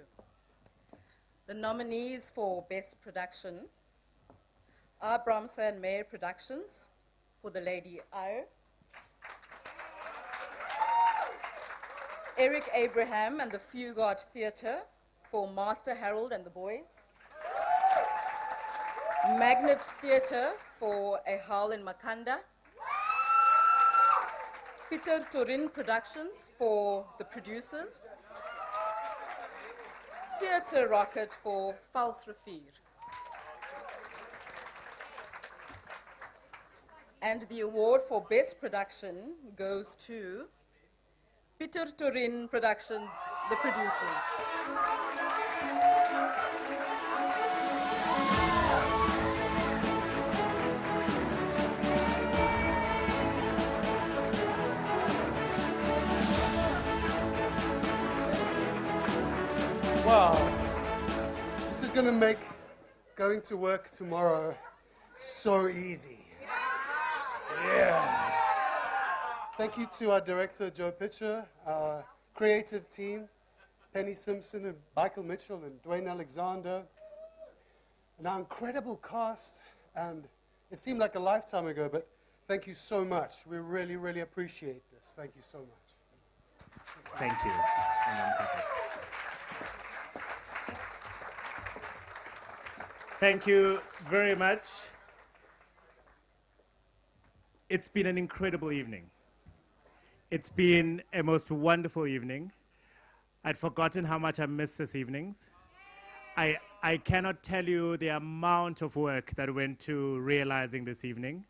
The nominees for Best Production are Bromser and Mayer Productions for The Lady Io, Eric Abraham and the Fugard Theatre for Master Harold and the Boys, Magnet Theatre for A Howl in Makanda, Peter Turin Productions for The Producers, Theatre Rocket for Vals Rivier. And the award for Best Production goes to Peter Turin Productions, The Producers. going to make going to work tomorrow so easy. Yeah. Thank you to our director, Joe Pitcher, our creative team, Penny Simpson and Michael Mitchell and Dwayne Alexander, and our incredible cast. And it seemed like a lifetime ago, but thank you so much. We really, really appreciate this. Thank you so much. Thank you. Thank you very much. It's been an incredible evening. It's been a most wonderful evening. I'd forgotten how much I missed this evenings. I cannot tell you the amount of work that went to realizing this evening.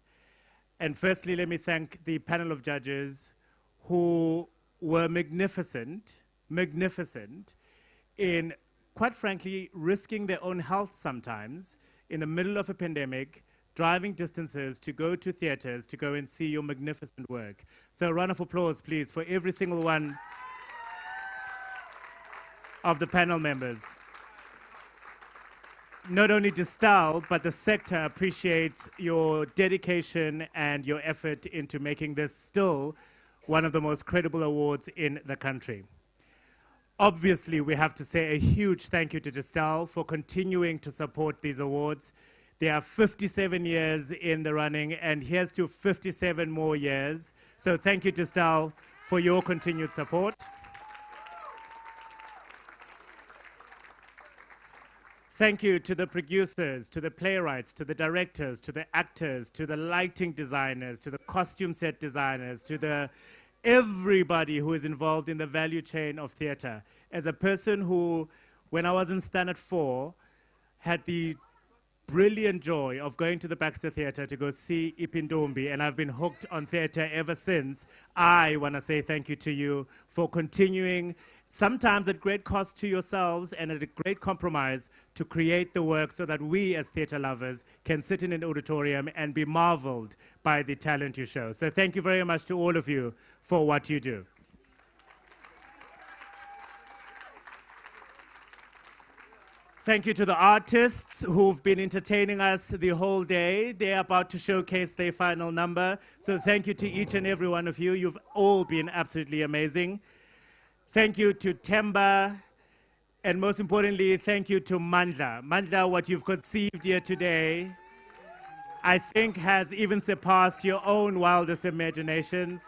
And firstly, let me thank the panel of judges who were magnificent in, quite frankly, risking their own health sometimes in the middle of a pandemic, driving distances to go to theaters to go and see your magnificent work. So a round of applause, please, for every single one of the panel members. Not only Distell, but the sector appreciates your dedication and your effort into making this still one of the most credible awards in the country. Obviously, we have to say a huge thank you to Distell for continuing to support these awards. They are 57 years in the running, and here's to 57 more years. So thank you, Distell, for your continued support. Thank you to the producers, to the playwrights, to the directors, to the actors, to the lighting designers, to the costume set designers, to everybody who is involved in the value chain of theater. As a person who, when I was in Standard 4, had the brilliant joy of going to the Baxter Theatre to go see Ipindombi, and I've been hooked on theatre ever since. I want to say thank you to you for continuing, sometimes at great cost to yourselves and at a great compromise, to create the work so that we as theatre lovers can sit in an auditorium and be marveled by the talent you show. So thank you very much to all of you for what you do. Thank you to the artists who've been entertaining us the whole day. They're about to showcase their final number. So thank you to each and every one of you. You've all been absolutely amazing. Thank you to Temba. And most importantly, thank you to Mandla. Mandla, what you've conceived here today, I think has even surpassed your own wildest imaginations.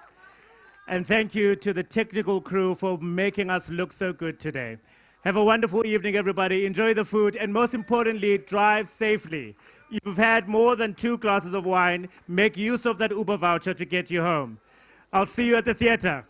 And thank you to the technical crew for making us look so good today. Have a wonderful evening, everybody. Enjoy the food, and most importantly, drive safely. You've had more than 2 glasses of wine. Make use of that Uber voucher to get you home. I'll see you at the theater.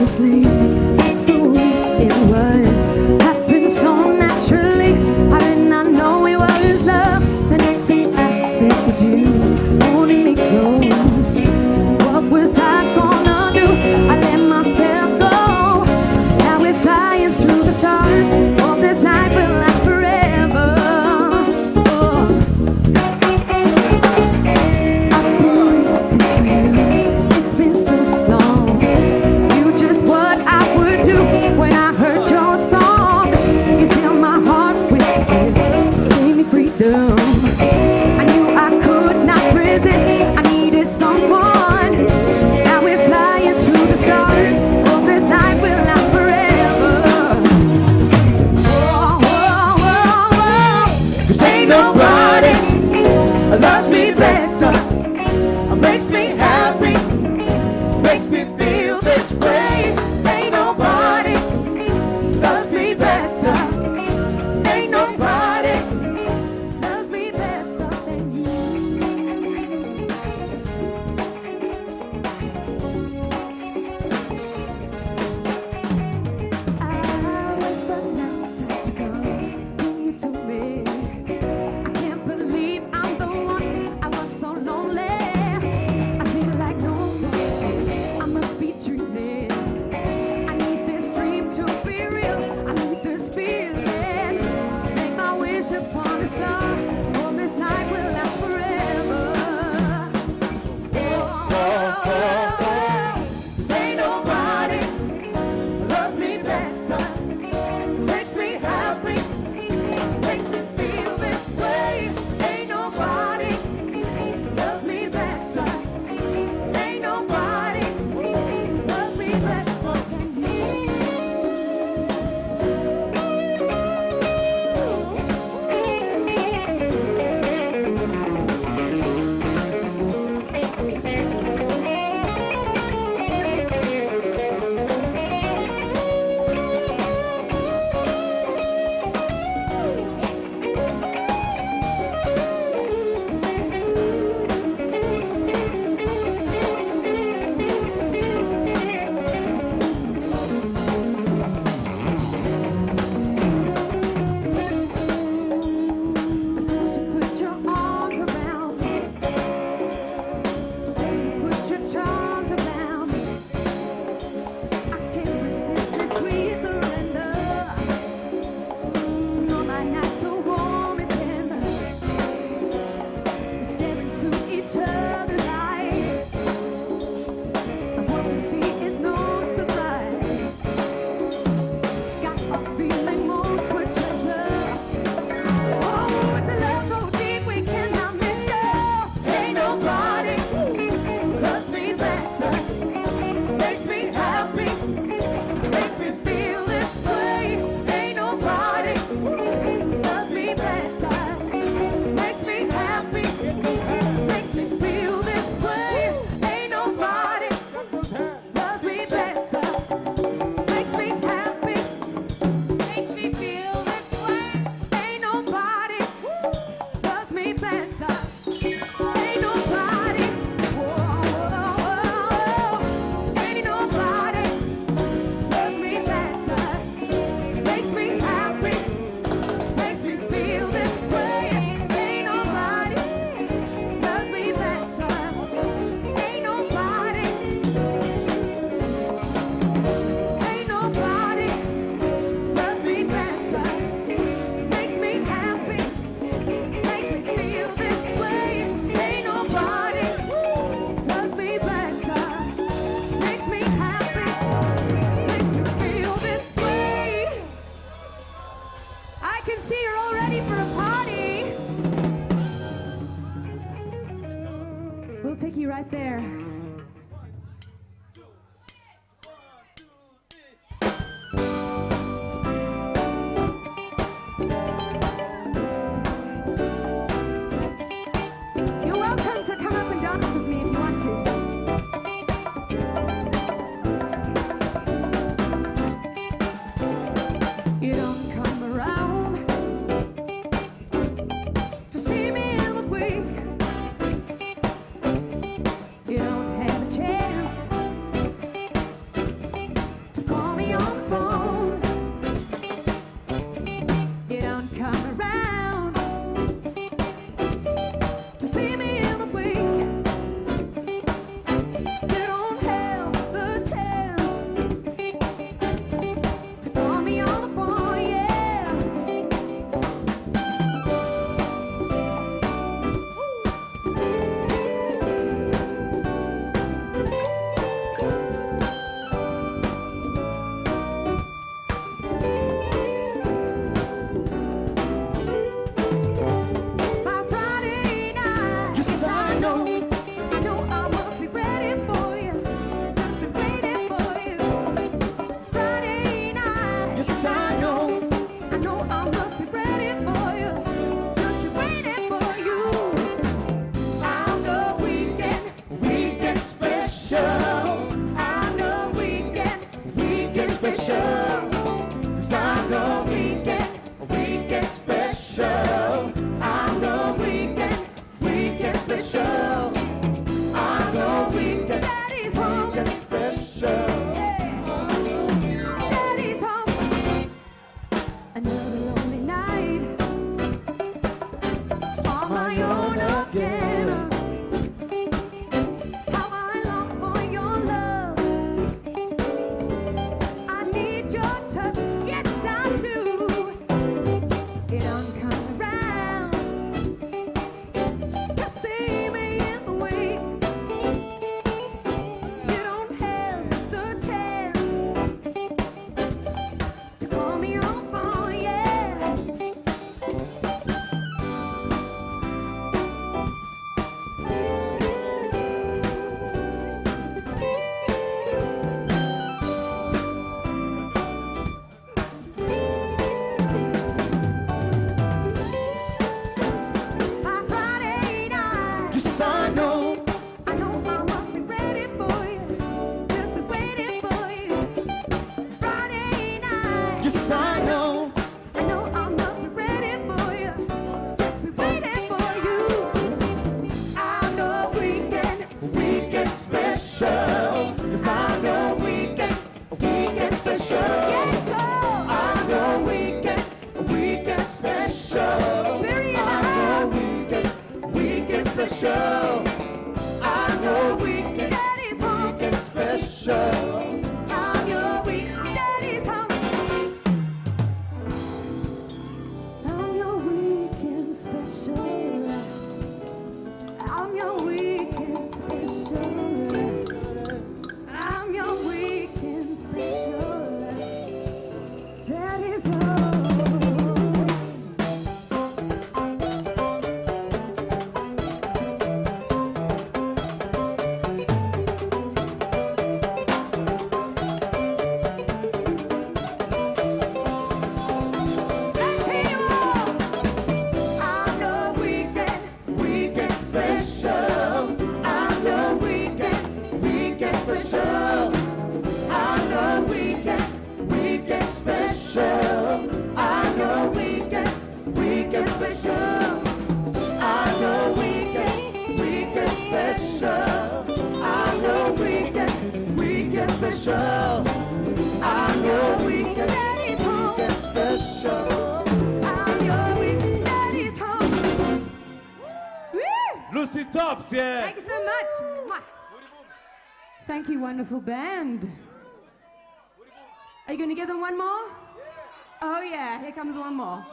effortlessly. That's the way it was. Happened so naturally. I did not know it was love. The next thing I felt was you holding me close. What was I gonna do? I let myself go. Now we're flying through the stars. Hope this night will last forever. Oh. I've been waiting for you. It's been so long. You just what I would do when I heard your song. You filled my heart with this, gave me freedom. I knew I could not resist. I needed someone. Now we're flying through the stars. Hope this night will last forever. Whoa, whoa, whoa, whoa. 'Cause ain't nobody loves me better. Makes me happy. Makes me feel this way. Ain't nobody loves me better. Ain't nobody loves me better than you. I wait for night to come, bring you to me. I can't believe I'm the one. I was so lonely. I feel like no one. I must be dreaming. I need this dream to be real. I need this feeling. Make my wish upon a star. Hope this night will last forever. Cause ain't nobody loves me better. Makes me happy. Makes me feel this way. Ain't nobody loves me better. Ain't nobody loves me better than you. Put your arms around me. Put your charms around me. I can't resist this sweet surrender. No, my nights so warm and tender. We stare into each other's eyes. And what we see is no surprise. Got a feeling most would treasure. Oh, it's a love so deep we cannot miss you. Ain't nobody loves me better. Makes me happy. Makes me feel this way. Ain't nobody loves me better. Makes me happy. Makes me feel this way. Ain't nobody loves me better. Makes me happy. Makes me feel this way. Ain't nobody loves me better. Ain't nobody. Whoa, whoa, whoa. Ain't nobody loves me better. Makes me happy. Makes me feel this way. Ain't nobody loves me better. Ain't nobody. Ain't nobody loves me better. Makes me happy. Makes me feel this way. Ain't nobody loves me better. Makes me happy. Makes me feel this way. I can see you're all ready for a party. We'll take you right there. You're welcome to come up and dance with me if you want to. You don't come around to see me in the week. You don't special. I know weekend special. 'Cause I know weekend special. I know weekend special. I know weekend special. Daddy's home. Another lonely night. On my own again. How I long for your love. I need your touch. Yes, I do. It don't come around to see me in the way. You don't have the chance to call me on phone, yeah. By Friday night, yes, I know I must be ready for you. Just be waiting for you. Friday night, yes, I know I must be ready for you. Just be waiting for you. I know weekend special. 'Cause I know weekend special. Yes, oh, I know weekend special. Very nice. Weekend special. I know Daddy's home. Weekend special. I'm your Daddy's home. I'm your weekend special. I'm your weekend special. I'm your weekend special. That is all. Special. I know weekend special. I know weekend special. I know weekend special. I know weekend special. I know weekend special. I know weekend special. I'm your weekend Daddy's home. Lucy Tops, yeah. Thank you so much. Mwah. Thank you, wonderful band. Are you going to give them one more? Oh, yeah, here comes one more.